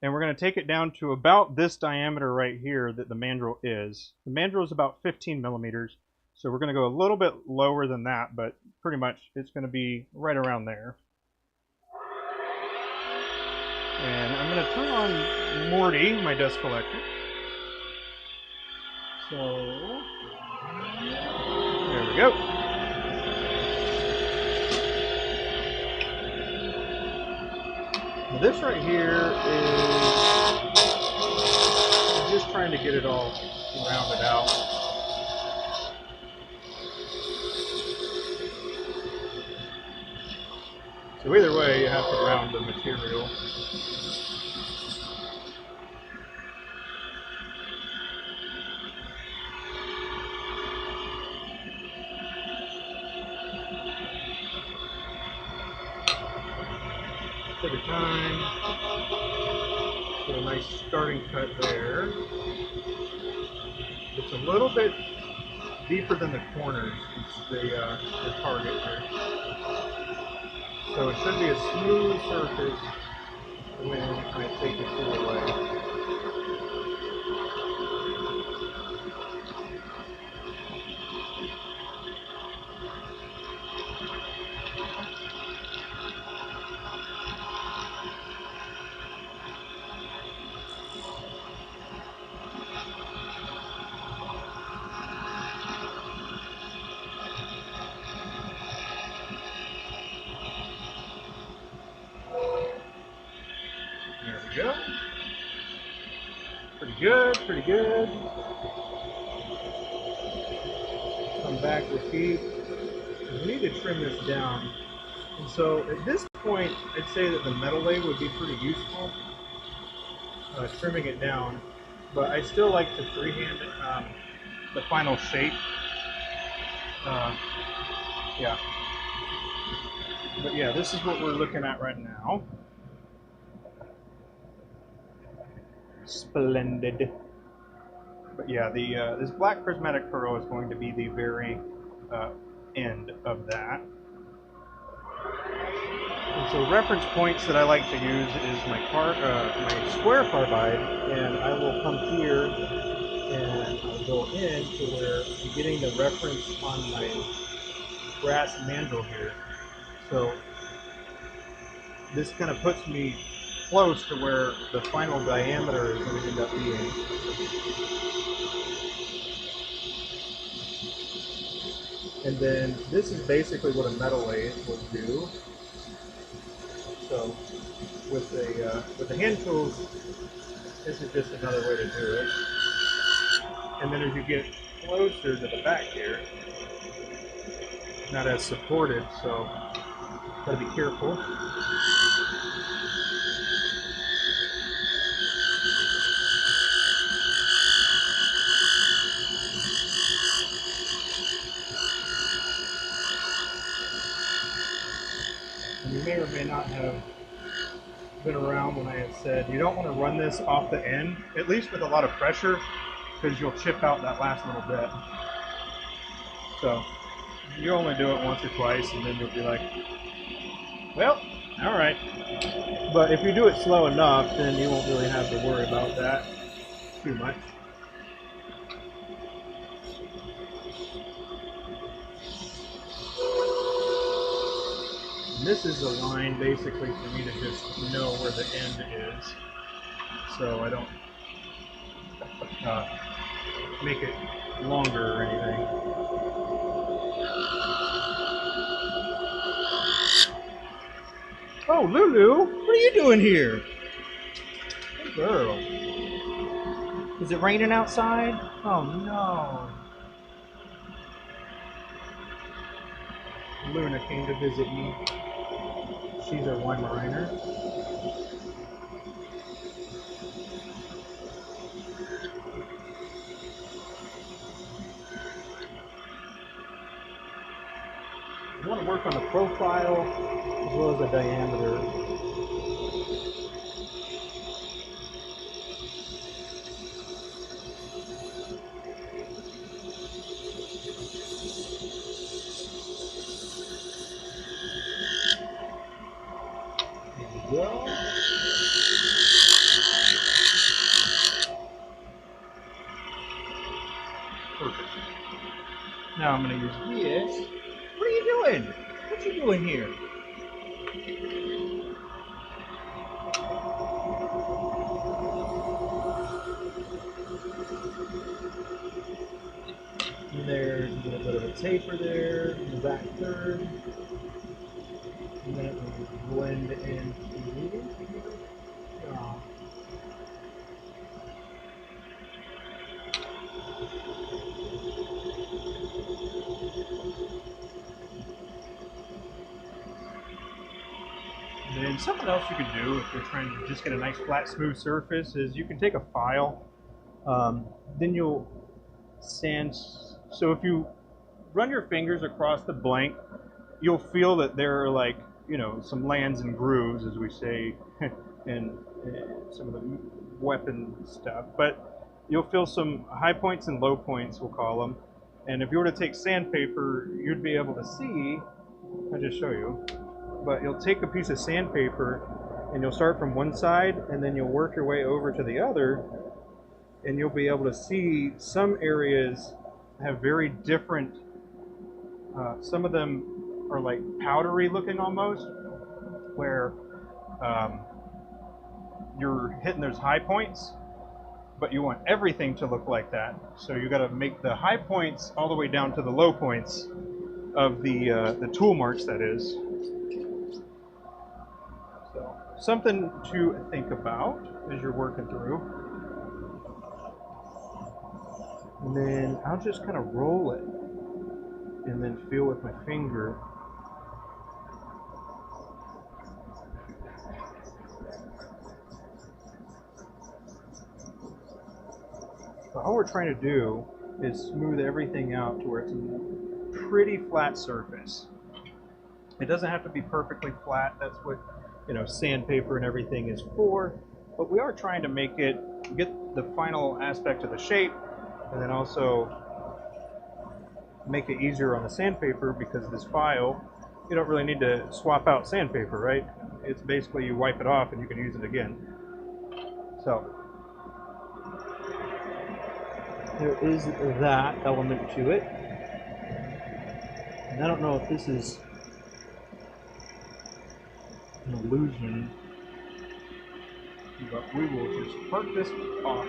and we're going to take it down to about this diameter right here that the mandrel is. The mandrel is about 15 millimeters, so we're going to go a little bit lower than that, but pretty much it's going to be right around there. And I'm going to turn on Morty, my dust collector. So, there we go. Now this right here is just trying to get it all rounded out. So either way, you have to round the material. Take your time. Get a nice starting cut there. It's a little bit deeper than the corners. It's the target here. So it should be a smooth surface when I take the tool away. There we go. Pretty good, pretty good. Come back, repeat. We need to trim this down. And so at this point, I'd say that the metal lathe would be pretty useful, trimming it down. But I still like to freehand the final shape. Yeah. But yeah, this is what we're looking at right now. Splendid. But yeah, this black prismatic pearl is going to be the very end of that. And so reference points that I like to use is my square carbide, and I will come here and I'll go in to where I'm getting the reference on my brass mandrel here. So this kind of puts me close to where the final diameter is going to end up being. And then this is basically what a metal lathe will do. So with the hand tools, this is just another way to do it. And then as you get closer to the back here, not as supported, so gotta be careful. And you may or may not have been around when I had said you don't want to run this off the end, at least with a lot of pressure, because you'll chip out that last little bit. So you only do it once or twice, and then you'll be like, well, all right. But if you do it slow enough, then you won't really have to worry about that too much. And this is the line basically for me to just know where the end is, so I don't make it longer or anything. Oh, Lulu, what are you doing here? Good girl. Is it raining outside? Oh no. Luna came to visit me. She's our Weimaraner. You want to work on the profile as well as the diameter. There we go. Perfect. Now I'm going to use this. What are you doing? What you doing here? And there's a little bit of a taper there in the back third. And then it will blend into. And then something else you can do if you're trying to just get a nice flat smooth surface is you can take a file, then you'll sand. So if you run your fingers across the blank, you'll feel that there are, like, you know, some lands and grooves, as we say in some of the weapon stuff, but you'll feel some high points and low points, we'll call them. And if you were to take sandpaper, you'd be able to see, I'll just show you, but you'll take a piece of sandpaper and you'll start from one side and then you'll work your way over to the other, and you'll be able to see some areas have very different, some of them are like powdery looking almost, where you're hitting those high points, but you want everything to look like that. So you got to make the high points all the way down to the low points of the tool marks, that is. So something to think about as you're working through. And then I'll just kind of roll it and then feel with my finger. So all we're trying to do is smooth everything out to where it's a pretty flat surface. It doesn't have to be perfectly flat. That's what, you know, sandpaper and everything is for. But we are trying to make it, get the final aspect of the shape, and then also make it easier on the sandpaper, because this file, you don't really need to swap out sandpaper, right? It's basically you wipe it off and you can use it again. So there is that element to it. And I don't know if this is an illusion, but we will just part this off.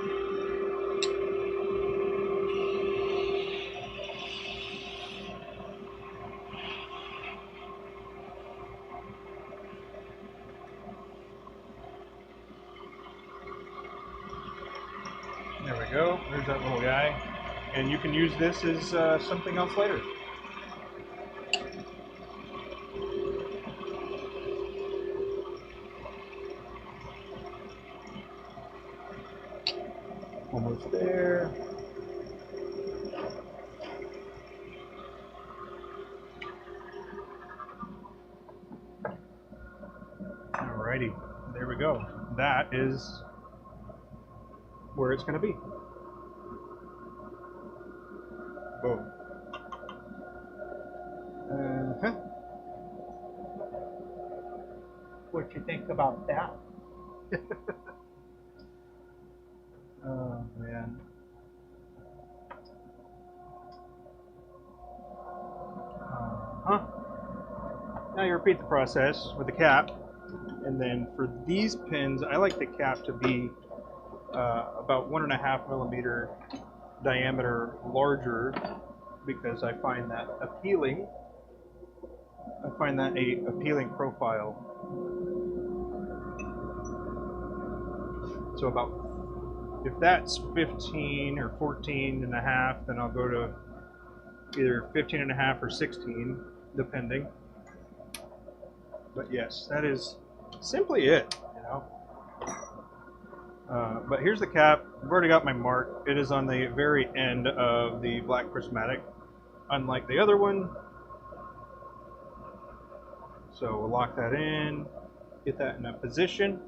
There we go. There's that little guy. And you can use this as something else later. Almost there. Alrighty, there we go. That is where it's going to be. Boom. What you think about that? Oh man. Now you repeat the process with the cap, and then for these pins, I like the cap to be about 1.5 millimeter diameter larger, because I find that appealing. I find that a appealing profile. So about, if that's 15 or 14.5, then I'll go to either 15.5 or 16, depending. But yes, that is simply it, you know. But here's the cap. I've already got my mark. It is on the very end of the black prismatic. Unlike the other one, So we'll lock that in, get that in a position.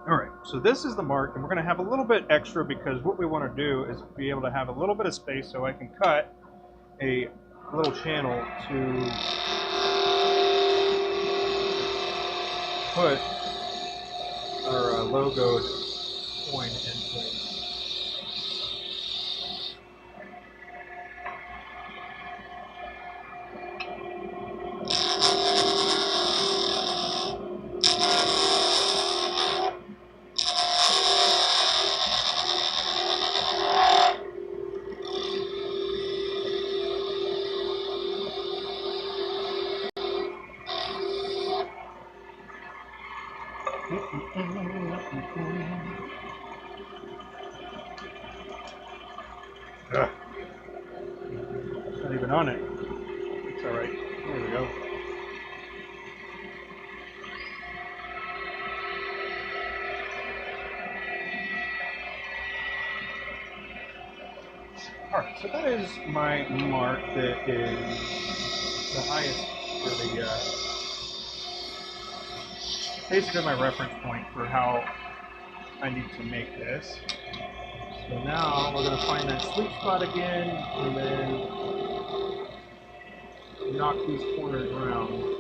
Alright, so this is the mark, and we're going to have a little bit extra because what we want to do is be able to have a little bit of space so I can cut a little channel to put our logoed coin in place. Ugh. It's not even on it. It's alright. There we go. Alright, so that is my mark that is the highest for the, basically my reference point for how I need to make this. So now we're going to find that sweet spot again and then knock these corners around.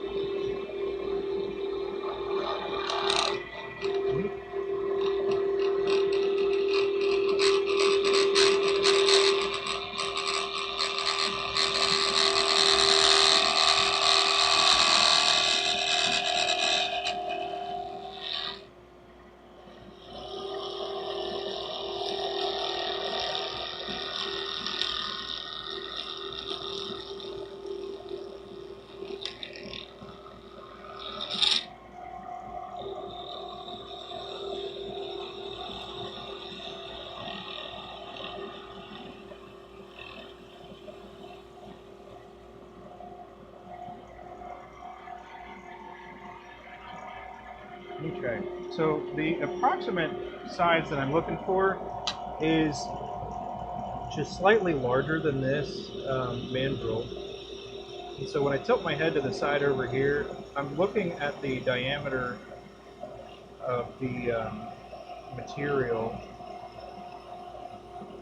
Okay, so the approximate size that I'm looking for is just slightly larger than this mandrel. And so when I tilt my head to the side over here, I'm looking at the diameter of the material,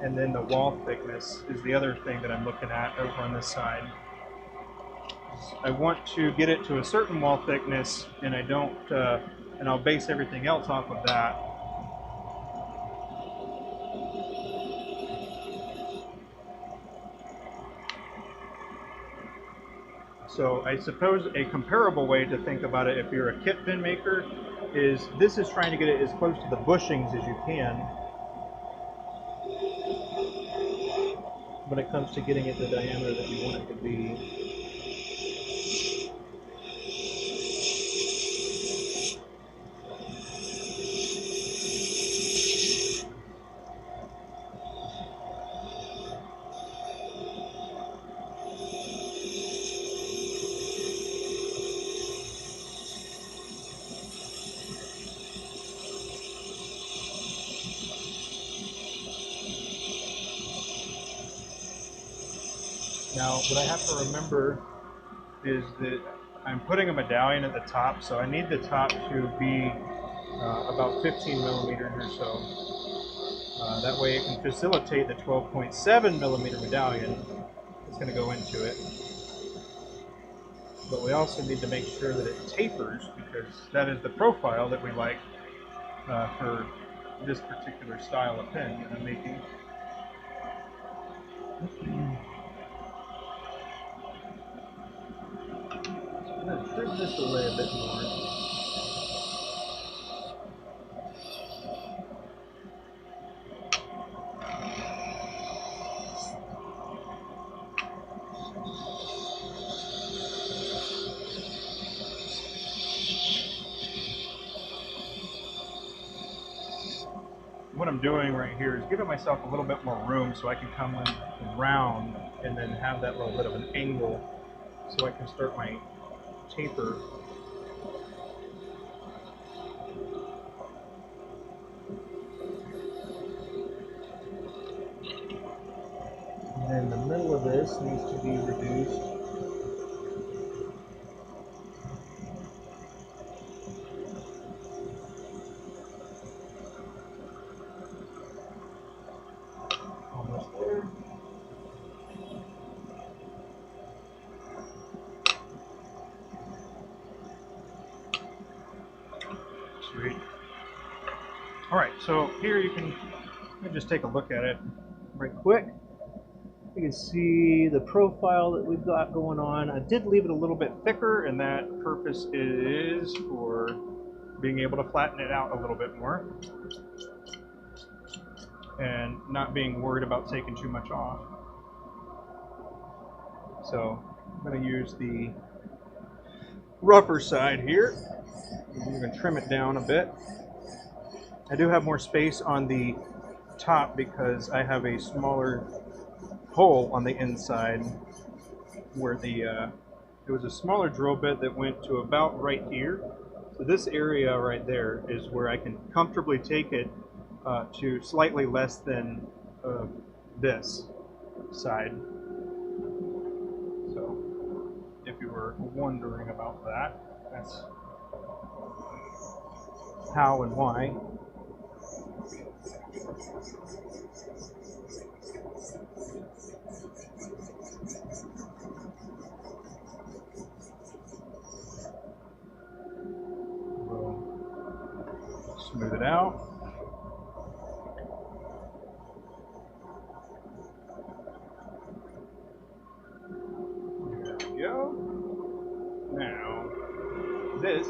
and then the wall thickness is the other thing that I'm looking at over on this side. I want to get it to a certain wall thickness, and I don't, and I'll base everything else off of that. So I suppose a comparable way to think about it if you're a kit pin maker is this is trying to get it as close to the bushings as you can when it comes to getting it the diameter that you want it to be. Now, what I have to remember is that I'm putting a medallion at the top, so I need the top to be about 15 millimeters or so. That way it can facilitate the 12.7 millimeter medallion that's going to go into it. But we also need to make sure that it tapers, because that is the profile that we like for this particular style of pin that I'm making. I'm going to trim this away a bit more. What I'm doing right here is giving myself a little bit more room so I can come in round and then have that little bit of an angle so I can start my taper. this needs to be reduced. Almost there. Sweet. All right, so here you can just take a look at it right quick. You can see the profile that we've got going on. I did leave it a little bit thicker, and that purpose is for being able to flatten it out a little bit more and not being worried about taking too much off. So I'm going to use the rougher side here. I'm going to trim it down a bit. I do have more space on the top because I have a smaller hole on the inside where there was a smaller drill bit that went to about right here. So this area right there is where I can comfortably take it to slightly less than this side. So if you were wondering about that, that's how and why. Smooth it out. There we go. Now, this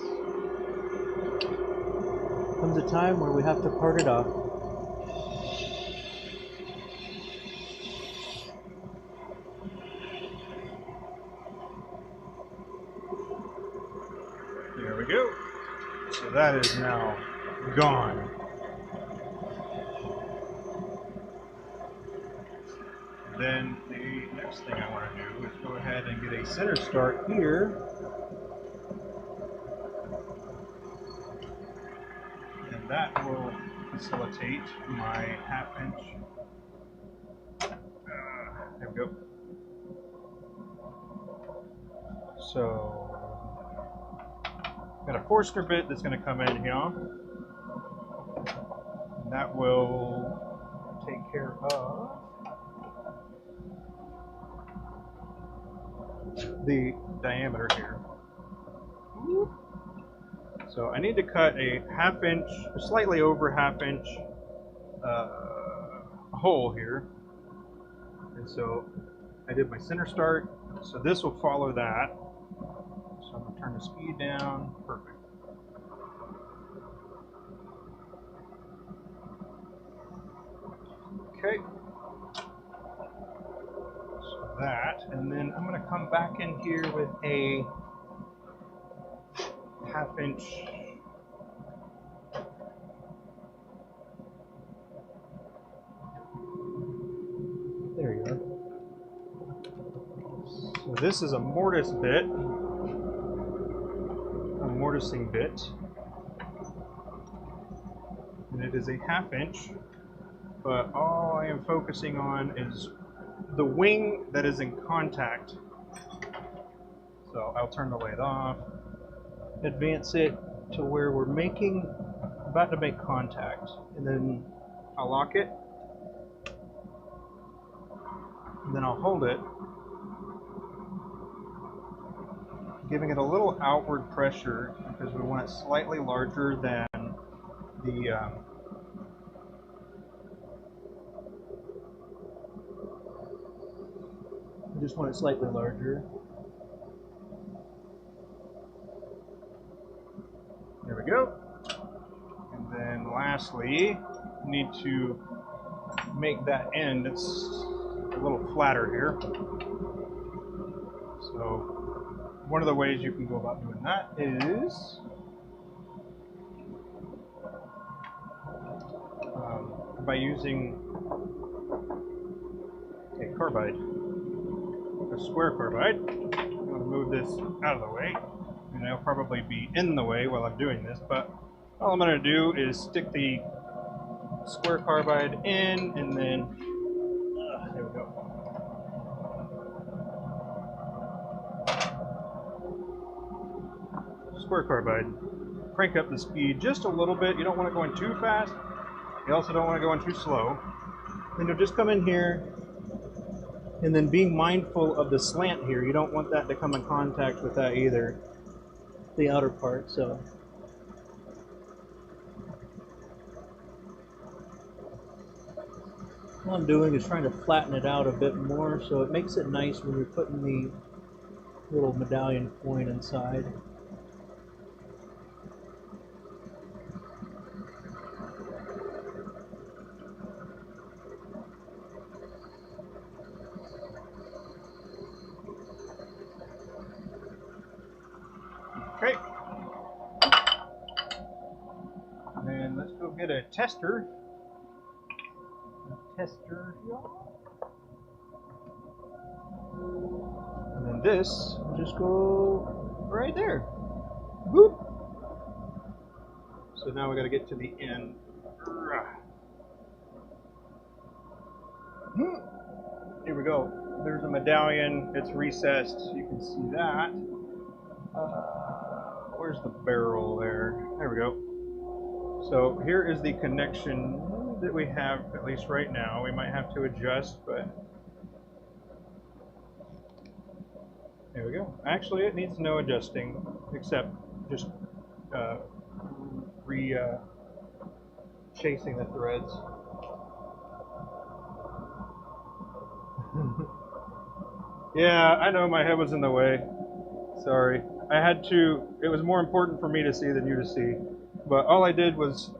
Comes a time where we have to part it off. There we go. So that is now gone. Then the next thing I want to do is go ahead and get a center start here. And that will facilitate my 1/2 inch. There we go. So got a Forstner bit that's going to come in here. And that will take care of the diameter here. So I need to cut a 1/2 inch, slightly over 1/2 inch hole here. And so I did my center start. So this will follow that. So I'm going to turn the speed down. Perfect. Okay. So that, and then I'm going to come back in here with a 1/2 inch. There you are. So this is a mortise bit. Mortising bit, and it is a 1/2 inch, but all I am focusing on is the wing that is in contact. So I'll turn the lathe off, Advance it to where we're about to make contact, and then I'll lock it, and then I'll hold it, giving it a little outward pressure because we want it slightly larger than the I just want it slightly larger. There we go. And then lastly, need to make that end it's a little flatter here. So one of the ways you can go about doing that is by using a carbide, a square carbide. I'm going to move this out of the way, and it'll probably be in the way while I'm doing this, but all I'm going to do is stick the square carbide in, and then there we go. square carbide. Crank up the speed just a little bit. You don't want it going too fast. You also don't want it going too slow. Then you'll just come in here, and then being mindful of the slant here. You don't want that to come in contact with that either, the outer part. So all I'm doing is trying to flatten it out a bit more, so it makes it nice when you're putting the little medallion coin inside. Okay. And let's go get a tester. Tester here. And then this will just go right there. Boop. So now we got to get to the end. Here we go. There's a medallion. It's recessed. You can see that. Where's the barrel there? There we go. So here is the connection that we have, at least right now. We might have to adjust, but there we go. Actually, it needs no adjusting, except just chasing the threads. Yeah, I know my head was in the way. Sorry. I had to, it was more important for me to see than you to see. But all I did was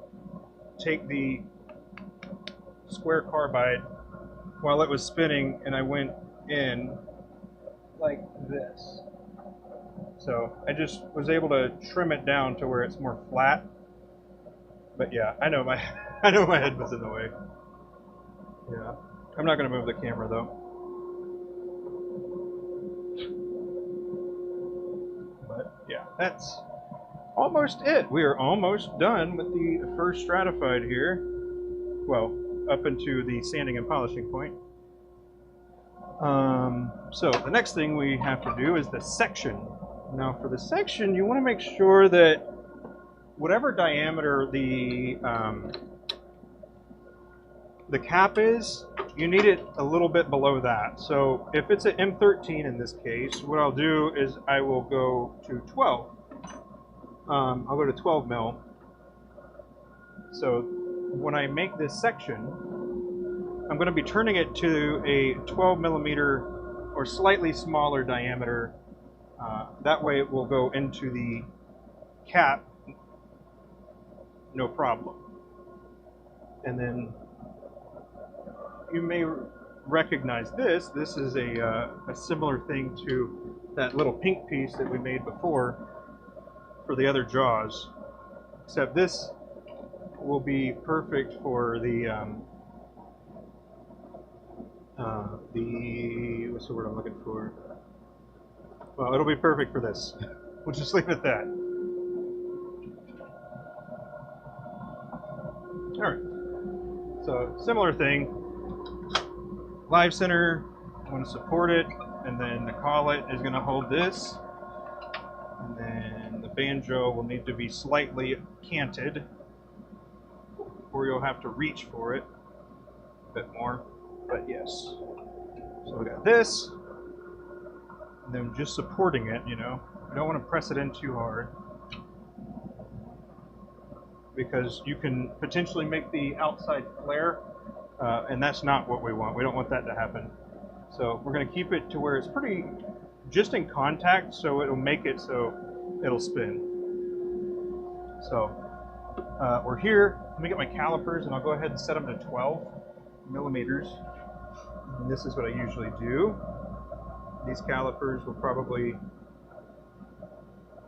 take the square carbide while it was spinning, and I went in like this. So I just was able to trim it down to where it's more flat. But yeah, I know my head was in the way. Yeah. I'm not gonna move the camera though. But yeah, that's almost it. We are almost done with the first stratified here. Well, up into the sanding and polishing point. So the next thing we have to do is the section. Now for the section, you want to make sure that whatever diameter the cap is, you need it a little bit below that. So if it's an M13 in this case, what I'll do is I will go to 12. I'll go to 12 mil. So when I make this section, I'm going to be turning it to a 12 millimeter or slightly smaller diameter. That way it will go into the cap no problem. And then you may recognize this. This is a similar thing to that little pink piece that we made before for the other jaws, except this will be perfect for the what's the word I'm looking for? Well, it'll be perfect for this. We'll just leave it at that. All right. So similar thing. Live center, I want to support it, and then the collet is going to hold this, and then the banjo will need to be slightly canted, or you'll have to reach for it a bit more. But yes. So we got this, and then just supporting it, you know. You don't want to press it in too hard, because you can potentially make the outside flare, and that's not what we want. We don't want that to happen. So we're going to keep it to where it's pretty just in contact, so it'll make it so it'll spin. So we're here. Let me get my calipers, and I'll go ahead and set them to 12 millimeters. And this is what I usually do. These calipers will probably...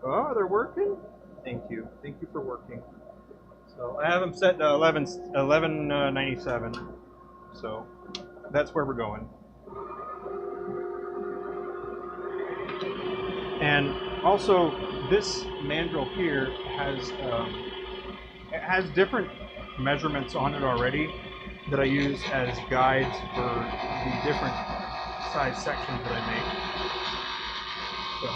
Oh, they're working? Thank you. Thank you for working. So I have them set to 1197. So that's where we're going. And also, this mandrel here has it has different measurements on it already that I use as guides for the different size sections that I make. So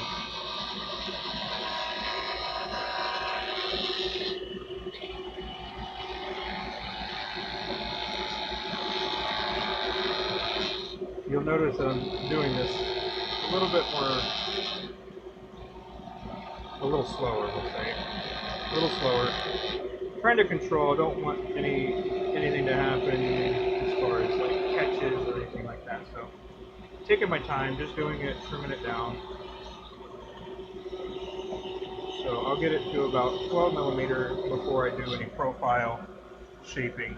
notice that I'm doing this a little bit more, a little slower, we'll say. A little slower. Trying to control, I don't want anything to happen as far as like catches or anything like that. So taking my time, just doing it, trimming it down. So I'll get it to about 12 millimeter before I do any profile shaping.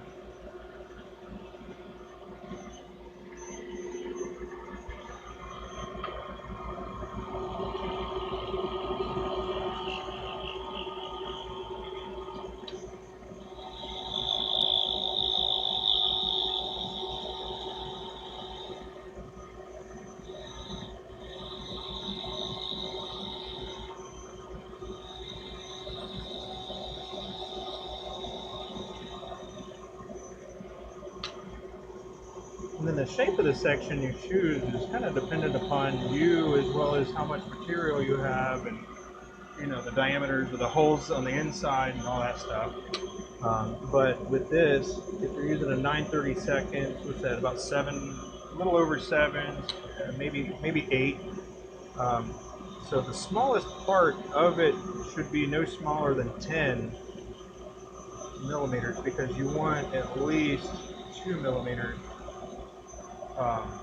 And then the shape of the section you choose is kind of dependent upon you, as well as how much material you have, and you know, the diameters of the holes on the inside and all that stuff. But with this, if you're using a 9/32, what's that? About 7, a little over 7, maybe 8. So the smallest part of it should be no smaller than 10 millimeters, because you want at least 2 millimeters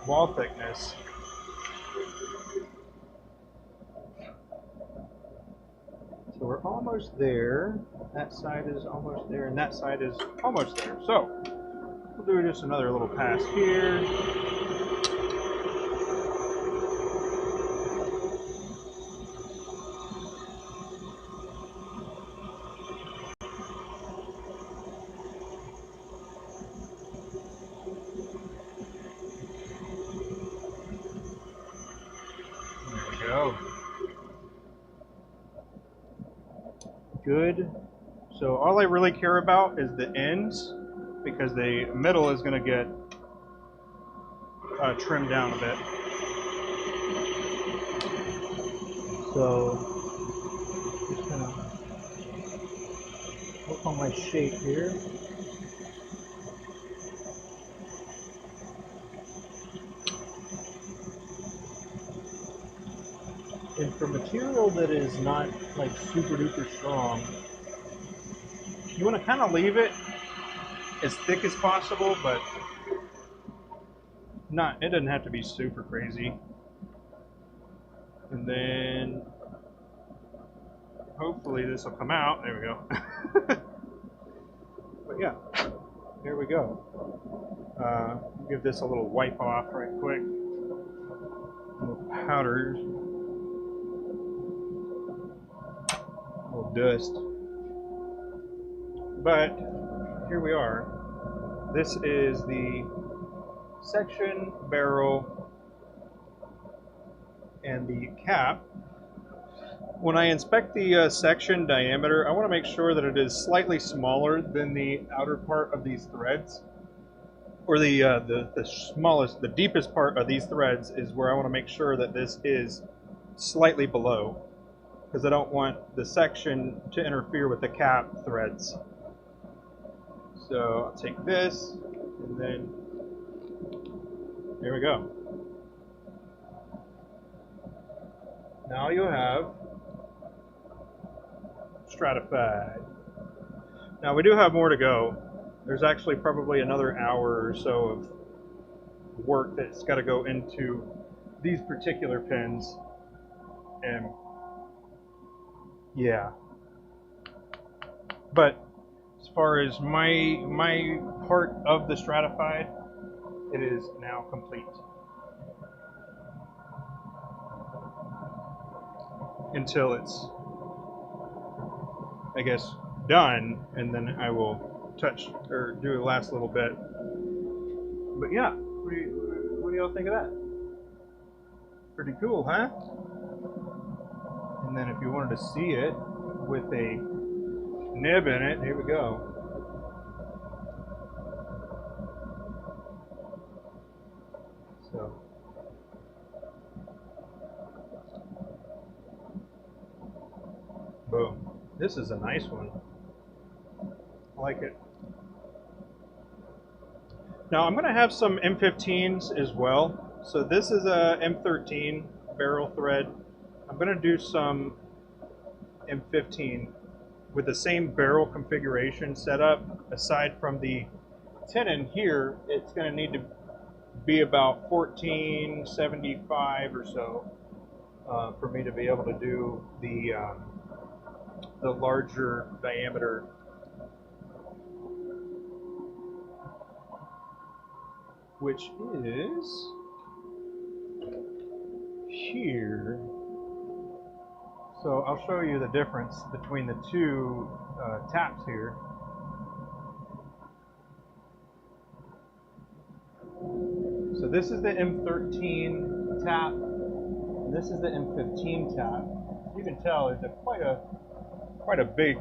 wall thickness. So we're almost there. That side is almost there, and that side is almost there. So we'll do just another little pass here. There we go. Good. So all I really care about is the ends, because the middle is going to get trimmed down a bit. So just going to work on my shape here. And for material that is not like super duper strong, you want to kind of leave it as thick as possible, but it doesn't have to be super crazy. And then hopefully this will come out. There we go. But yeah, there we go. Give this a little wipe off right quick. A little powders. A little dust. But here we are. This is the section, barrel, and the cap. When I inspect the section diameter, I want to make sure that it is slightly smaller than the outer part of these threads, or the smallest, the deepest part of these threads is where I want to make sure that this is slightly below, because I don't want the section to interfere with the cap threads. So I'll take this, and then there we go. Now you have Stratified. Now we do have more to go. There's actually probably another hour or so of work that's got to go into these particular pins, and yeah. But as far as my part of the Stratified, it is now complete. Until it's, I guess, done, and then I will touch or do the last little bit. But yeah, what do y'all think of that? Pretty cool, huh? And then if you wanted to see it with a nib in it, here we go. So boom. This is a nice one. I like it. Now I'm going to have some M15s as well. So this is a M13 barrel thread. I'm going to do some M15 with the same barrel configuration setup. Aside from the tenon here, it's going to need to be about 1475 or so for me to be able to do the larger diameter, which is here. So I'll show you the difference between the two taps here. So this is the M13 tap, and this is the M15 tap. You can tell there's quite a big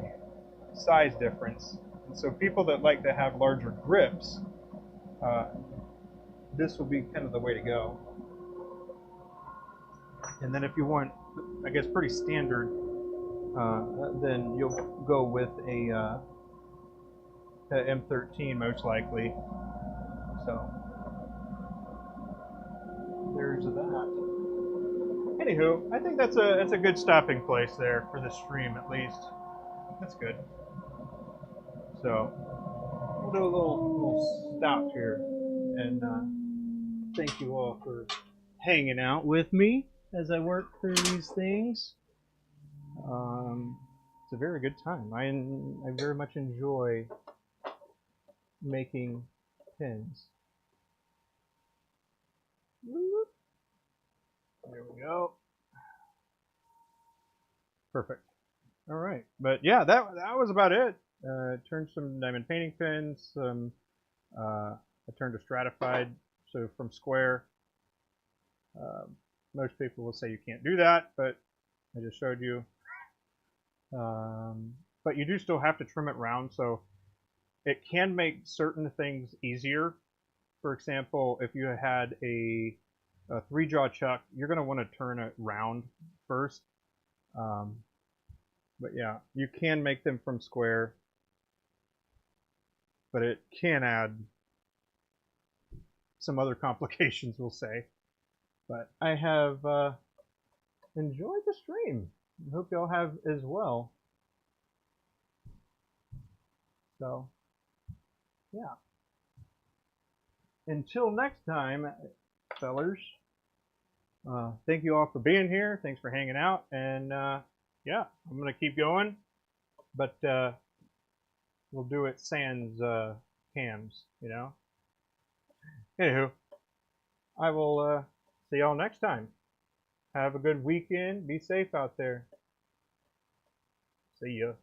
size difference. And so people that like to have larger grips, this will be kind of the way to go. And then if you want, I guess, pretty standard, then you'll go with a M13 most likely. So there's that. Anywho, I think that's a good stopping place there for the stream, at least. That's good. So we'll do a little stop here, and thank you all for hanging out with me as I work through these things. It's a very good time. I very much enjoy making pins. There we go. Perfect. All right, but yeah, that was about it. Turned some diamond painting pins. I turned a stratified, so from square. Most people will say you can't do that, but I just showed you. But you do still have to trim it round, so it can make certain things easier. For example, if you had a 3-jaw chuck, you're going to want to turn it round first. But yeah, you can make them from square, but it can add some other complications, we'll say. But I have enjoyed the stream. I hope y'all have as well. So, yeah. Until next time, fellers, thank you all for being here. Thanks for hanging out. And yeah, I'm going to keep going. But we'll do it sans cams, you know? Anywho, I will see y'all next time. Have a good weekend. Be safe out there. See ya.